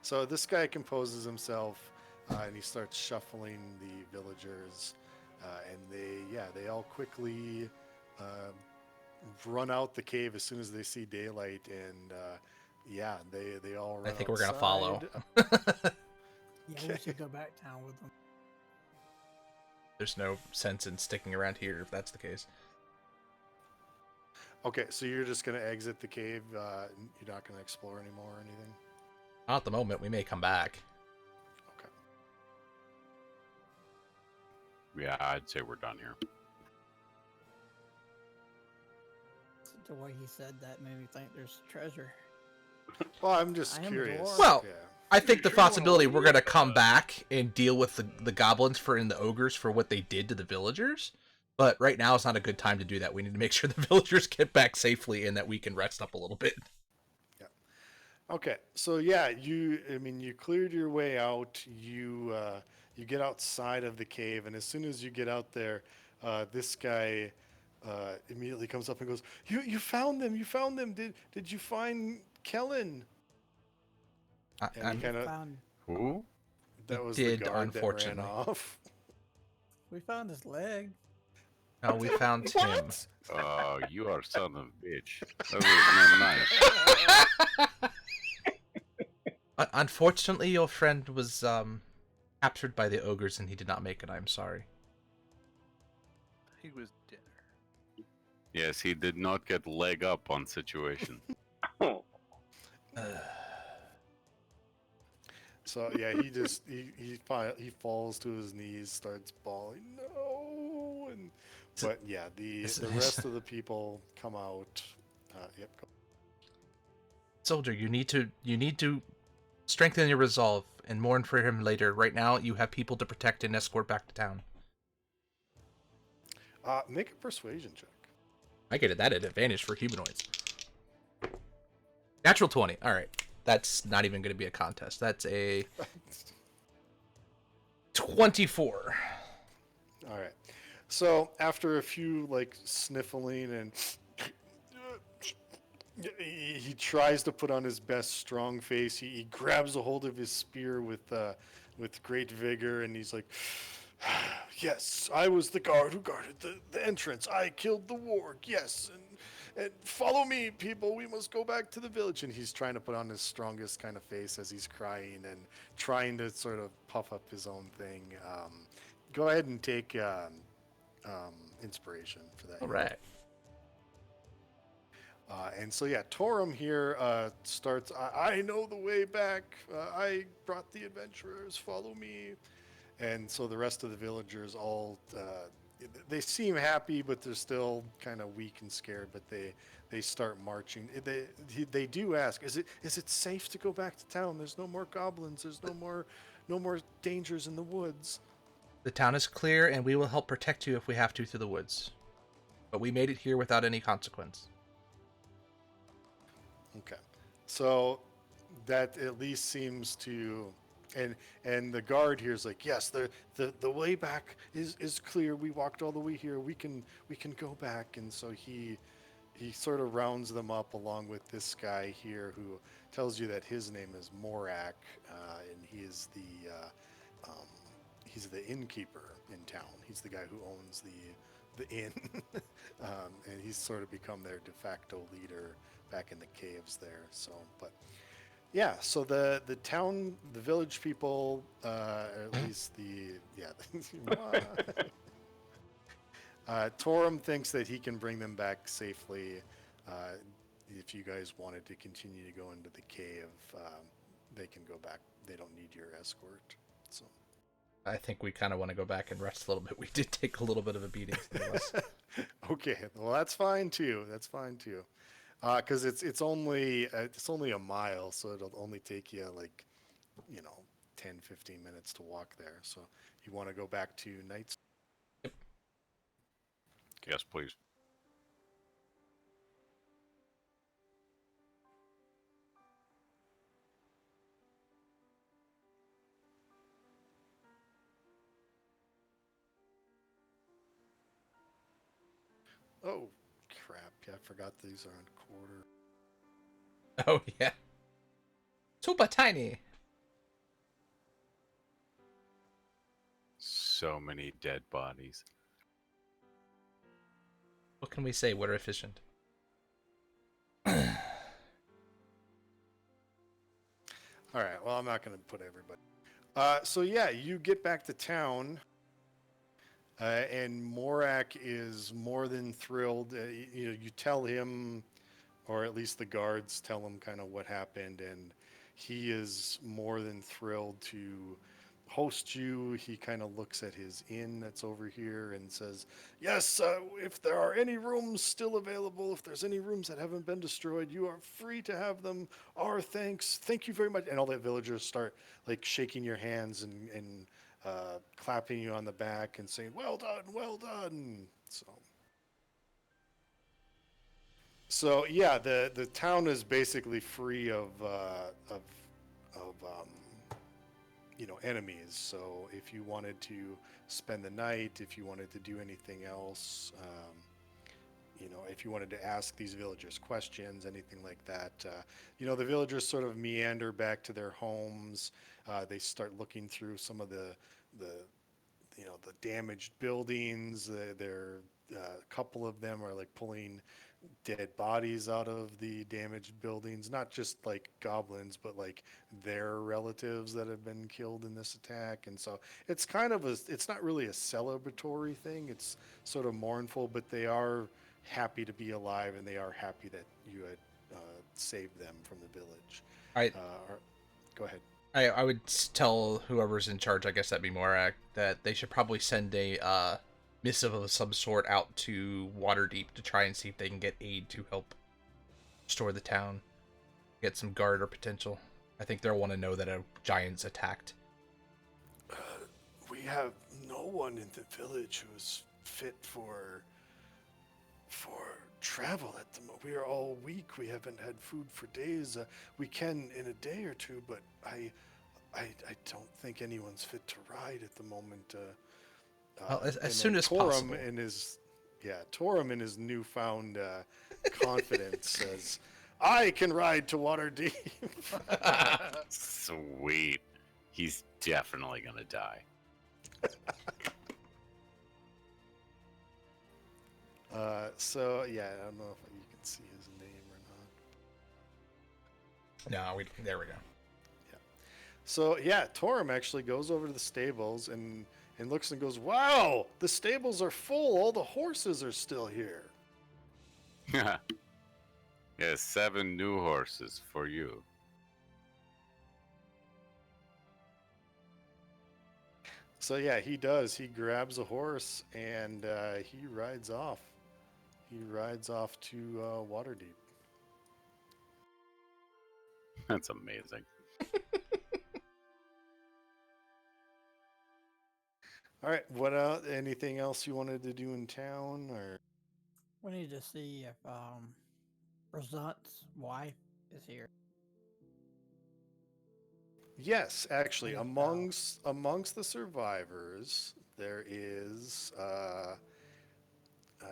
A: So this guy composes himself, and he starts shuffling the villagers, and they all quickly run out the cave as soon as they see daylight, and they all run
B: I think we're gonna follow.
A: outside.
D: Yeah, we should go back town with them.
B: There's no sense in sticking around here if that's the case.
A: Okay, so you're just gonna exit the cave. You're not gonna explore anymore or anything.
B: Not at the moment. We may come back.
A: Okay.
C: Yeah, I'd say we're done here.
D: The way he said that made me think there's treasure.
A: Well, I'm just
D: I am
A: curious.
D: bored.
B: Well,
A: yeah.
B: I think the
C: Sure wanna
B: possibility we're
C: leave,
B: gonna come back and deal with the goblins and the ogres for what they did to the villagers. But right now is not a good time to do that. We need to make sure the villagers get back safely and that we can rest up a little bit.
A: Okay, so yeah, you cleared your way out. You you get outside of the cave, and as soon as you get out there, this guy immediately comes up and goes, "You found them! You found them! Did you find Kellen?" And he
B: I'm,
A: kind of
D: Found,
C: Who?
A: that was the
B: did,
A: guard that ran
B: unfortunately.
A: off.
D: we found his leg.
B: no, we found him.
A: What?
C: Oh, you are son of a bitch. That would have been nice.
B: Unfortunately, your friend was captured by the ogres, and he did not make it. I'm sorry.
E: He was dinner.
C: Yes, he did not get leg up on situation.
A: So yeah, he falls to his knees, starts bawling, no, and but yeah, the rest of the people come out. Yep. Go.
B: Soldier, you need to strengthen your resolve and mourn for him later. Right now, you have people to protect and escort back to town.
A: Make a persuasion check.
B: I get it. That at advantage for humanoids. Natural 20. All right. That's not even going to be a contest. That's a 24.
A: All right. So after a few like sniffling and he tries to put on his best strong face. He grabs a hold of his spear with great vigor, and he's like, "Yes, I was the guard who guarded the entrance. I killed the warg. Yes, and follow me, people. We must go back to the village." And he's trying to put on his strongest kind of face as he's crying and trying to sort of puff up his own thing. Go ahead and take inspiration for that.
B: All right.
A: And so yeah, Torum here starts. I know the way back. I brought the adventurers. Follow me. And so the rest of the villagers all they seem happy, but they're still kind of weak and scared. But they start marching. They do ask, is it safe to go back to town? There's no more goblins. There's no more dangers in the woods.
B: The town is clear, and we will help protect you if we have to through the woods. But we made it here without any consequence.
A: Okay, so that at least seems to, and the guard here is like, yes, the way back is clear. We walked all the way here. We can go back. And so he sort of rounds them up along with this guy here who tells you that his name is Morak, and he is he's the innkeeper in town. He's the guy who owns the inn, and he's sort of become their de facto leader back in the caves there. So, but yeah, so the town, the village people, or at least Torum thinks that he can bring them back safely. If you guys wanted to continue to go into the cave, they can go back. They don't need your escort. So
B: I think we kind of want to go back and rest a little bit. We did take a little bit of a beating.
A: Okay, well that's fine too. That's fine too. Because it's only a mile, so it'll only take you like 10-15 minutes to walk there. So you want to go back to Knights?
C: Yes, please.
A: Oh crap! Yeah, I forgot these are in quarter.
B: Oh yeah. Super tiny.
C: So many dead bodies.
B: What can we say? We're efficient.
A: All right. Well, I'm not going to put everybody. So yeah, you get back to town, and Morak is more than thrilled. You tell him, or at least the guards tell him kind of what happened, and he is more than thrilled to host you. He kind of looks at his inn that's over here and says, yes, if there are any rooms still available, if there's any rooms that haven't been destroyed, you are free to have them. Our thanks. Thank you very much. And all the villagers start like shaking your hands and clapping you on the back and saying, well done, well done. So yeah, the town is basically free of enemies. So if you wanted to spend the night, if you wanted to do anything else, if you wanted to ask these villagers questions, anything like that, the villagers sort of meander back to their homes. They start looking through some of the the damaged buildings. A couple of them are like pulling dead bodies out of the damaged buildings, not just like goblins, but like their relatives that have been killed in this attack. And so it's it's not really a celebratory thing. It's sort of mournful, but they are happy to be alive, and they are happy that you had saved them from the village. Go ahead.
B: I would tell whoever's in charge, I guess that'd be Morak, that they should probably send a missive of some sort out to Waterdeep to try and see if they can get aid to help restore the town, get some guard or potential. I think they'll want to know that a giant's attacked.
A: We have no one in the village who's fit for travel at the moment. We are all weak. We haven't had food for days. We can in a day or two, but I don't think anyone's fit to ride at the moment.
B: Well, as
A: and
B: soon
A: then
B: as
A: Torum
B: possible.
A: Torum in his newfound confidence says, "I can ride to Waterdeep."
C: Sweet. He's definitely gonna die.
A: So yeah, I don't know if you can see his name or not.
B: No, there we go.
A: So yeah, Torum actually goes over to the stables and looks and goes, "Wow, the stables are full. All the horses are still here."
C: Yeah, 7 new horses for you.
A: So yeah, he does. He grabs a horse and he rides off. He rides off to Waterdeep.
C: That's amazing.
A: All right. Anything else you wanted to do in town, or?
D: We need to see if Razant's wife is here.
A: Yes, actually,
D: Yeah.
A: amongst the survivors, there is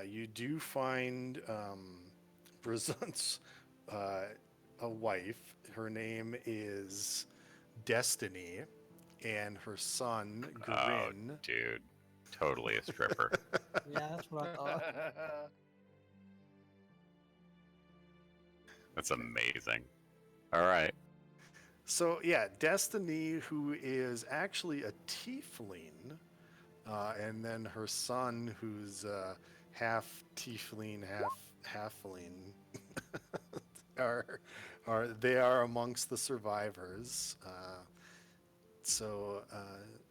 A: you do find Brazant's a wife. Her name is Destiny, and her son Grin.
C: Oh, dude. Totally a stripper.
D: Yeah, that's what I thought.
C: That's amazing. All right.
A: So yeah, Destiny, who is actually a tiefling, and then her son, who's half tiefling, half halfling, they are amongst the survivors. So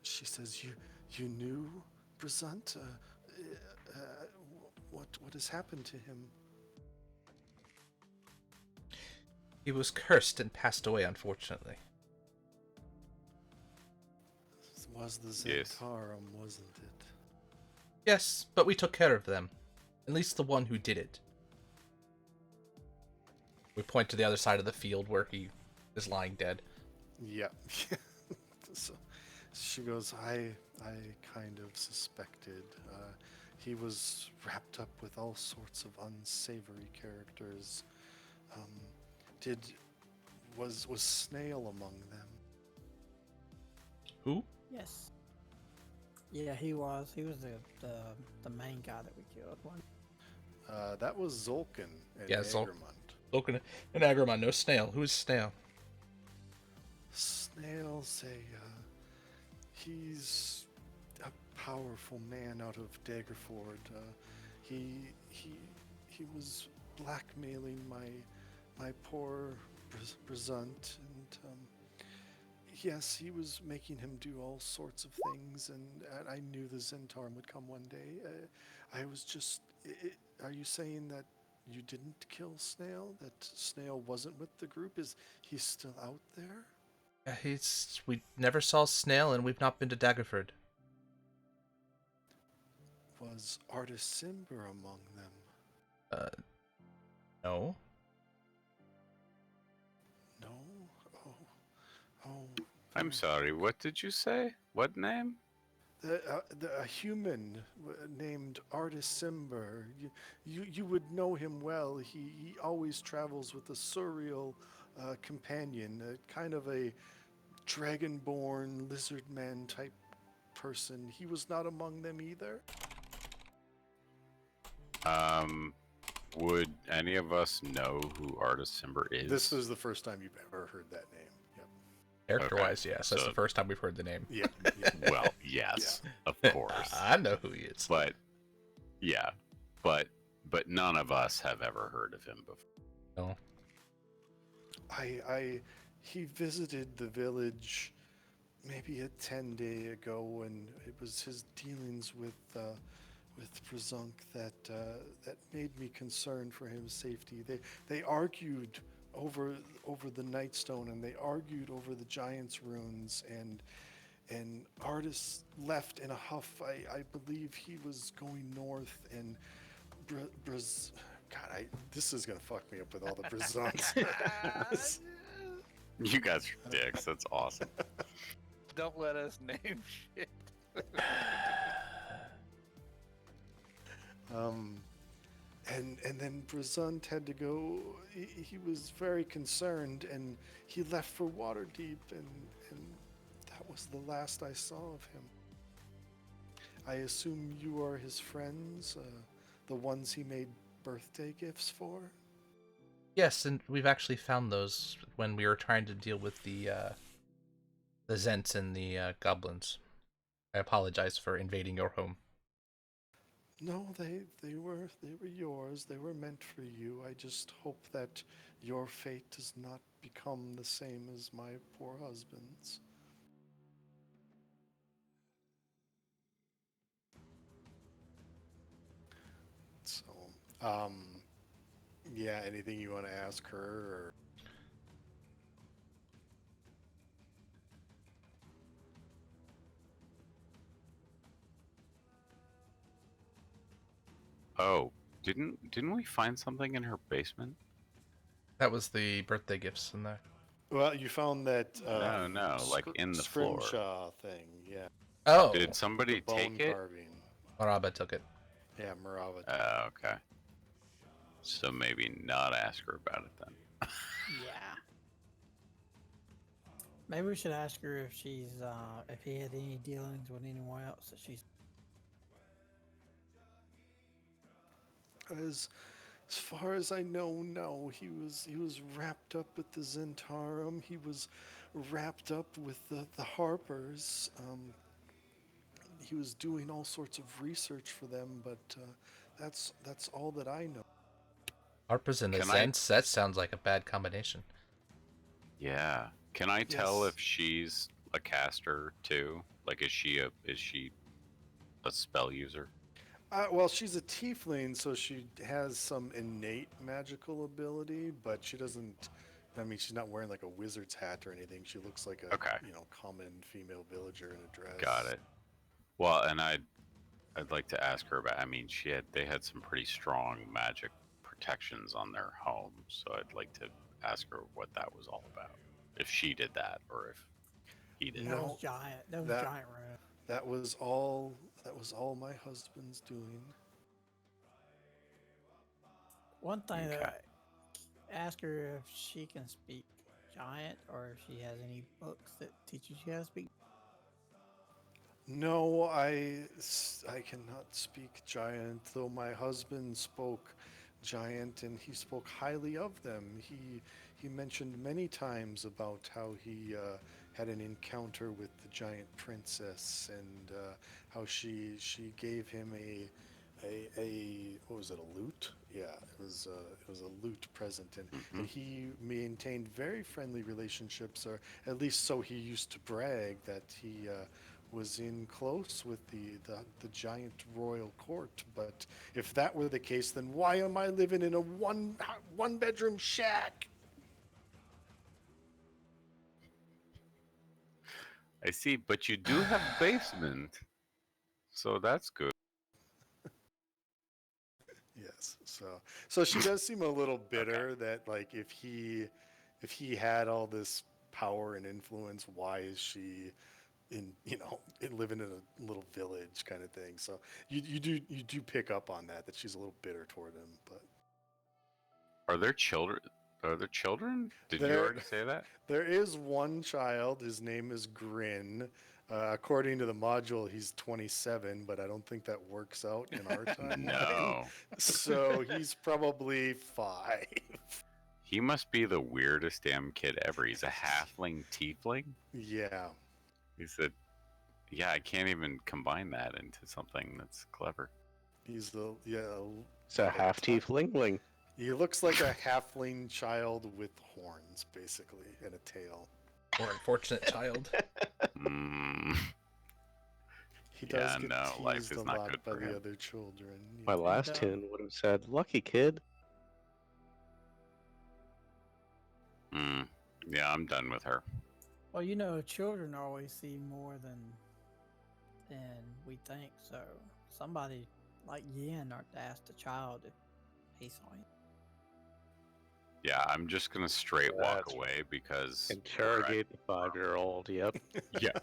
A: she says, "You knew Brazant? What has happened to him?"
B: He was cursed and passed away, unfortunately.
A: This was the
C: Yes.
A: Zentarum, wasn't it?
B: Yes, but we took care of them. At least the one who did it. We point to the other side of the field where he is lying dead.
A: Yeah. So she goes, I kind of suspected. He was wrapped up with all sorts of unsavory characters. Was Snail among them?
B: Who?
D: Yes. Yeah, he was. He was the main guy that we killed. One.
A: That was Zolkin and
B: Yeah,
A: Agermont.
B: Loken and Agramon, no Snail. Who is Snail?
A: Snail's he's a powerful man out of Daggerford. He was blackmailing my poor Brazant, and yes, he was making him do all sorts of things, and I knew the Zentarum would come one day. I was just... are you saying that you didn't kill Snail? That Snail wasn't with the group? Is he still out there?
B: We never saw Snail, and we've not been to Daggerford.
A: Was Artis Simber among them?
B: No.
A: No? Oh,
C: I'm sorry. What did you say? What name?
A: A human named Artis Simber. You would know him well. He always travels with a surreal companion, kind of a dragonborn lizard man type person. He was not among them either.
C: Would any of us know who Artis Simber is?
A: This is the first time you've ever heard that name. Yep.
B: Character-wise, yes. That's
C: so-
B: the first time we've heard the name.
A: Yeah. yeah.
C: Well, yes, of course.
B: I know who he is.
C: But yeah, but none of us have ever heard of him before.
B: No.
A: He visited the village maybe a 10-day ago, and it was his dealings with Brzunk that made me concerned for his safety. They argued over the Nightstone, and they argued over the Giant's runes, and Artis left in a huff. I believe he was going north, and God, this is gonna fuck me up with all the Brzunks.
C: You guys are dicks. That's awesome.
E: Don't let us name shit.
A: And then Brzund had to go. He was very concerned, and he left for Waterdeep, and that was the last I saw of him. I assume you are his friends, the ones he made birthday gifts for?
B: Yes, and we've actually found those when we were trying to deal with the Zents and the goblins. I apologize for invading your home.
A: No, they were yours. They were meant for you. I just hope that your fate does not become the same as my poor husband's. So, yeah, anything you want to ask her or?
C: Oh, didn't we find something in her basement?
B: That was the birthday gifts in there.
A: Well, you found that
C: No, like in the floor.
A: scrimshaw thing, yeah.
B: Oh,
C: Did somebody
A: The
C: take
A: bone
C: it?
A: carving.
B: Maraba took it.
A: Yeah, Marava.
C: Oh, okay. So maybe not ask her about it then.
D: Yeah. Maybe we should ask her if she's if he had any dealings with anyone else that she's.
A: As far as I know, no. He was wrapped up with the Zentarum. He was wrapped up with the Harpers. He was doing all sorts of research for them, but that's all that I know.
B: Harpers and the
C: Can I-
B: Zents? That sounds like a bad combination.
C: Yeah. Can I tell
A: Yes.
C: if she's a caster too? Like, is she a spell user?
A: Well, she's a tiefling, so she has some innate magical ability, but she doesn't. I mean, she's not wearing like a wizard's hat or anything. She looks like a
C: Okay.
A: common female villager in a dress.
C: Got it. Well, and I'd like to ask her about. I mean, they had some pretty strong magic protections on their home, so I'd like to ask her what that was all about. If she did that, or if he did.
D: That
A: No,
D: was giant. That was
A: that-
D: giant room.
A: That was all. That was all my husband's doing.
D: One thing
C: Okay.
D: that ask her if she can speak giant or if she has any books that teaches you how to speak.
A: No, I cannot speak giant, though my husband spoke giant, and he spoke highly of them. He mentioned many times about how he had an encounter with the giant princess, and how she gave him a what was it, a lute? Yeah, it was a lute present, and he maintained very friendly relationships, or at least so he used to brag, that he was in close with the giant royal court. But if that were the case, then why am I living in a one bedroom shack?
C: I see, but you do have a basement, so that's good.
A: Yes. So she does seem a little bitter that, like, if he had all this power and influence? Why is she living in a little village kind of thing? So you do pick up on that she's a little bitter toward him. But
C: Are there children? Are there children? Did you
A: There-
C: already say that?
A: there is one child. His name is Grin. According to the module, he's 27, but I don't think that works out in our timeline.
C: No.
A: So he's probably 5.
C: He must be the weirdest damn kid ever. He's a halfling tiefling.
A: Yeah.
C: Yeah, I can't even combine that into something that's clever.
A: He's
F: It's a half tieflingling.
A: he looks like a halfling child with horns, basically, and a tail.
B: More unfortunate child.
C: Mm,
A: He does
C: Yeah,
A: get
C: no, life
A: teased
C: is
A: a
C: not
A: lot
C: good
A: by
C: for
A: the
C: him.
A: other children.
F: My last
D: Yeah.
F: 10 would have said, "Lucky kid."
C: yeah, I'm done with her.
D: Well, children always see more than we think. So somebody like Yin ought to ask the child if he saw him.
C: Yeah, I'm just gonna straight walk
F: That's
C: away because
F: Interrogate the 5-year-old. Yep.
C: Yeah.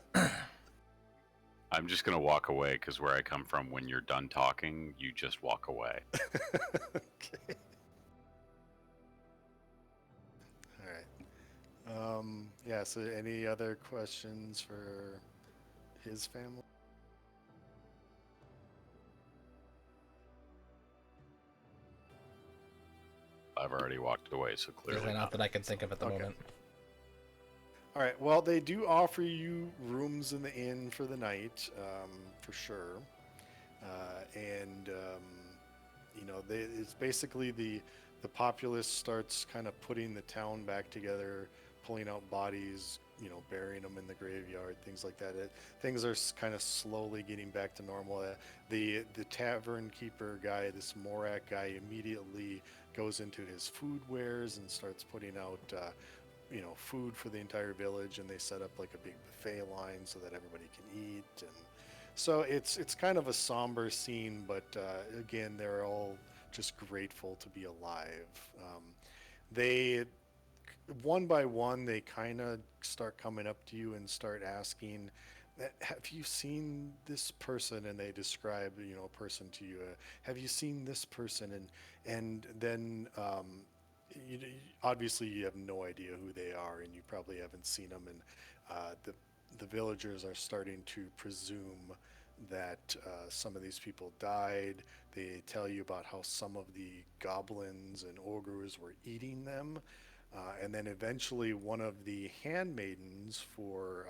C: I'm just gonna walk away because where I come from, when you're done talking, you just walk away.
A: Okay. All right. Yeah. So, any other questions for his family?
C: I've already walked away, so clearly
B: Clearly not that I can think of at the
A: Okay.
B: moment.
A: All right. Well, they do offer you rooms in the inn for the night, for sure. And it's basically the populace starts kind of putting the town back together, pulling out bodies, burying them in the graveyard, things like that. Things are kind of slowly getting back to normal. The tavern keeper guy, this Morak guy, immediately goes into his food wares and starts putting out food for the entire village, and they set up like a big buffet line so that everybody can eat. And so it's kind of a somber scene, but again, they're all just grateful to be alive. They one by one, they kind of start coming up to you and start asking, have you seen this person? And they describe a person to you. Have you seen this person? And then obviously you have no idea who they are, and you probably haven't seen them. And the villagers are starting to presume that some of these people died. They tell you about how some of the goblins and ogres were eating them. And then eventually one of the handmaidens for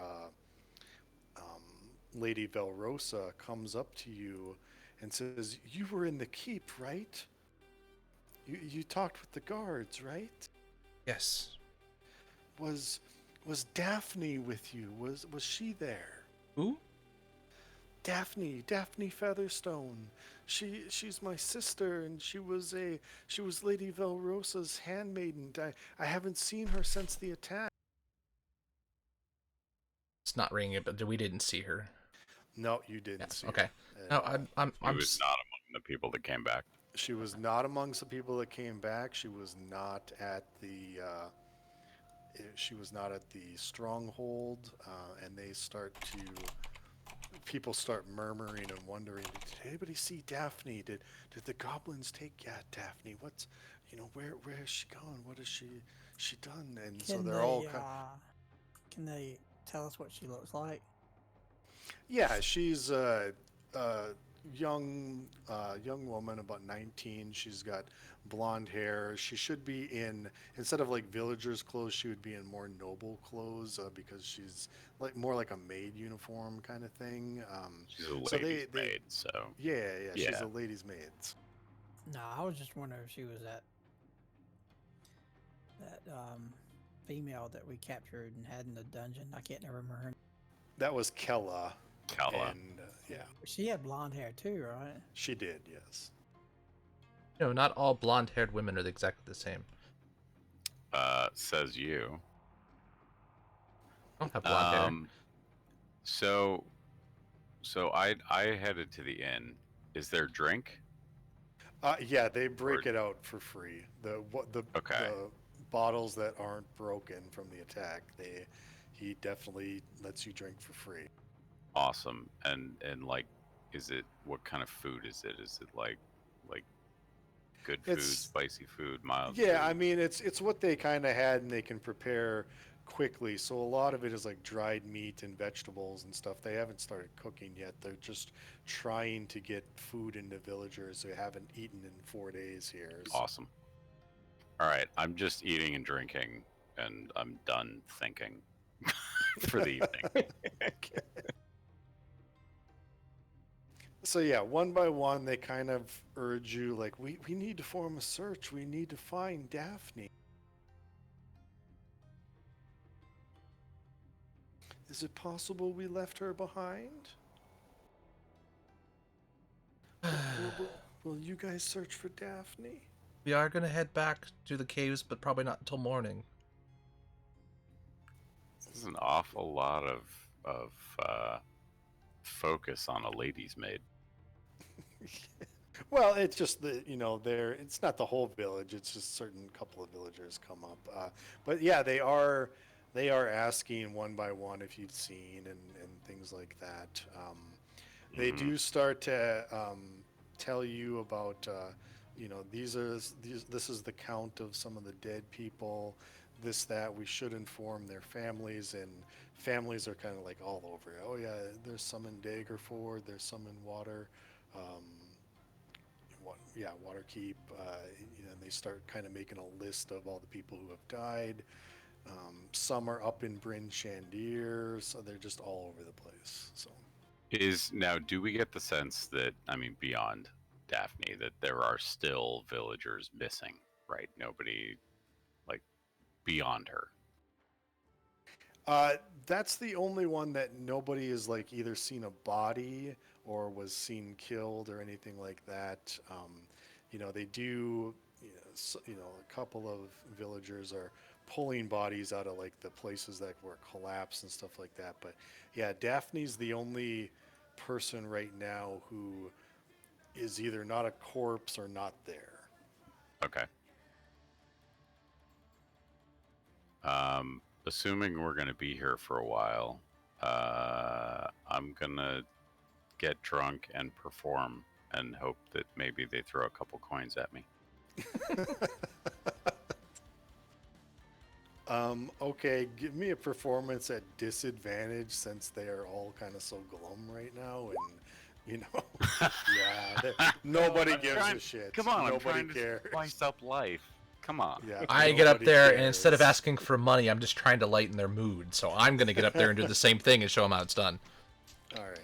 A: Lady Velrosa comes up to you and says, "You were in the keep, right? You talked with the guards, right?
B: Yes.
A: Was Daphne with you? Was she there?
B: Who?
A: Daphne Featherstone. She's my sister, and she was Lady Velrosa's handmaiden. I haven't seen her since the attack."
B: It's not ringing it, but we didn't see her.
A: No, you didn't
B: Yes.
A: see
B: Okay.
A: her.
B: No,
A: And
B: I'm
C: He was not among the people that came back.
A: she was not amongst the people that came back. She was not at the stronghold, and people start murmuring and wondering, did anybody see Daphne? Did the goblins take Daphne? Where is she gone? What has she done? And so
D: Can
A: they're
D: they,
A: all
D: can they tell us what she looks like?
A: yeah, she's a young woman, about 19. She's got blonde hair. She should be instead of like villagers' clothes, she would be in more noble clothes, because she's more like a maid uniform kind of thing.
C: She's a
A: So
C: lady's maid, so
A: Yeah, she's
C: Yeah.
A: a lady's maid.
D: No, I was just wondering if she was that female that we captured and had in the dungeon. I can't never remember her name.
A: That was Kella.
C: Kella.
A: And yeah,
D: She had blonde hair too, right?
A: she did, yes.
B: No, not all blonde-haired women are exactly the same.
C: Says you.
B: I don't have blonde hair.
C: So I headed to the inn. Is there drink?
A: Yeah, they break it out for free. The
C: Okay.
A: bottles that aren't broken from the attack, he definitely lets you drink for free.
C: Awesome. And like, is it, what kind of food is it? Is it like good food,
A: It's
C: spicy food, mild
A: Yeah, I
C: food?
A: mean it's what they kind of had and they can prepare quickly. So a lot of it is like dried meat and vegetables and stuff. They haven't started cooking yet. They're just trying to get food into villagers who haven't eaten in 4 days here. So-
C: Awesome. All right, I'm just eating and drinking, and I'm done thinking for the evening.
A: Okay. So yeah, one by one they kind of urge you like we need to form a search. We need to find Daphne. Is it possible we left her behind? Will you guys search for Daphne?
B: We are gonna head back to the caves, but probably not until morning.
C: This is an awful lot of focus on a lady's maid.
A: Well, it's just it's not the whole village. It's just certain couple of villagers come up. But yeah, they are asking one by one if you've seen and things like that. They
C: Mhm.
A: do start to tell you about this is the count of some of the dead people. This that we should inform their families, and families are kind of like all over. Oh yeah, there's some in Daggerford. There's some in Water. Um, Waterkeep. And they start kind of making a list of all the people who have died. Some are up in Bryn Shandir, so they're just all over the place. So
C: Do we get the sense that, I mean, beyond Daphne, that there are still villagers missing, right? Nobody, like, beyond her.
A: that's the only one that nobody has like either seen a body or was seen killed or anything like that. They do. A couple of villagers are pulling bodies out of like the places that were collapsed and stuff like that. But yeah, Daphne's the only person right now who is either not a corpse or not there.
C: Okay. Assuming we're going to be here for a while, I'm going to get drunk and perform and hope that maybe they throw a couple coins at me.
A: Okay, give me a performance at disadvantage since they are all kind of so glum right now, and nobody
C: I'm
A: gives
C: trying-
A: a shit.
C: Come on, I'm
A: Nobody
C: trying
A: cares.
C: to spice up life. Come on.
A: Yeah,
B: I get up
A: nobody
B: there, and instead of
A: cares.
B: asking for money, I'm just trying to lighten their mood. So I'm gonna get up there and do the same thing and show them how it's done.
A: All right.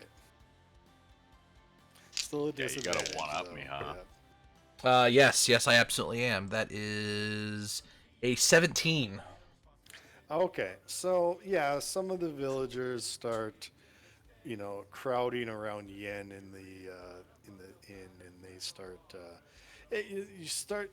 A: Still a
C: Yeah, you gotta
A: disadvantage.
C: one-up
A: though,
C: me, huh?
A: yeah.
B: Yes, I absolutely am. That is a 17.
A: Okay, so yeah, some of the villagers start, crowding around Yen in the inn, and they start. You start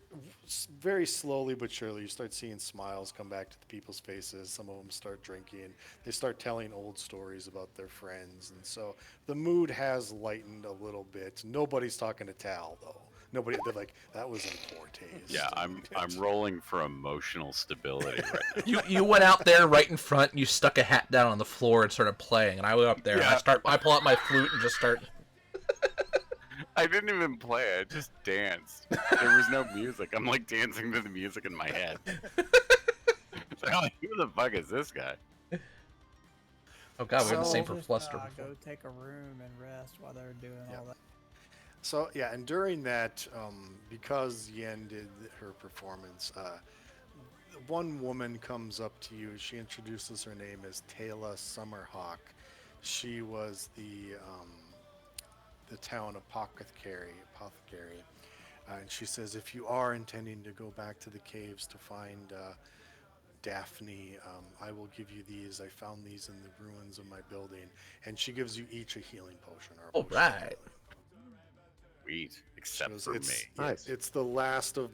A: very slowly but surely. You start seeing smiles come back to the people's faces. Some of them start drinking. They start telling old stories about their friends, and so the mood has lightened a little bit. Nobody's talking to Tal though. Nobody. They're like, that was in poor taste.
C: Yeah, I'm rolling for emotional stability right now.
B: You went out there right in front, and you stuck a hat down on the floor and started playing. And I went up there, and
C: Yeah.
B: I pull out my flute and just start.
C: I didn't even play. I just danced. There was no music. I'm like dancing to the music in my head. It's like, who the fuck is this guy?
B: Oh god, we have the
A: So-
B: same for
D: Just,
B: Fluster.
D: go take a room and rest while they're doing
A: Yeah.
D: all that.
A: So yeah, and during that, because Yen did her performance, one woman comes up to you. She introduces her name as Taylor Summerhawk. She was the town apothecary, and she says, if you are intending to go back to the caves to find Daphne, I will give you these. I found these in the ruins of my building, and she gives you each a healing potion. Or a
B: All
A: potion of
B: right.
A: healing.
C: Sweet. Except
A: Shows
C: for
A: it's,
C: me.
A: yeah,
F: Nice.
A: it's the last of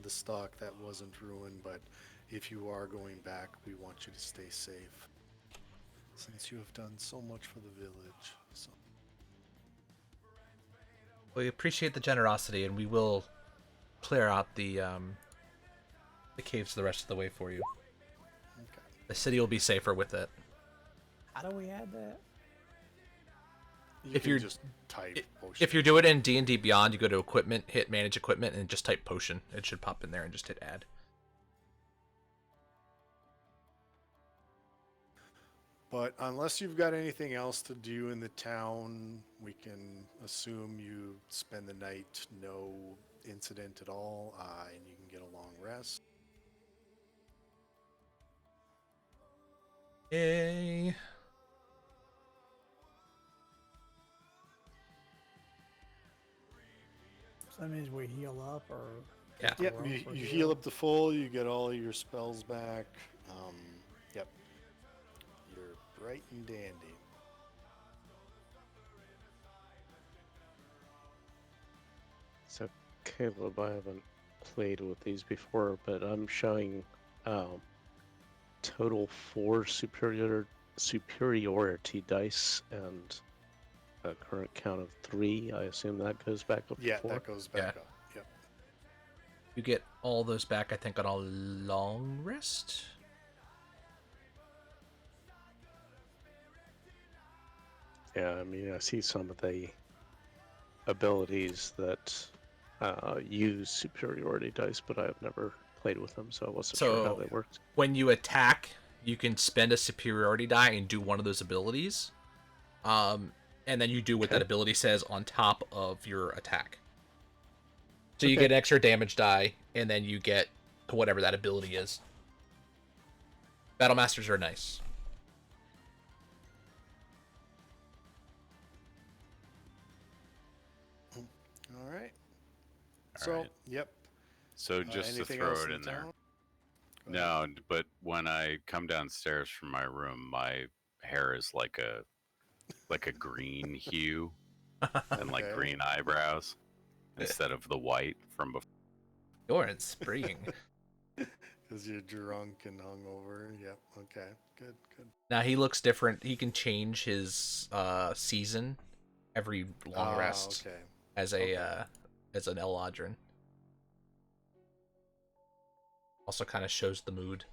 A: the stock that wasn't ruined, but if you are going back, we want you to stay safe. Since you have done so much for the village. So
B: We appreciate the generosity, and we will clear out the the caves the rest of the way for you.
A: Okay.
B: The city will be safer with it.
D: How do we add that?
A: You
B: If
A: can
B: you're-
A: just type
B: If you're doing it in D&D Beyond, you go to equipment, hit manage equipment, and just type potion. It should pop in there and just hit add.
A: But unless you've got anything else to do in the town, we can assume you spend the night, no incident at all, and you can get a long rest.
B: Yay.
D: So that means we heal up or.
B: Yeah.
D: take a
A: Yep,
D: roll
A: you,
D: for
A: you heal up to full, you get all your spells back. Yep. You're bright and dandy.
F: So, Caleb, I haven't played with these before, but I'm showing total 4 superiority dice and a current count of 3. I assume that goes back up
A: Yeah,
F: to 4.
A: that goes back
B: Yeah.
A: up. Yep.
B: You get all those back, I think, on a long rest.
F: Yeah, I mean, I see some of the abilities that use superiority dice, but I've never played with them, so I wasn't sure how
B: So-
F: they worked.
B: When you attack, you can spend a superiority die and do one of those abilities. And then you do what that
F: Okay.
B: ability says on top of your attack. So you
F: Okay.
B: get an extra damage die, and then you get to whatever that ability is. Battle Masters are nice.
A: All right.
C: All
A: So,
C: right.
A: yep.
C: So just to
A: anything
C: throw
A: else
C: it
A: the
C: in there.
A: town? Go ahead.
C: No, but when I come downstairs from my room, my hair is like a green hue and like
A: Okay.
C: green eyebrows instead of the white from before.
B: You're in spring.
A: Because you're drunk and hungover. Yep. Okay. Good. Good.
B: Now he looks different. He can change his season every long rest
A: Okay.
B: as a
A: okay.
B: as an Eladrin. Also kind of shows the mood.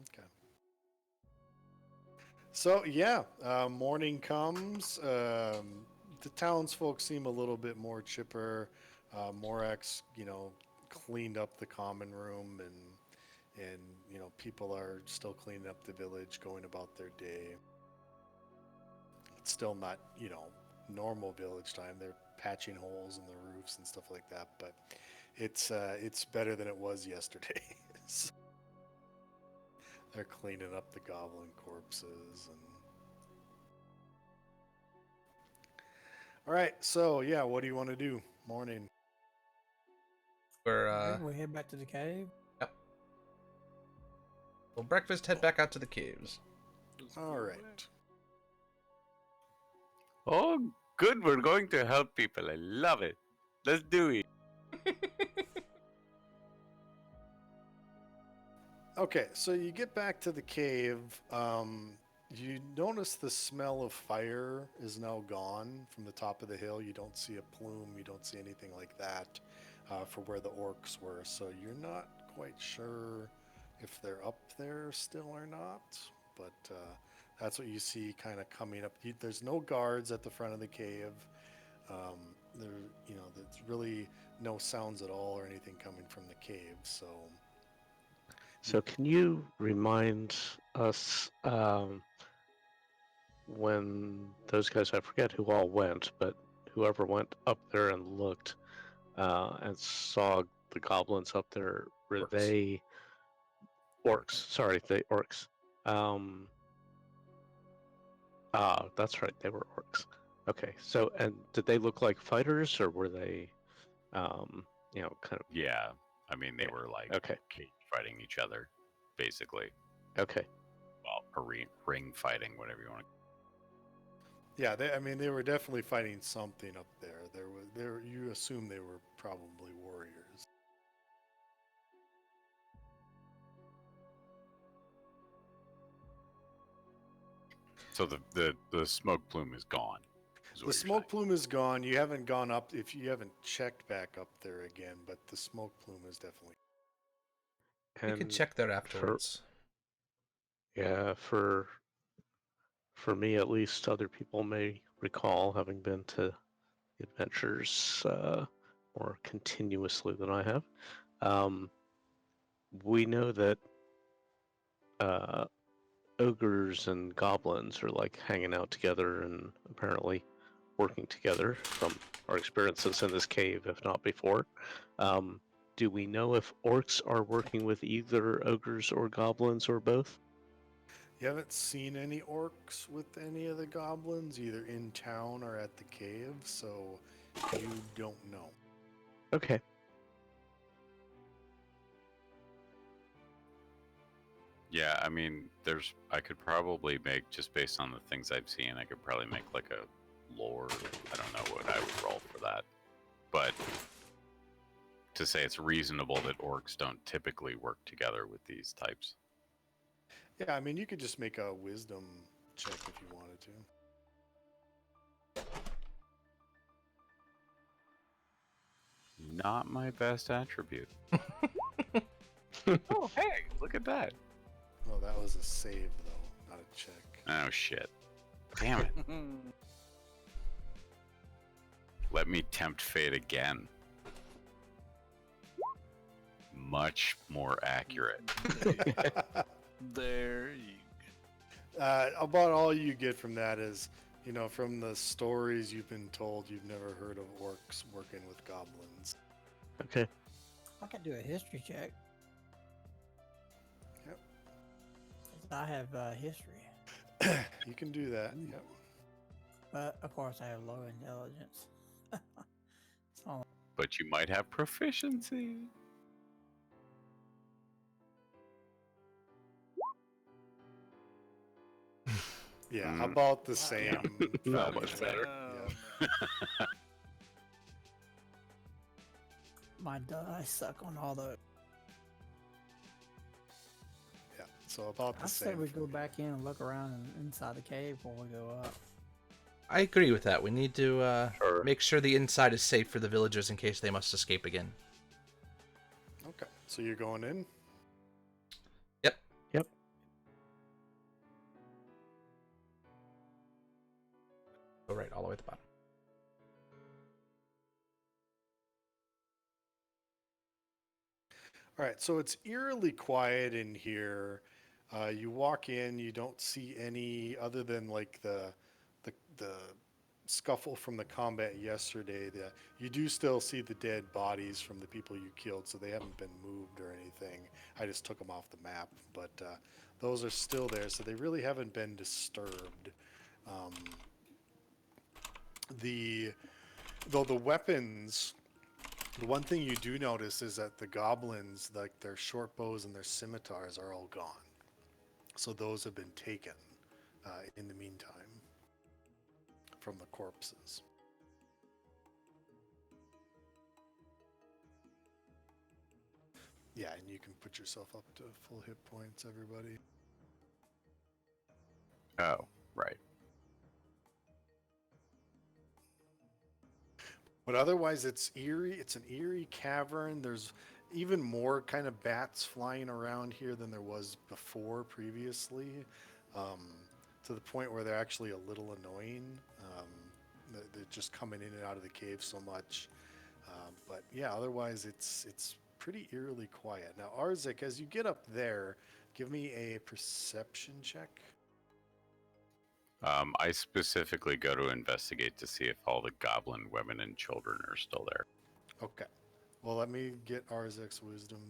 A: Okay. So yeah, morning comes. The townsfolk seem a little bit more chipper. Morax, cleaned up the common room, and people are still cleaning up the village, going about their day. It's still not normal village time. They're patching holes in the roofs and stuff like that, but it's better than it was yesterday. So they're cleaning up the goblin corpses and. All right, so yeah, what do you want to do? Morning.
B: We're
D: We head back to the cave.
B: well, breakfast, head back out to the caves.
A: All right.
C: Oh, good. We're going to help people. I love it. Let's do it.
A: Okay, so you get back to the cave. You notice the smell of fire is now gone from the top of the hill. You don't see a plume. You don't see anything like that for where the orcs were. So you're not quite sure if they're up there still or not. But that's what you see kind of coming up. There's no guards at the front of the cave. There's really no sounds at all or anything coming from the cave.
F: So, can you remind us when those guys, I forget who all went, but whoever went up there and looked and saw the goblins up there, were
B: Orcs.
F: they orcs? Sorry, the orcs. That's right, they were orcs. Okay, so, and did they look like fighters, or were they, kind of,
C: Yeah. I mean, they
F: Yeah.
C: were like
F: okay,
C: cage fighting each other, basically.
F: okay.
C: Well, ring fighting, whatever you want to.
A: Yeah, they were definitely fighting something up there. You assume they were probably warriors.
C: So the smoke plume is gone. is
A: The
C: what you're
A: smoke
C: saying.
A: plume is gone. You haven't gone up if you haven't checked back up there again, but the smoke plume is definitely.
B: We can
G: And
B: check there
G: for
B: afterwards.
G: yeah, for me at least, other people may recall having been to adventures more continuously than I have. Um, we know that uh, ogres and goblins are like hanging out together and apparently working together from our experiences in this cave, if not before. Do we know if orcs are working with either ogres or goblins or both?
A: You haven't seen any orcs with any of the goblins, either in town or at the cave, so you don't know.
G: Okay.
C: Yeah, I mean, I could probably make, just based on the things I've seen, I could probably make like a lore. I don't know what I would roll for that. But to say it's reasonable that orcs don't typically work together with these types.
A: Yeah, I mean, you could just make a wisdom check if you wanted to.
C: Not my best attribute. Oh, hey, look at that.
A: Well, that was a save, though, not a check.
C: Oh, shit. Damn it. Let me tempt fate again. Much more accurate.
E: There you go.
A: About all you get from that is, you know, from the stories you've been told, you've never heard of orcs working with goblins.
G: Okay.
D: I can do a history check.
A: Yep.
D: 'Cause I have history.
A: You can do that. Yep.
D: But of course, I have low intelligence. So
C: But you might have proficiency.
A: Yeah,
C: Mm.
A: about the same.
G: Not much better.
A: Yeah.
D: my dice suck on all the.
A: Yeah, so about the
D: I
A: same.
D: say we
A: for
D: go
A: me.
D: back in and look around inside the cave before we go up.
B: I agree with that. We need to
G: Sure.
B: make sure the inside is safe for the villagers in case they must escape again.
A: Okay, so you're going in?
B: Yep.
G: Yep.
B: Go right all the way at the bottom.
A: All right, so it's eerily quiet in here. You walk in, you don't see any other than like the scuffle from the combat yesterday. You do still see the dead bodies from the people you killed, so they haven't been moved or anything. I just took them off the map, but those are still there, so they really haven't been disturbed. Um, though the weapons. The one thing you do notice is that the goblins, like their short bows and their scimitars, are all gone. So those have been taken in the meantime from the corpses. Yeah, and you can put yourself up to full hit points, everybody.
C: Oh, right.
A: But otherwise, it's eerie. It's an eerie cavern. There's even more kind of bats flying around here than there was before previously, to the point where they're actually a little annoying. They're just coming in and out of the cave so much. But yeah, otherwise it's pretty eerily quiet. Now, Arzik, as you get up there, give me a perception check.
C: I specifically go to investigate to see if all the goblin women and children are still there.
A: Okay. Well, let me get Arzik's wisdom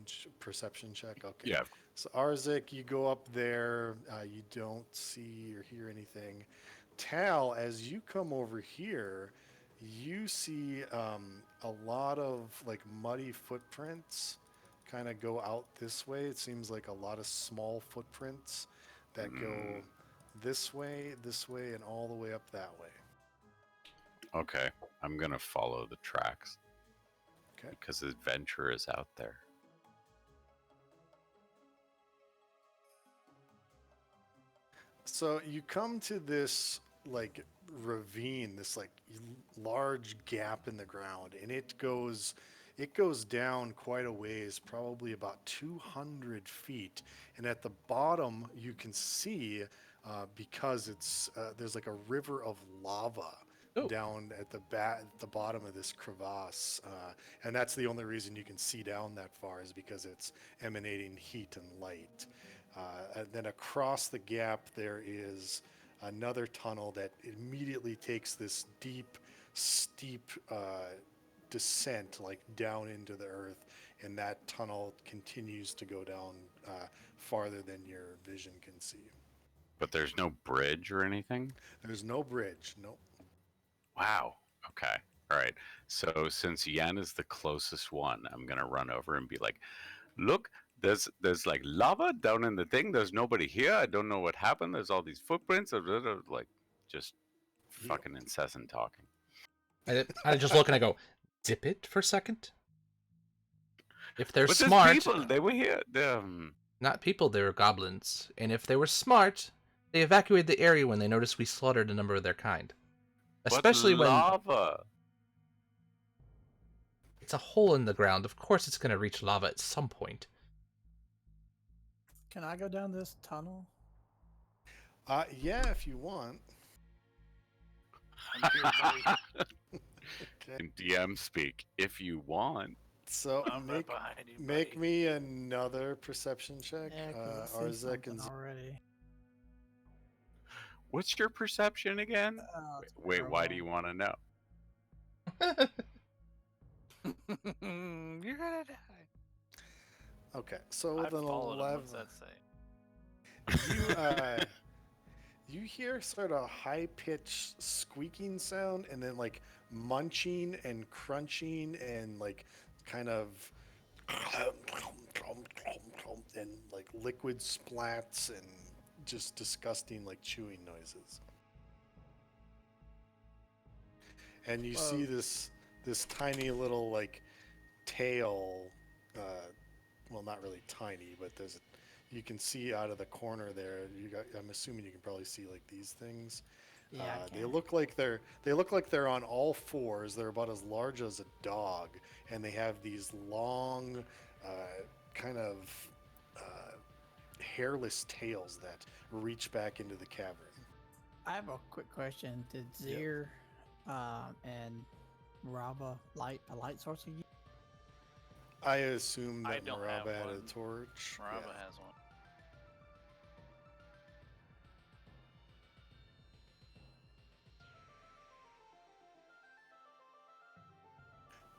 A: perception check. Okay.
C: Yeah.
A: So Arzik, you go up there. You don't see or hear anything. Tal, as you come over here, you see a lot of like muddy footprints kind of go out this way. It seems like a lot of small footprints that go this way, and all the way up that way.
C: Okay. I'm going to follow the tracks.
A: Okay.
C: Because adventure is out there.
A: So you come to this like ravine, this like large gap in the ground, and it goes, it goes down quite a ways, probably about 200 feet. And at the bottom, you can see, because there's like a river of lava
B: Oh.
A: down at the bottom of this crevasse, and that's the only reason you can see down that far is because it's emanating heat and light. And then across the gap there is another tunnel that immediately takes this deep, steep descent like down into the earth, and that tunnel continues to go down farther than your vision can see.
C: But there's no bridge or anything?
A: There's no bridge. Nope.
C: Wow. Okay. All right. So since Yan is the closest one, I'm gonna run over and be like, "Look, there's like lava down in the thing. There's nobody here. I don't know what happened. There's all these footprints." Like, just fucking incessant talking.
B: I just look and I go, dip it for a second. If they're
C: But there's
B: smart,
C: people. They were here.
B: not people, they were goblins. And if they were smart, they evacuated the area when they noticed we slaughtered a number of their kind. Especially
C: but
B: when
C: lava.
B: it's a hole in the ground. Of course it's going to reach lava at some point.
D: Can I go down this tunnel?
A: Yeah, if you want.
E: I'm here, buddy.
A: Okay.
C: In DM speak, if you want.
A: So
E: I'm right behind you,
A: make
E: buddy.
A: me another perception check.
D: Yeah, 'cause I see
A: Arzek and
D: something already.
C: What's your perception again?
D: It's
C: Wait, why do
D: terrible.
C: you want to know?
E: You're gonna die.
A: Okay, so
E: I
A: with an
E: followed him.
A: 11,
E: What's that say?
A: you hear sort of high-pitched squeaking sound, and then like munching and crunching and like kind of and like liquid splats and just disgusting like chewing noises. And you see this tiny little like tail, well, not really tiny, but you can see out of the corner there. I'm assuming you can probably see like these things.
D: Yeah, I
A: They
D: can.
A: look like they're on all fours. They're about as large as a dog, and they have these long, kind of hairless tails that reach back into the cavern.
D: I have a quick question. Did Zir and Rava light a light source again?
A: I assume
E: I
A: that
E: don't have
A: Maraba had
E: one.
A: a torch.
E: Maraba
A: Yeah.
E: has one.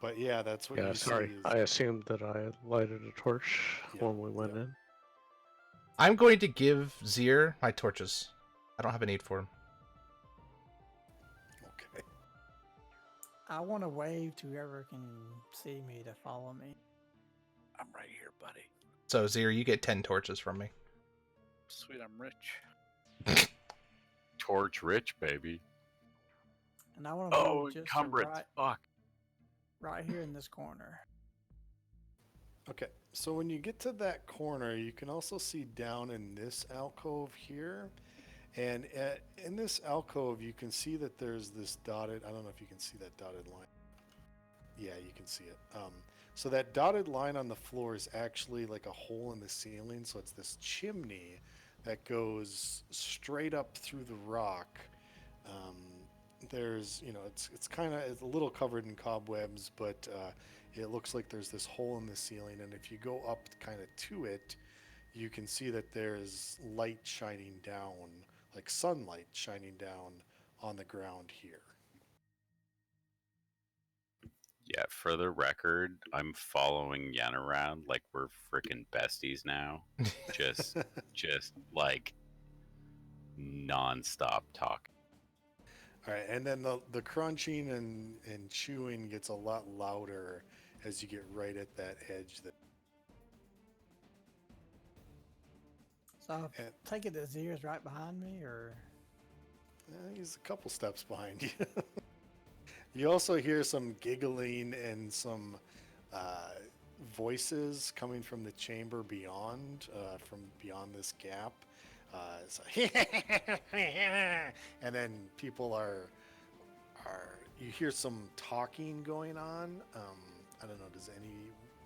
A: But yeah, that's what
G: Yeah,
A: you
G: sorry.
A: see.
G: I assumed that I had lighted a torch
A: Yep,
G: when we went
A: yep.
G: in.
B: I'm going to give Zir my torches. I don't have a need for them.
A: Okay.
D: I want to wave to whoever can see me to follow me.
E: I'm right here, buddy.
B: So Zir, you get 10 torches from me.
E: Sweet, I'm rich.
C: Torch rich, baby.
D: And I want to
C: Oh,
D: move just to
C: encumbrance. Fuck.
D: right here in this corner.
A: Okay, so when you get to that corner, you can also see down in this alcove here. And in this alcove, you can see that there's this dotted, I don't know if you can see that dotted line. Yeah, you can see it. So that dotted line on the floor is actually like a hole in the ceiling. So it's this chimney that goes straight up through the rock. There's, it's kind of, it's a little covered in cobwebs, but it looks like there's this hole in the ceiling. And if you go up kind of to it, you can see that there's light shining down, like sunlight shining down on the ground here.
C: Yeah, for the record, I'm following Yan around like we're freaking besties now. Just like non-stop talk.
A: All right, and then the crunching and chewing gets a lot louder as you get right at that edge.
D: So
A: And-
D: take it that Zir's right behind me, or
A: He's a couple steps behind you. You also hear some giggling and some voices coming from the chamber beyond, from beyond this gap. It's like, and then people are you hear some talking going on. I don't know.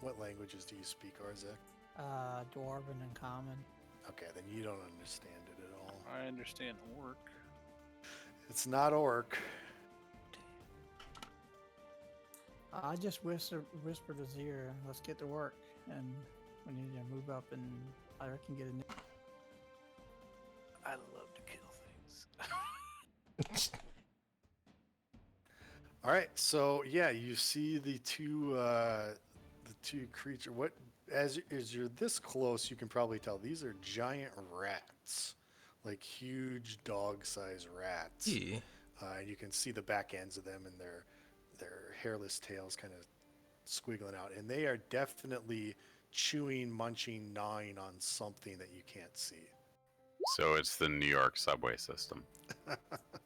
A: What languages do you speak, Arzek?
D: Dwarven and Common.
A: Okay, then you don't understand it at all.
E: I understand orc.
A: It's not orc.
D: I just whispered his ear. Let's get to work, and we need to move up and I reckon get a new.
E: I love to kill things.
A: All right, so yeah, you see the two creatures. What as you're this close, you can probably tell these are giant rats, like huge dog-sized rats.
B: Yeah.
A: You can see the back ends of them and their hairless tails kind of squiggling out, and they are definitely chewing, munching, gnawing on something that you can't see.
C: So it's the New York subway system.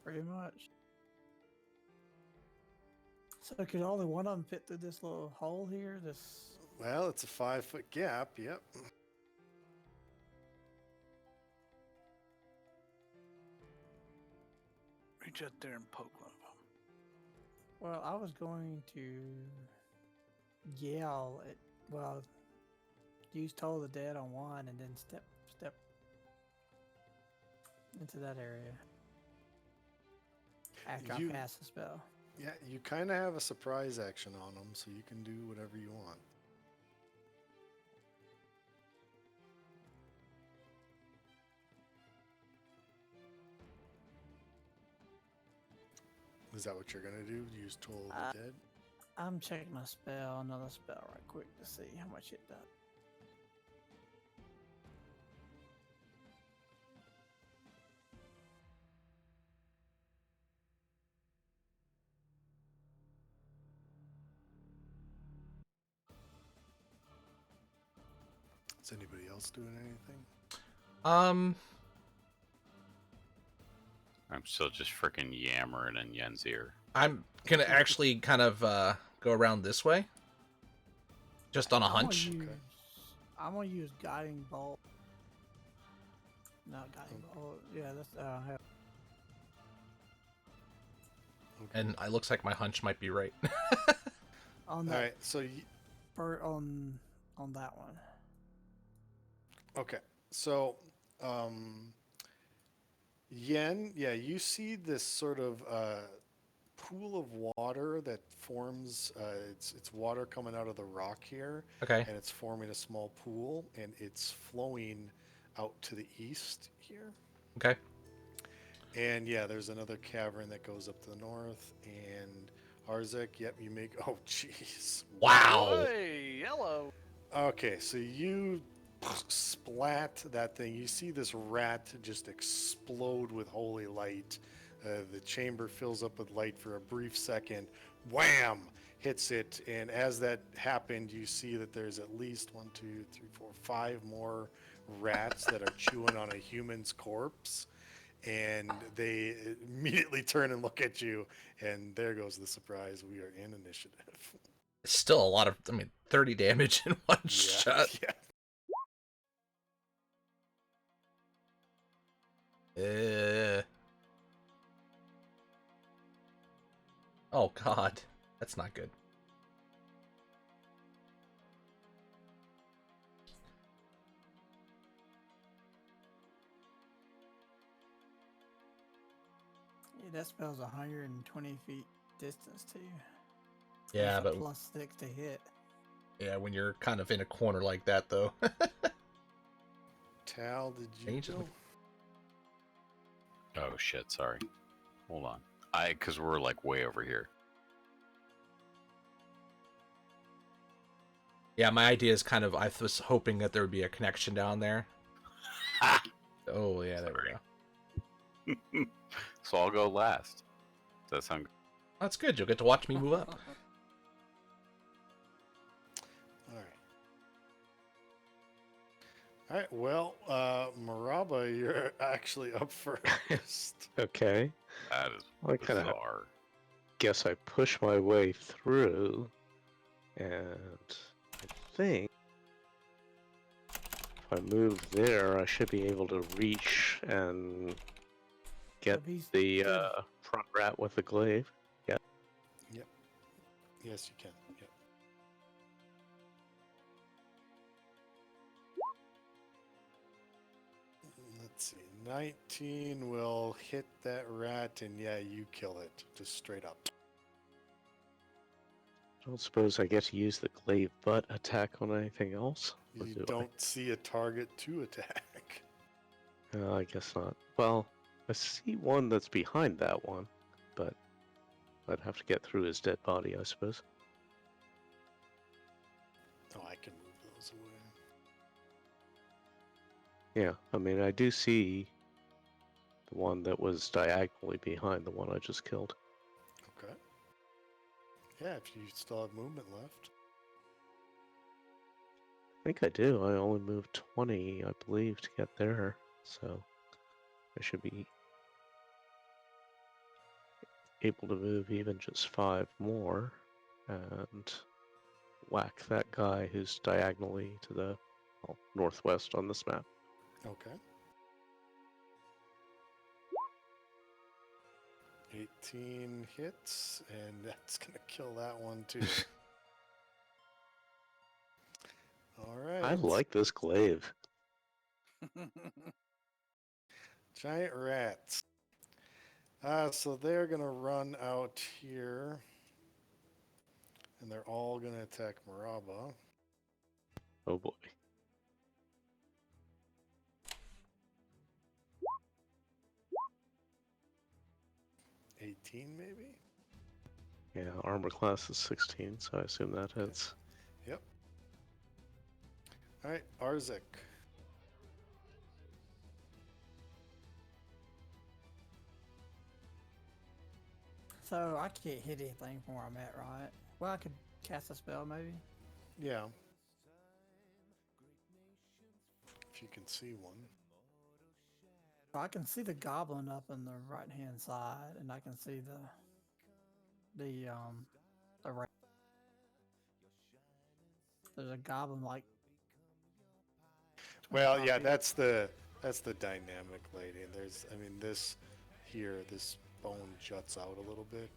D: Pretty much. So could only one of them fit through this little hole here?
A: Well, it's a 5-foot gap. Yep.
E: Reach out there and poke one of them.
D: Well, I was going to yell at, use Toll the Dead on one and then step into that area after I pass the spell.
A: Yeah, you kind of have a surprise action on them, so you can do whatever you want. Is that what you're gonna do? Use Toll of the Dead?
D: I'm checking my spell, another spell right quick to see how much it does.
A: Is anybody else doing anything?
B: Um,
C: I'm still just freaking yammering in Yen's ear.
B: I'm gonna actually kind of go around this way, just on a hunch.
D: I'm gonna use Guiding Bolt. Not Guiding Bolt. Yeah, that's
A: Okay.
B: And it looks like my hunch might be right.
D: on
A: All
D: that
A: right, so
D: on that one.
A: okay, so Yen, yeah, you see this sort of pool of water that forms. It's water coming out of the rock here,
B: Okay.
A: and it's forming a small pool, and it's flowing out to the east here.
B: Okay.
A: And yeah, there's another cavern that goes up to the north, and Arzek, yep, you make. Oh, jeez.
B: Wow.
E: Hey, yellow.
A: Okay, so you splat that thing. You see this rat just explode with holy light. The chamber fills up with light for a brief second. Wham! Hits it, and as that happened, you see that there's at least 1, 2, 3, 4, 5 more rats that are chewing on a human's corpse. And they immediately turn and look at you, and there goes the surprise. We are in initiative.
B: It's still a lot of, 30 damage in one shot.
A: Yeah.
B: Oh god, that's not good.
D: Yeah, that spell's 120 feet distance to you.
B: Yeah,
D: That's a
B: but
D: +6 to hit.
B: yeah, when you're kind of in a corner like that, though.
A: Tal, did you
B: Change it.
A: go?
C: Oh shit, sorry. Hold on. Because we're like way over here.
B: Yeah, my idea is kind of, I was hoping that there would be a connection down there. Oh yeah, there we go.
C: So I'll go last. Does that sound good?
B: That's good. You'll get to watch me move up.
A: All right. Well, Maraba, you're actually up first.
G: Okay.
C: That is
G: I kind of
C: bizarre.
G: guess I push my way through, and I think if I move there, I should be able to reach and get
D: If he's
G: the
D: stood-
G: front rat with the glaive.
A: Yes, you can. Yep. 19 will hit that rat, and yeah, you kill it. Just straight up.
G: I don't suppose I get to use the glaive butt attack on anything else? Or
A: You
G: do I?
A: don't see a target to attack.
G: I guess not. Well, I see one that's behind that one, but I'd have to get through his dead body, I suppose.
A: Oh, I can move those away.
G: Yeah, I mean, I do see the one that was diagonally behind the one I just killed.
A: Okay. Yeah, if you still have movement left.
G: I think I do. I only moved 20, I believe, to get there, so I should be able to move even just 5 more and whack that guy who's diagonally to the northwest on this map.
A: Okay. 18 hits, and that's going to kill that one too. All right.
G: I like this glaive.
A: Giant rats. So they're going to run out here, and they're all going to attack Maraba.
G: Oh boy.
A: $18 maybe?
G: Yeah, armor class is 16, so I assume that hits.
A: Yep. All right, Arzik.
D: So I can't hit anything from where I'm at, right? Well, I could cast a spell maybe.
A: Yeah. If you can see one.
D: I can see the goblin up on the right hand side, and I can see the right. There's a goblin like.
A: Well,
D: top
A: yeah,
D: here.
A: that's the dynamic lady. And there's, I mean, this here, this bone juts out a little bit.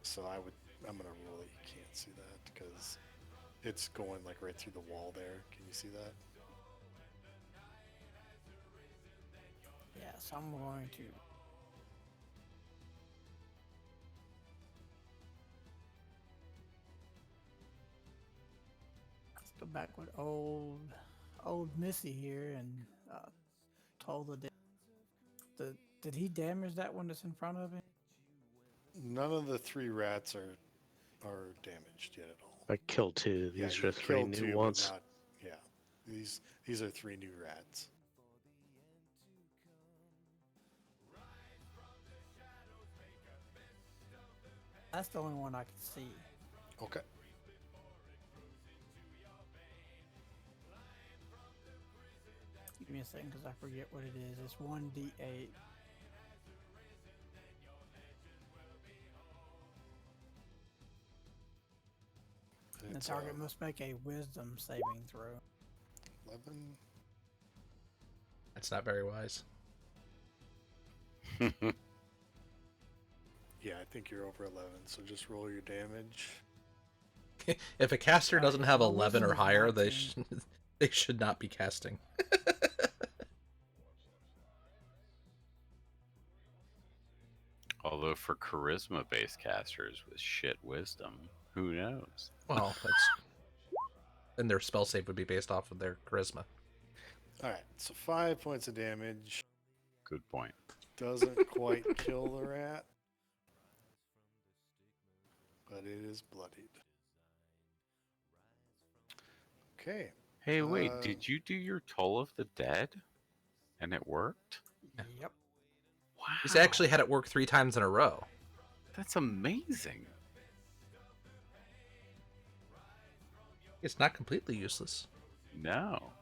A: So I'm gonna rule that you can't see that because it's going like right through the wall there. Can you see that?
D: Yes, I'm going to. Let's go back with old Missy here and told did he damage that one that's in front of him?
A: None of the 3 rats are damaged yet at all.
G: I killed 2.
A: Yeah,
G: These
A: you
G: are 3
A: killed
G: new
A: 2, but
G: ones.
A: not. Yeah, these are 3 new rats.
D: That's the only one I can see.
A: Okay.
D: Give me a second because I forget what it is. It's 1d8. And the
A: It's,
D: target must make a wisdom saving throw.
A: 11.
B: That's not very wise.
A: Yeah, I think you're over 11. So just roll your damage.
B: If a caster doesn't have
D: my
B: 11 or
D: wisdom is
B: higher,
D: 19.
B: they should not be casting.
C: Although for charisma-based casters with shit wisdom, who knows?
B: Well, that's and their spell save would be based off of their charisma.
A: All right, so 5 points of damage.
C: Good point.
A: Doesn't quite kill the rat, but it is bloodied. Okay.
C: Hey, wait,
A: Uh,
C: did you do your Toll of the Dead? And it worked?
D: Yep.
C: Wow.
B: He's actually had it work 3 times in a row.
C: That's amazing.
B: It's not completely useless.
C: No.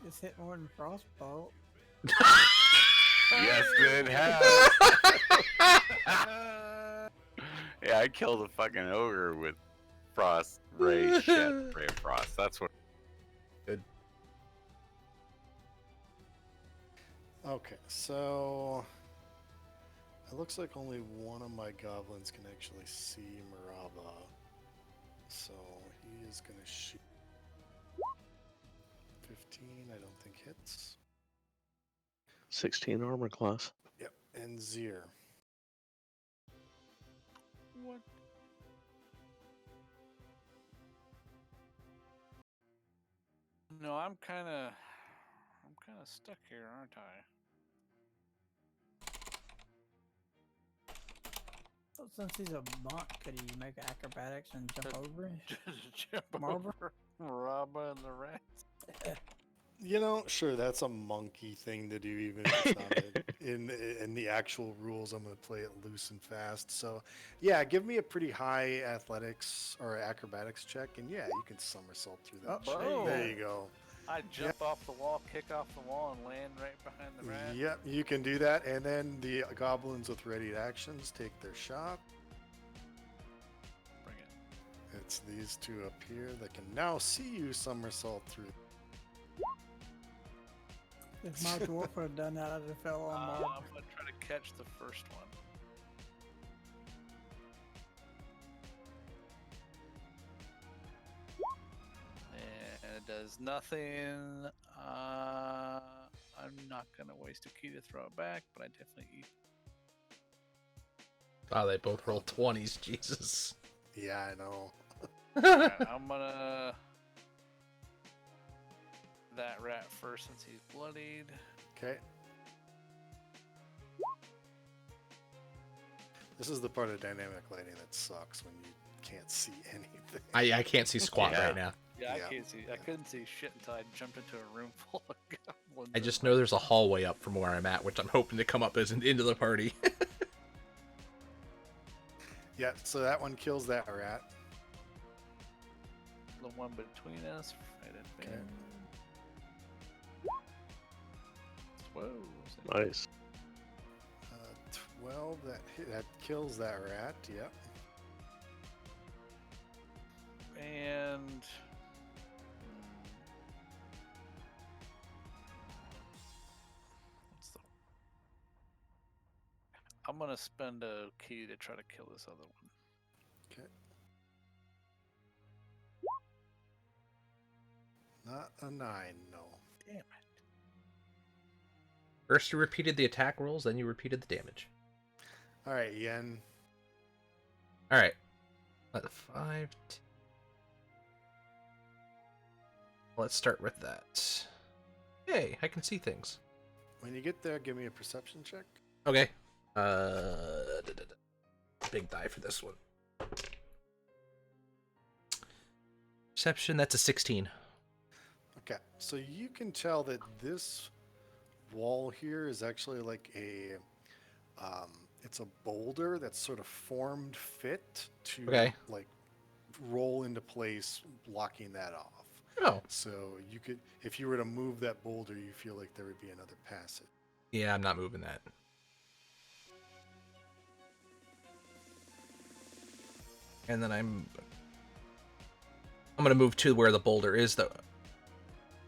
D: It's hit more than Frostbolt.
C: Yes, it has. Yeah, I killed a fucking ogre with Frost Ray shit. Ray of Frost. That's what.
A: Okay, so it looks like only one of my goblins can actually see Maraba. So he is going to shoot. 15, I don't think hits.
G: 16 armor class.
A: Yep, and Zir.
E: What? No, I'm kind of stuck here, aren't I?
D: So since he's a monk, could he make acrobatics and jump over it?
E: Just jump
D: Marble?
E: over Rabba and the rats.
A: You know, sure, that's a monkey thing to do, even if it's not in the actual rules. I'm going to play it loose and fast. So, yeah, give me a pretty high athletics or acrobatics check, and yeah, you can somersault through that.
D: Oh,
A: shit.
E: boom.
A: There you go.
E: I jump off the wall, kick off the wall, and land right behind the rat.
A: Yep, you can do that, and then the goblins with ready actions take their shot.
E: Bring it.
A: It's these two up here that can now see you somersault through.
D: If my dwarf would have done that, I'd have fell on
E: I'm
D: Marble.
E: gonna try to catch the first one. And it does nothing. I'm not gonna waste a key to throw it back, but I definitely eat.
B: Oh, they both rolled 20s. Jesus.
A: Yeah, I know.
E: Alright, I'm gonna that rat first since he's bloodied.
A: Okay. This is the part of dynamic lighting that sucks when you can't see anything.
B: I can't see squat
C: Yeah.
B: right now.
E: Yeah,
A: Yeah.
E: I can't see. I couldn't see shit until I jumped into a room full of goblins.
B: I just know there's a hallway up from where I'm at, which I'm hoping to come up as into the party.
A: Yeah, so that one kills that rat.
E: the one between us. Right at
A: Okay.
E: there. Whoa.
G: Nice.
A: 12, that kills that rat, yep.
E: And what's the? I'm gonna spend a key to try to kill this other one.
A: Okay. Not a 9, no.
E: Damn it.
B: First you repeated the attack rolls, then you repeated the damage.
A: Alright, Yen.
B: Alright. 5. Let's start with that. Hey, I can see things.
A: When you get there, give me a perception check.
B: Okay. Big die for this one. Perception, that's a 16.
A: Okay, so you can tell that this wall here is actually like a, it's a boulder that's sort of formed fit to
B: Okay.
A: like roll into place, blocking that off.
B: Oh.
A: So you could, if you were to move that boulder, you feel like there would be another passage.
B: Yeah, I'm not moving that. And then I'm gonna move to where the boulder is, though.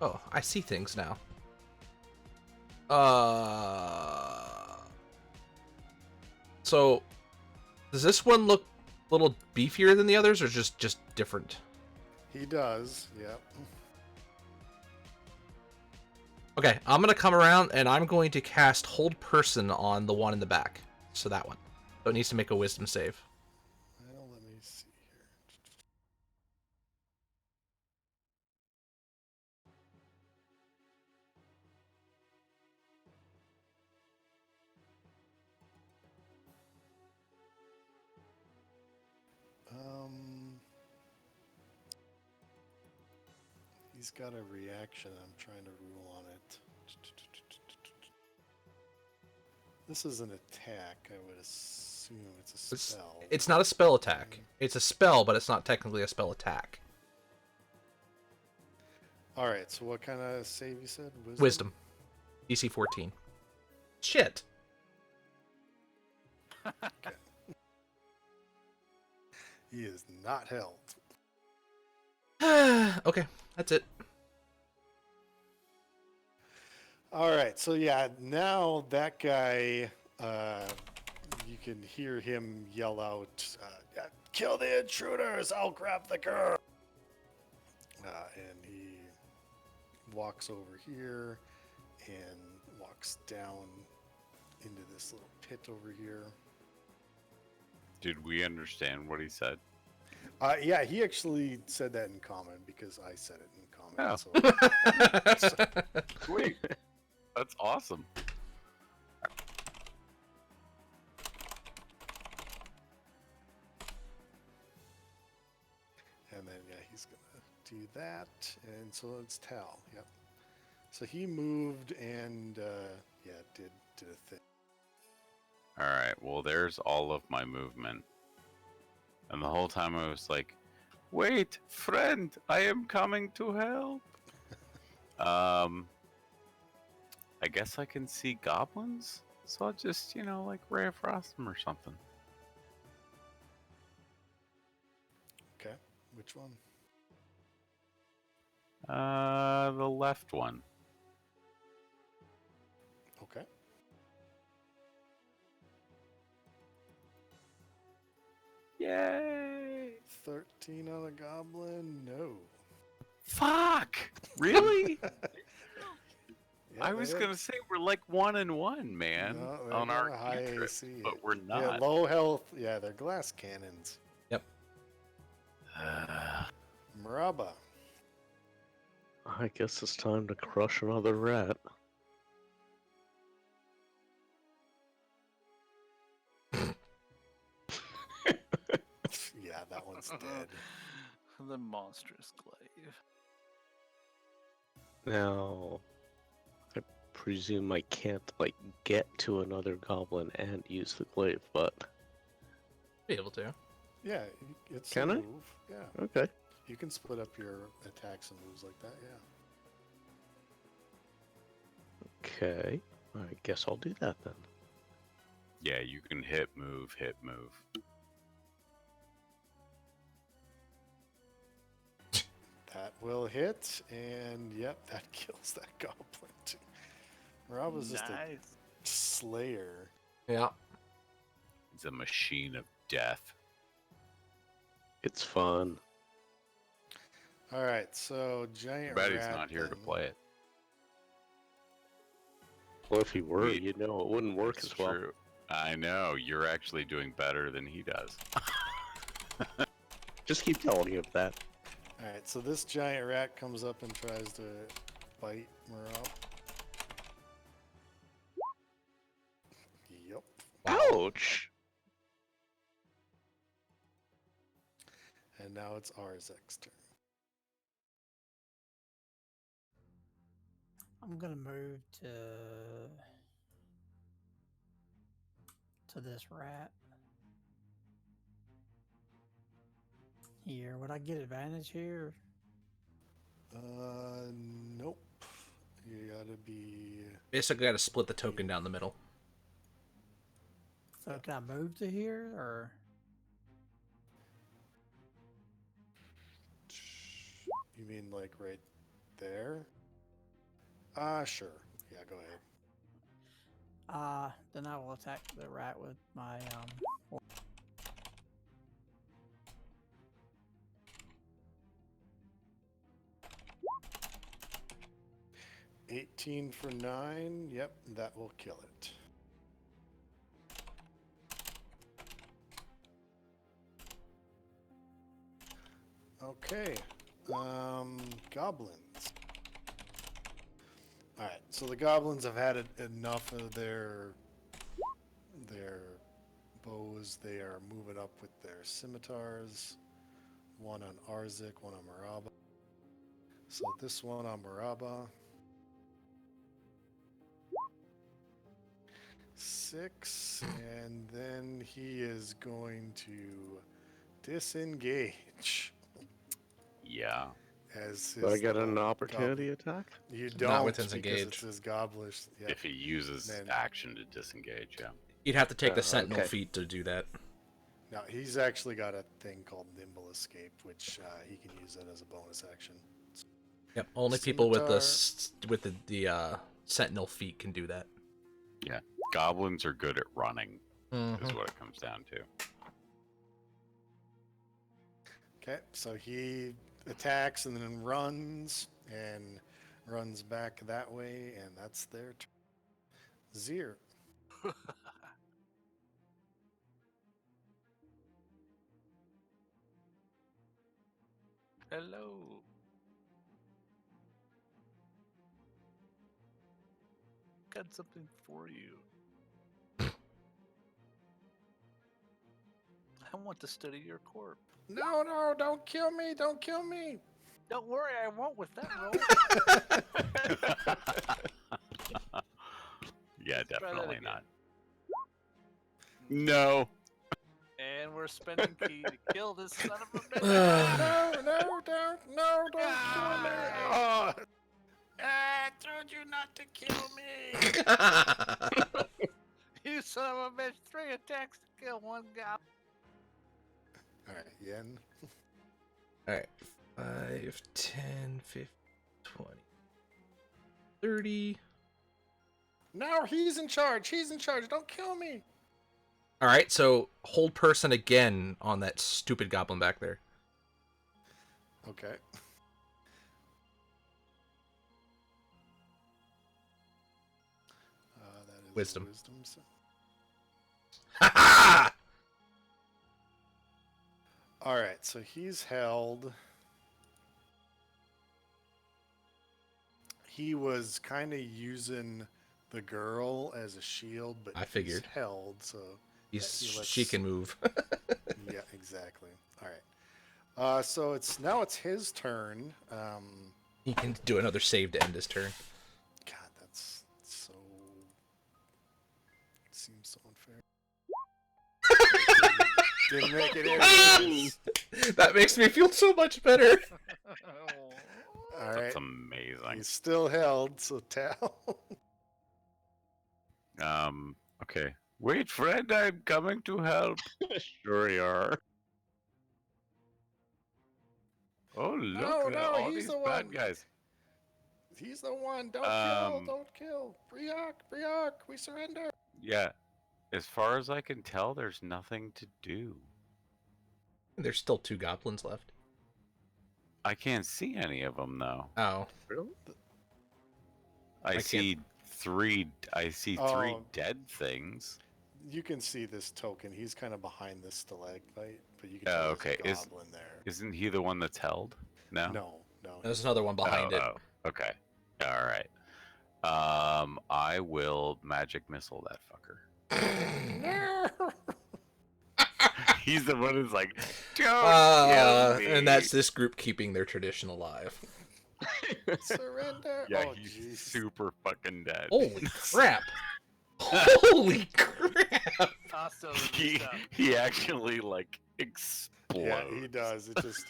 B: Oh, I see things now. So does this one look a little beefier than the others, or just different?
A: He does, yep.
B: Okay, I'm gonna come around and I'm going to cast Hold Person on the one in the back. So that one. So it needs to make a Wisdom save.
A: Well, let me see here. He's got a reaction. I'm trying to rule on it. This is an attack. I would assume it's a spell.
B: It's not a spell attack. It's a spell, but it's not technically a spell attack.
A: All right. So what kind of save you said?
B: Wisdom. DC 14. Shit.
A: He is not held.
B: Okay, that's it.
A: All right, so yeah, now that guy, you can hear him yell out, "Kill the intruders! I'll grab the girl!" And he walks over here and walks down into this little pit over here.
C: Did we understand what he said?
A: Yeah, he actually said that in common because I said it in common.
C: Oh.
A: So,
C: Sweet. That's awesome.
A: and then yeah, he's gonna do that, and so it's Tal. Yep. So he moved and yeah, did a thing.
C: All right. Well, there's all of my movement. And the whole time I was like, "Wait, friend, I am coming to help." I guess I can see goblins, so I'll just, like Ray of Frost them or something.
A: Okay, which one?
C: The left one.
A: Okay.
C: Yay!
A: 13 on a goblin? No.
C: Fuck! Really?
A: Yeah,
C: I was
A: they
C: gonna say we're like 1-1, man,
A: No, they
C: on our
A: got high
C: cantrip,
A: AC.
C: but we're
A: Yeah,
C: not.
A: low health. Yeah, they're glass cannons. Maraba.
G: I guess it's time to crush another rat.
A: Yeah, that one's dead.
E: The monstrous glaive.
G: Now, I presume I can't, like, get to another goblin and use the glaive, but...
B: Be able to.
A: Yeah, it's
G: Can
A: a
G: I?
A: move. Yeah,
G: Okay.
A: you can split up your attacks and moves like that. Yeah.
G: Okay. I guess I'll do that then.
C: Yeah, you can hit, move, hit, move.
A: That will hit, and yep, that kills that goblin too. Maraba's just a
E: Nice.
A: slayer.
B: Yeah.
C: It's a machine of death.
G: It's fun.
A: All right, so giant
C: Bet he's
A: rat
C: not here to
A: then.
C: play it.
G: Well, if he were,
C: We-
G: you know, it wouldn't work
C: It's
G: as well.
C: true. I know, you're actually doing better than he does.
G: Just keep telling you that.
A: All right, so this giant rat comes up and tries to bite Marab. Yep.
G: Ouch!
A: And now it's Arzek's turn.
D: I'm gonna move to this rat here. Would I get advantage here?
A: Nope. You gotta be.
B: Basically, got to split the token down the middle.
D: So can I move to here or?
A: You mean like right there? Sure. Yeah, go ahead.
D: Then I will attack the rat with my
A: 18 for 9. Yep, that will kill it. Okay. Goblins. Alright, so the goblins have had enough of their bows. They are moving up with their scimitars. One on Arzek, one on Maraba. So this one on Maraba. 6, and then he is going to disengage
C: Yeah.
A: as his
G: Do I get
A: little
G: an opportunity
A: goblin.
G: attack?
A: You
B: Not
A: don't
B: with
A: because
B: disengage.
A: it's his goblish. Yeah.
C: If he uses
A: Then-
C: action to disengage, yeah.
B: You'd have to take the Sentinel
G: okay.
B: feat to do that.
A: Now he's actually got a thing called Nimble Escape, which he can use that as a bonus action.
B: Yep. Only people with the
A: Scimitar.
B: with the Sentinel feat can do that.
C: Goblins are good at running, is
B: Mhm.
C: what it comes down to.
A: Okay, so he attacks and then runs back that way, and that's their turn. Zir.
E: Hello. Got something for you. I want to study your corpse.
A: No, no, don't kill me, don't kill me.
E: Don't worry, I won't with that roll.
C: Yeah,
E: Try that
C: definitely
E: again.
C: not. No.
E: And we're spending key to kill this son of a bitch.
A: No, don't kill me. Oh. I told you not to kill me.
E: You son of a bitch! 3 attacks to kill 1 guy.
A: All right, Yen.
B: Alright. 5, 10, 15, 20, 30.
A: No, he's in charge. He's in charge. Don't kill me.
B: Alright, so hold person again on that stupid goblin back there.
A: Okay. That is
B: Wisdom.
A: Wisdom.
B: Ha ha!
A: All right, so he's held. He was kind of using the girl as a shield, but
B: I figured.
A: he's held, so he lets-
B: She can move.
A: yeah, exactly. All right. So it's his turn.
B: He can do another save to end his turn.
A: God, that's so. It seems so unfair. Didn't make it in.
B: That makes me feel so much better.
A: All right.
C: That's amazing.
A: He's still held, so Tal.
C: Okay. Wait, friend, I'm coming to help.
G: Sure you are.
C: Oh, look
A: No,
C: at
A: no,
C: all
A: he's
C: these
A: the
C: bad
A: one.
C: guys.
A: He's the one. Don't
C: Um,
A: kill. Don't kill. Briok, we surrender.
C: Yeah. As far as I can tell, there's nothing to do.
B: There's still 2 goblins left.
C: I can't see any of them though.
B: Oh.
G: Really?
C: I
B: can't-
C: see 3. I see 3
A: Oh.
C: dead things.
A: You can see this token. He's kind of behind this stalagmite, but you can
C: Oh,
A: tell
C: okay.
A: there's a goblin there.
C: Isn't he the one that's held? No.
A: No.
B: There's another one behind it.
C: Oh, okay. All right. I will magic missile that fucker.
A: No.
C: He's the one who's like, don't kill me.
B: And that's this group keeping their tradition alive.
A: Surrender.
C: Yeah,
A: oh,
C: he's
A: jeez.
C: super fucking dead.
B: Holy crap! Holy crap!
E: Hostile
C: he actually like explodes.
A: Yeah, he does. It just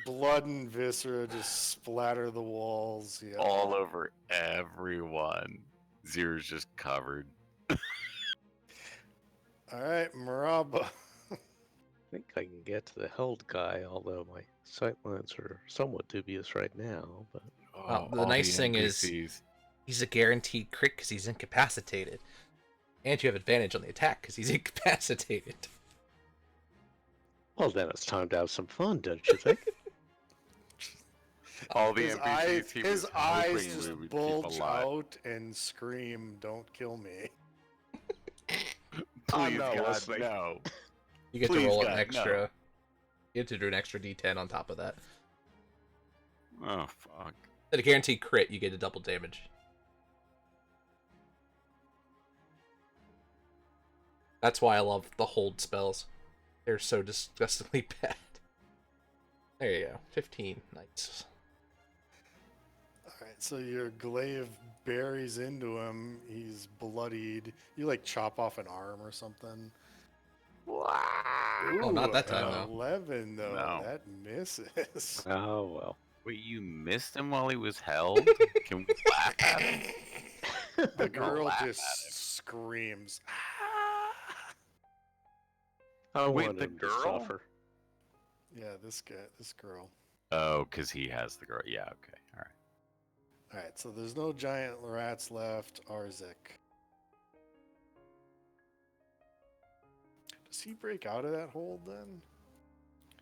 A: blood and viscera just splatter the walls. Yeah.
C: all over everyone. Zir's just covered.
A: All right, Maraba.
G: I think I can get to the held guy, although my sight lines are somewhat dubious right now. But
B: Well, the
C: all
B: nice thing is-
C: NPCs.
B: He's a guaranteed crit because he's incapacitated. And you have advantage on the attack because he's incapacitated.
G: well, then it's time to have some fun, don't you think?
C: all the
A: His
C: NPCs
A: eyes,
C: he
A: his
C: was
A: eyes
C: hoping we
A: just
C: would keep
A: bulge
C: alive.
A: out and scream, "Don't kill me!"
G: I'm
C: Please,
G: not
C: God,
G: listening.
C: no.
B: You get
C: Please,
B: to roll
C: God,
B: an
C: no.
B: extra. You get to do an extra D10 on top of that.
C: Oh fuck.
B: At a guaranteed crit, you get a double damage. That's why I love the hold spells. They're so disgustingly bad. There you go. 15. Nice.
A: All right, so your glaive buries into him. He's bloodied. You like chop off an arm or something.
B: Oh, not that time,
A: an
B: though.
A: 11 though.
C: No.
A: That misses.
G: Oh well.
C: Wait, you missed him while he was held? Can we laugh at him?
A: The
C: Don't
A: girl
C: laugh
A: just
C: at him.
A: screams.
G: I
C: Wait,
G: want
C: the
G: him
C: girl?
G: to suffer.
A: Yeah, this girl.
C: Oh, because he has the girl. Yeah, okay. All right.
A: All right, so there's no giant rats left. Arzik. Does he break out of that hold then?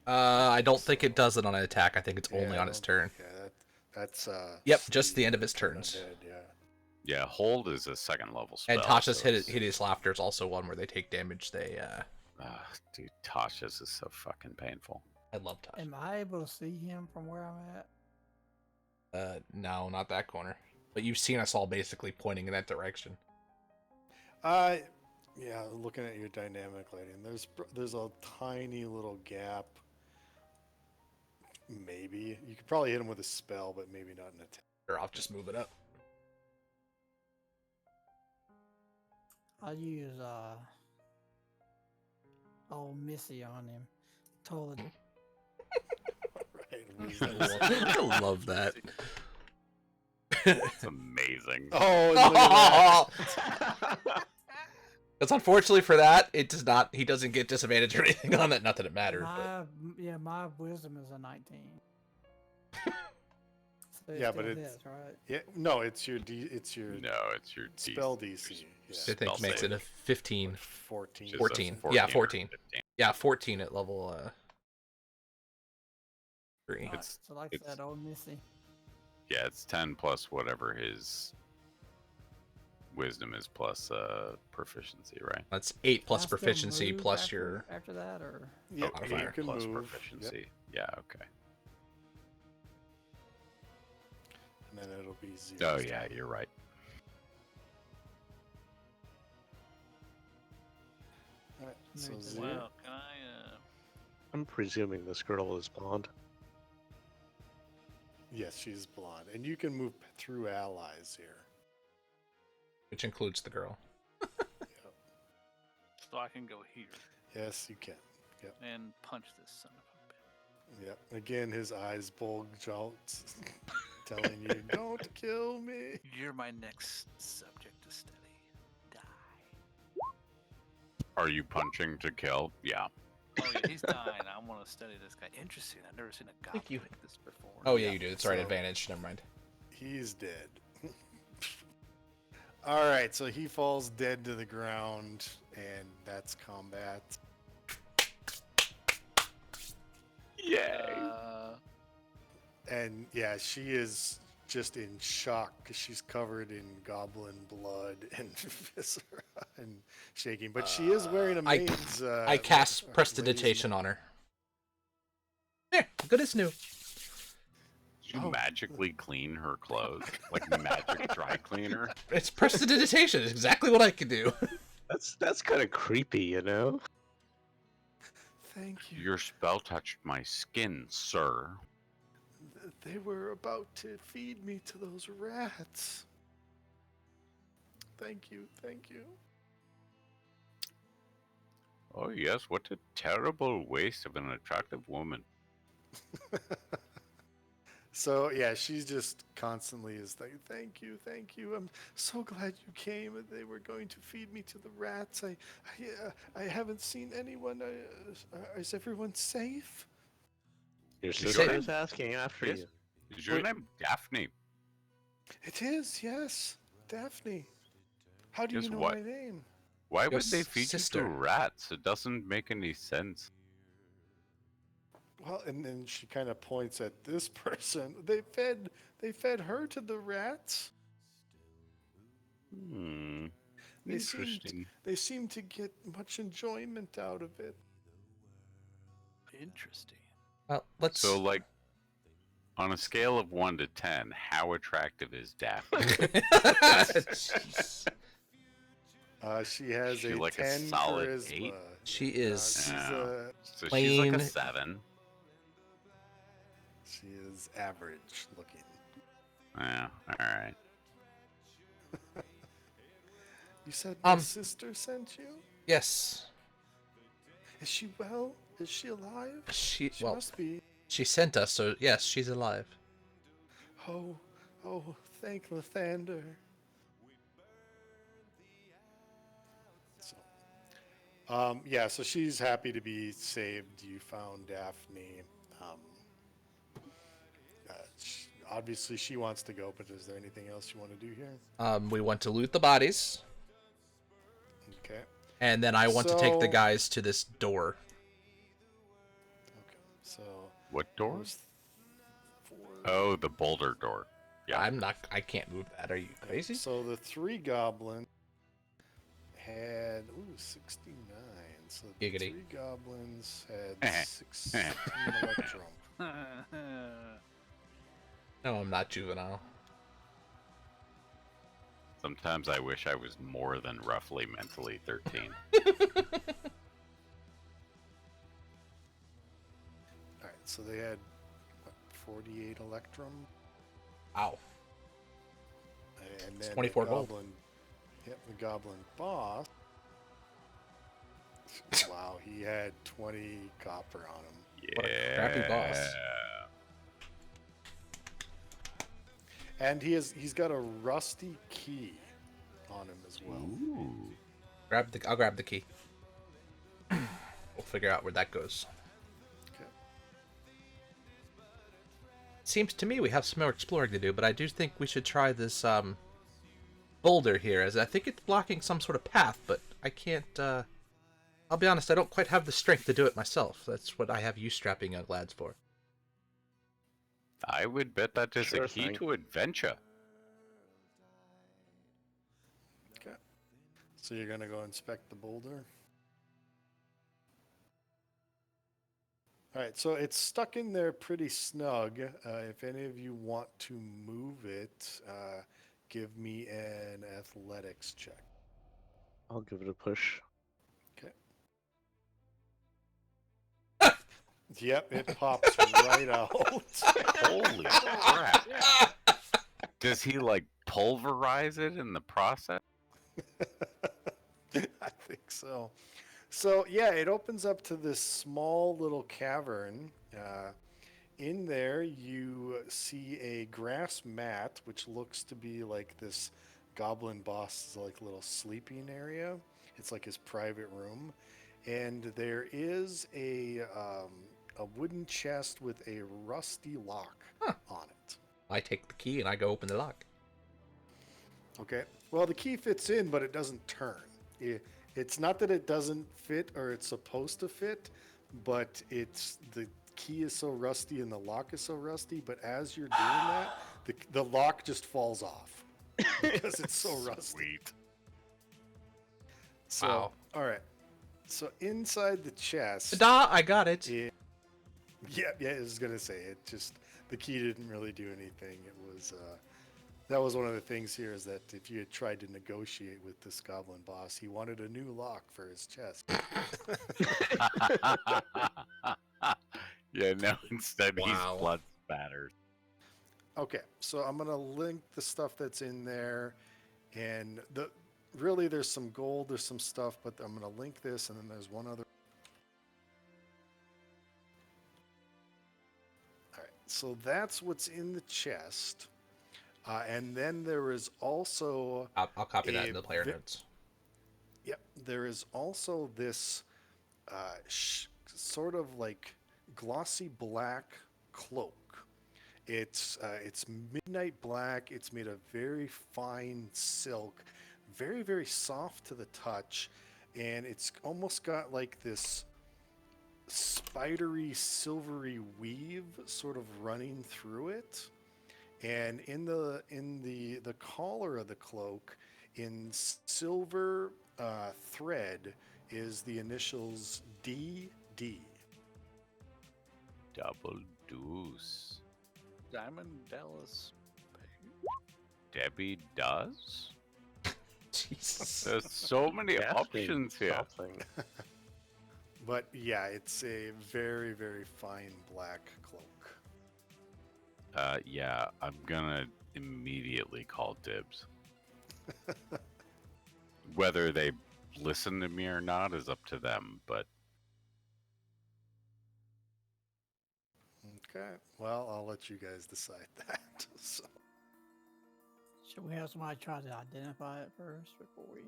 B: I don't think it does it on an attack. I think it's only
A: Yeah,
B: on its turn.
A: Yeah, that's
B: Yep, just the end of its
A: Steve
B: turns.
A: Undead, yeah.
C: Yeah, hold is a second level spell.
B: And Tasha's
C: so it's-
B: Hideous Laughter is also one where they take damage. They
C: Dude, Tasha's is so fucking painful.
B: I love Tasha.
D: Am I able to see him from where I'm at?
B: No, not that corner. But you've seen us all basically pointing in that direction.
A: Yeah, looking at your dynamic lighting, there's a tiny little gap. Maybe you could probably hit him with a spell, but maybe not an attack.
B: Or I'll just move it up.
D: I'll use old Missy on him. Totally.
A: Right.
B: I love that.
C: It's amazing.
A: Oh, look at that.
B: That's unfortunately for that. It does not. He doesn't get disadvantage or anything on that. Not that it mattered. But...
D: My wisdom is a 19. So
A: Yeah, but
D: still
A: it's-
D: hits, right?
A: Yeah, no, it's your it's your
C: No, it's your
A: spell
C: DC.
A: DC.
B: I
A: Yeah.
B: think
C: Spell
B: makes it a
C: save.
B: 15.
A: 14.
C: Just a
B: 14.
C: 14
B: Yeah,
C: or
B: 14.
C: 15.
B: Yeah, 14 at level 3.
D: Alright,
C: It's-
D: so like I
C: it's-
D: said, old Missy.
C: Yeah, it's 10 plus whatever his wisdom is plus proficiency, right?
B: That's 8 plus
D: Can I still
B: proficiency
D: move
B: plus
D: after,
B: your.
D: after that, or
A: Yeah,
B: Oh,
A: you
B: fire.
A: can
C: Plus
A: move.
C: proficiency. Yeah, okay.
A: And then it'll be 0.
C: Oh yeah, you're right.
A: Alright, so
D: Maybe.
A: 0.
E: Wow, can I?
G: I'm presuming this girl is blonde.
A: Yes, she's blonde, and you can move through allies here.
B: Which includes the girl.
A: Yep.
E: So I can go here
A: Yes, you can.
E: and punch this son of a bitch.
A: Yep. Again, his eyes bulge out, telling you, "Don't kill me."
E: You're my next subject to study. Die.
C: Are you punching to kill? Yeah.
E: Oh yeah, he's dying. I want to study this guy. Interesting. I've never seen a goblin
B: you-
E: like this before.
B: Oh yeah, you do. It's right.
A: so-
B: Advantage. Never mind.
A: He's dead. All right, so he falls dead to the ground, and that's combat. And yeah, she is just in shock because she's covered in goblin blood and viscera and shaking. But she is wearing a
B: I-
A: maid's.
B: I cast
A: lady's
B: Prestidigitation on her. There, good as new.
C: Did you
A: Oh.
C: magically clean her clothes? Like magic dry cleaner?
B: It's Prestidigitation. It's exactly what I can do.
G: That's kind of creepy, you know.
A: Thank you.
C: Your spell touched my skin, sir.
A: They were about to feed me to those rats. Thank you, thank you.
C: Oh yes, what a terrible waste of an attractive woman.
A: So yeah, she's just constantly is like, thank you, thank you. I'm so glad you came. They were going to feed me to the rats. I haven't seen anyone. Is everyone safe?
G: Your
C: Sure.
G: sister is asking after
C: Yes.
G: you.
C: Is your name Daphne?
A: It is, yes, Daphne. How do
C: Guess
A: you know
C: what?
A: my name?
C: Why
B: Your
C: would they feed
B: sister.
C: you to rats? It doesn't make any sense.
A: Well, and then she kind of points at this person. They fed her to the rats.
C: Hmm.
A: They seemed-
C: Interesting.
A: They seem to get much enjoyment out of it.
E: Interesting.
B: Well, let's.
C: So, like, on a scale of 1 to 10, how attractive is Daphne?
B: Jeez.
A: She has
C: She
A: a
C: like a
A: 10
C: solid
A: charisma.
C: 8?
B: She is.
A: She's
C: Yeah. So she's like
B: Plain-
C: a 7.
A: she is average looking.
C: Yeah, alright.
A: You said my
B: Um,
A: sister sent you?
B: Yes.
A: Is she well? Is she alive?
B: She
A: She
B: well,
A: must be.
B: she sent us, so yes, she's alive.
A: Oh, thank Lathander. So, yeah, so she's happy to be saved. You found Daphne. Obviously, she wants to go, but is there anything else you want to do here?
B: We want to loot the bodies,
A: Okay.
B: and then I want to take the
A: So-
B: guys to this door.
A: Okay. So,
C: What door?
A: those four-
C: Oh, the boulder door. Yeah.
B: I can't move that. Are you crazy?
A: So the 3 goblins had 69. So the
B: Giggity.
A: 3 goblins had 16 electrum.
B: No, I'm not juvenile.
C: Sometimes I wish I was more than roughly mentally 13.
A: All right, so they had what, 48 electrum,
B: Ow.
A: and
B: It's
A: then
B: 24
A: the
B: gold.
A: goblin. Yep, the goblin boss. Wow, he had 20 copper on him,
B: What a crappy boss.
A: and he's got a rusty key on him as well.
C: Ooh.
B: I'll grab the key. We'll figure out where that goes.
A: Okay.
B: Seems to me we have some more exploring to do, but I do think we should try this boulder here, as I think it's blocking some sort of path, but I can't. I'll be honest, I don't quite have the strength to do it myself. That's what I have you strapping young lads for.
C: I would bet that is
G: Sure
C: a key
G: thing.
C: to adventure.
A: Okay. So you're gonna go inspect the boulder. All right, so it's stuck in there pretty snug. If any of you want to move it, give me an athletics check.
G: I'll give it a push.
A: Yep, it pops right out.
C: Holy crap. Does he like pulverize it in the process?
A: I think so. So yeah, it opens up to this small little cavern. In there, you see a grass mat, which looks to be like this goblin boss's like little sleeping area. It's like his private room, and there is a wooden chest with a rusty lock on it.
B: I take the key and I go open the lock.
A: Okay. Well, the key fits in, but it doesn't turn. It's not that it doesn't fit or it's supposed to fit, but it's the key is so rusty and the lock is so rusty. But as you're doing that, the lock just falls off because it's so rusty.
C: Sweet.
A: So,
B: Wow.
A: all right. So inside the chest,
B: Ta-da! I got it.
A: yeah, I was gonna say it. Just the key didn't really do anything. It was that was one of the things here is that if you had tried to negotiate with this goblin boss, he wanted a new lock for his chest.
C: Yeah, no, instead
B: Wow.
C: he's blood spatters.
A: Okay, so I'm gonna link the stuff that's in there, and really there's some gold, there's some stuff, but I'm gonna link this, and then there's one other. All right, so that's what's in the chest, and then there is also
B: I'll copy that
A: a
B: in the player
A: vi-
B: notes.
A: Yep, there is also this sort of like glossy black cloak. It's midnight black. It's made of very fine silk, very very soft to the touch, and it's almost got like this spidery silvery weave sort of running through it. And in the collar of the cloak, in silver thread, is the initials DD.
C: Double deuce.
E: Diamond Dallas.
C: Debbie does?
B: Jesus.
C: There's so many
G: Gasping
C: options here.
G: something.
A: But yeah, it's a very very fine black cloak.
C: Yeah, I'm gonna immediately call dibs. Whether they listen to me or not is up to them, but
A: Okay, well I'll let you guys decide that. So,
D: Should we have somebody try to identify it first before we?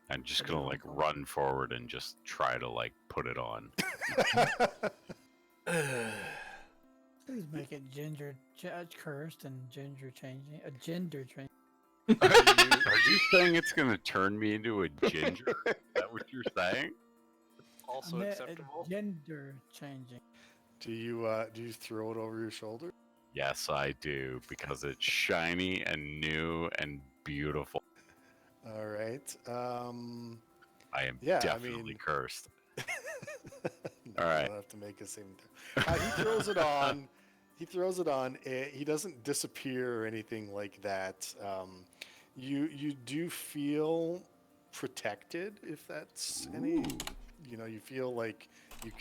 C: I'm just
D: Put it
C: gonna
D: on
C: like
D: phone.
C: run forward and just try to like put it on.
D: Please make it ginger cursed and gender changing. A gender change.
C: Are you saying it's gonna turn me into a ginger? Is that what you're saying?
E: Also acceptable.
D: Gender changing.
A: do you throw it over your shoulder?
C: Yes, I do, because it's shiny and new and beautiful.
A: All right.
C: I am
A: Yeah, I
C: definitely
A: mean-
C: cursed.
A: No,
C: All
A: you
C: right.
A: don't have to make a saving throw. He throws it on. He throws it on. He doesn't disappear or anything like that. You do feel protected, if that's any. You feel like you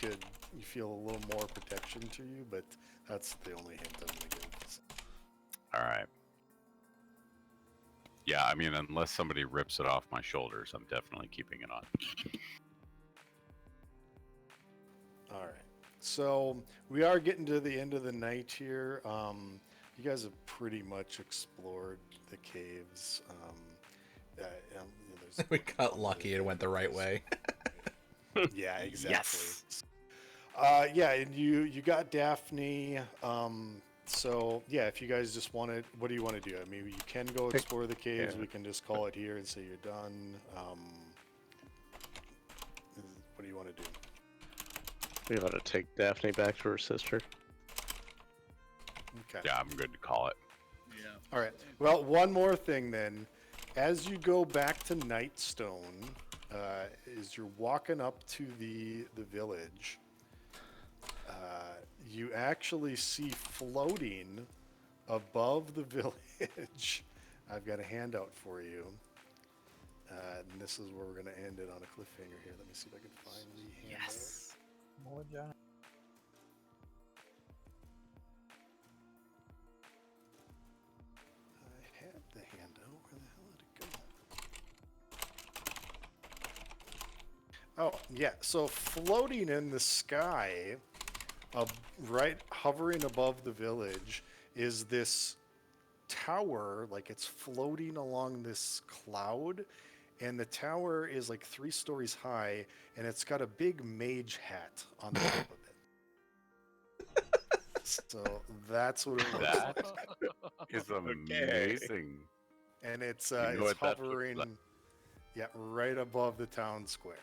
A: feel a little more protection to you, but that's the only hint I'm gonna give.
C: All right. Yeah, I mean, unless somebody rips it off my shoulders, I'm definitely keeping it on.
A: All right. So we are getting to the end of the night here. You guys have pretty much explored the caves. There's
B: We
A: a
B: got
A: couple
B: lucky
A: other
B: and went the right
A: things.
B: way.
A: Yeah, exactly.
C: Yes.
A: Yeah, and you got Daphne. So yeah, if you guys just want to, what do you want to do? I mean, you can go explore the caves.
G: Yeah.
A: We can just call it here and say you're done. What do you want to do?
G: We ought to take Daphne back to her sister.
A: Okay.
C: Yeah, I'm good to call it.
E: Yeah.
A: All right. Well, one more thing then. As you go back to Nightstone, as you're walking up to the village, you actually see floating above the village. I've got a handout for you. And this is where we're going to end it on a cliffhanger here. Let me see if I can find the handout.
D: More giant.
A: I had the handout. Where the hell did it go? Oh, yeah. So floating in the sky, right hovering above the village, is this tower. Like it's floating along this cloud. And the tower is like 3 stories high, and it's got a big mage hat on the top of it. So that's what it looks
C: That
A: like.
C: is amazing.
A: And it's
C: You know
A: it's
C: what that looks
A: hovering,
C: like?
A: yeah, right above the town square.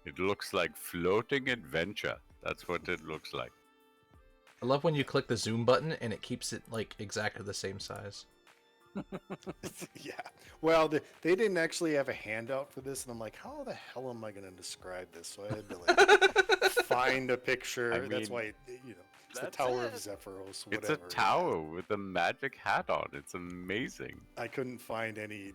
C: It looks like floating adventure. That's what it looks like.
B: I love when you click the zoom button and it keeps it like exactly the same size.
A: Yeah. Well, they didn't actually have a handout for this, and I'm like, how the hell am I going to describe this? So I had to like find a picture.
C: I
A: That's
C: mean,
A: why, it's the
E: that's
A: Tower of
E: it.
A: Zephyros.
C: It's
A: Whatever.
C: a tower with a magic hat on. It's amazing.
A: I couldn't find any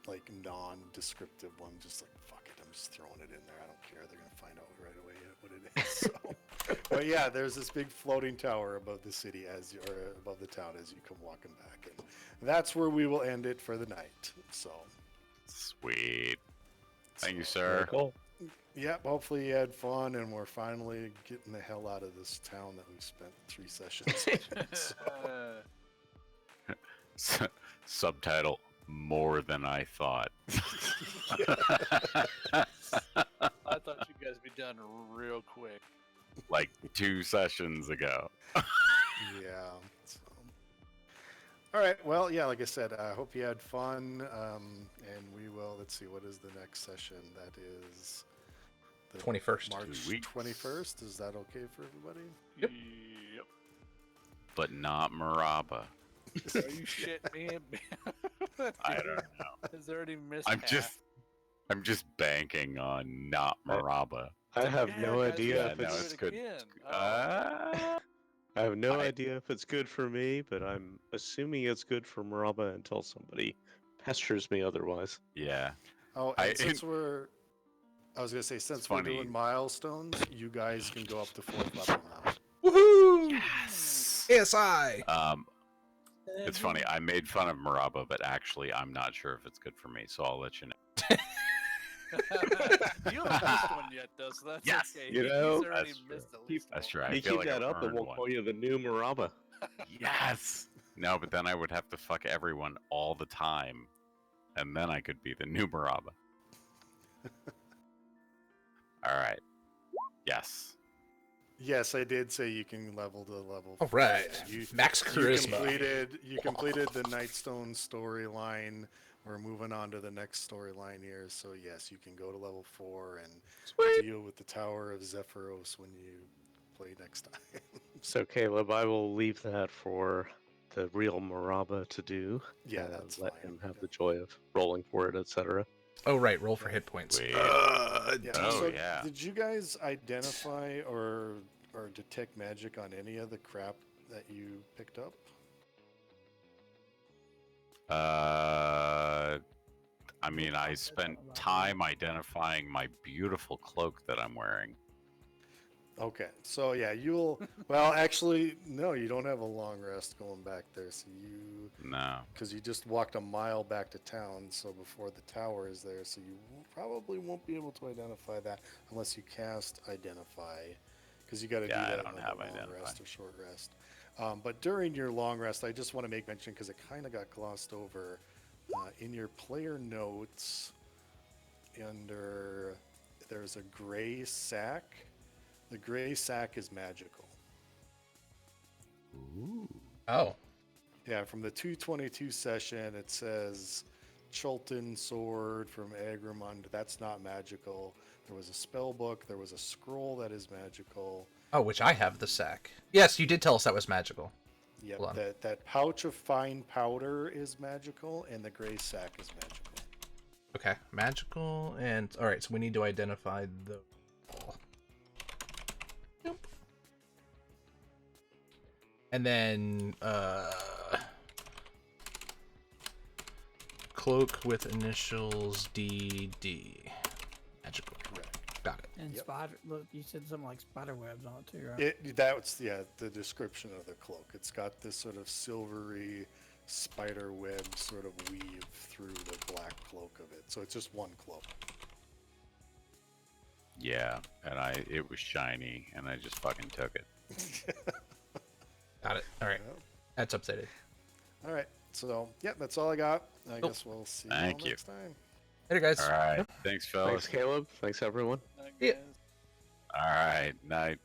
A: like non-descriptive one. Just like, fuck it, I'm just throwing it in there. I don't care. They're gonna find out right away what it is. So, but yeah, there's this big floating tower above the city or above the town as you come walking back, and that's where we will end it for the night. So,
C: Sweet. Thank you,
A: so,
C: sir.
G: Cool.
A: Yep. Hopefully you had fun, and we're finally getting the hell out of this town that we've spent 3 sessions in. So,
C: Subtitle: More than I thought.
E: I thought you guys would be done real quick.
C: Like 2 sessions ago.
A: yeah. So. All right. Well, yeah. Like I said, I hope you had fun. And we will. Let's see. What is the next session? That is the
B: 21st.
A: March
C: 2 weeks.
A: 21st. Is that okay for everybody?
B: Yep.
E: Yep.
C: But not Maraba.
E: Are you shitting me?
C: I don't know.
E: Is there any missed?
C: I'm just banking on not Maraba.
G: I have no idea if
C: no,
G: it's.
C: it's good.
E: Oh.
G: I have no
C: I-
G: idea if it's good for me, but I'm assuming it's good for Maraba until somebody pesters me otherwise.
C: Yeah.
A: Oh, and I was gonna say, since we're
C: funny.
A: doing milestones, you guys can go up to 4th level now.
B: Woohoo!
C: Yes.
B: ASI!
C: It's funny. I made fun of Maraba, but actually, I'm not sure if it's good for me. So I'll let you know.
E: You haven't missed one yet, though, so that's
C: Yes,
E: okay.
G: you know,
E: He's already
C: that's true.
E: missed at
G: Keep-
E: least
C: That's
E: one.
C: right. I
G: You
C: feel
G: keep
C: like
G: that
C: I've
G: up, and
C: earned
G: we'll
C: one.
G: call you the new Maraba.
C: Yes. No, but then I would have to fuck everyone all the time, and then I could be the new Maraba. All right. Yes.
A: Yes, I did say you can level to level.
B: All right.
A: 4. You,
B: Max
A: you
B: charisma.
A: completed the Nightstone storyline. We're moving on to the next storyline here. So yes, you can go to level 4 and deal with the Tower of Zephyros when you play next time.
G: So Caleb, I will leave that for the real Maraba to do.
A: Yeah,
G: and
A: that's
G: let
A: fine.
G: him have the joy of rolling for it, etc.
B: Oh right, roll for hit points.
C: Sweet.
A: Yeah.
C: Oh,
A: so
C: yeah.
A: Did you guys identify or detect magic on any of the crap that you picked up?
C: I mean, I spent
D: about that.
C: time identifying my beautiful cloak that I'm wearing.
A: Okay, so yeah, you'll. Well, actually, no, you don't have a long rest going back there. So
C: No.
A: because you just walked a mile back to town, so before the tower is there, so you probably won't be able to identify that unless you cast identify, because you got to
C: Yeah, I
A: do that
C: don't
A: on
C: have
A: a long
C: identify.
A: rest or short rest. But during your long rest, I just want to make mention because it kind of got glossed over in your player notes. There's a gray sack. The gray sack is magical.
C: Ooh.
B: Oh,
A: Yeah, from the 222 session, it says Chultan sword from Agramund. That's not magical. There was a spell book. There was a scroll that is magical.
B: oh, which I have the sack. Yes, you did tell us that was magical.
A: Yep,
B: Hold on.
A: that pouch of fine powder is magical, and the gray sack is magical.
B: Okay, magical, and all right. So we need to identify the. Nope. And then cloak with initials DD. Magical.
A: Correct.
B: Got it.
D: And
A: Yep.
D: spider. Look, you said something like spider webs on it too, right?
A: That's the description of the cloak. It's got this sort of silvery spider web sort of weave through the black cloak of it. So it's just one cloak.
C: Yeah, and it was shiny, and I just fucking took it.
B: Got it. All right.
A: Well,
B: That's updated.
A: all right. So yeah, that's all I got. I
B: Cool.
A: guess we'll see
C: Thank
A: you all
C: you.
A: next time.
B: Later, guys.
C: All right. Thanks, fellas.
G: Thanks, Caleb. Thanks, everyone.
B: Yeah.
C: All right. Night.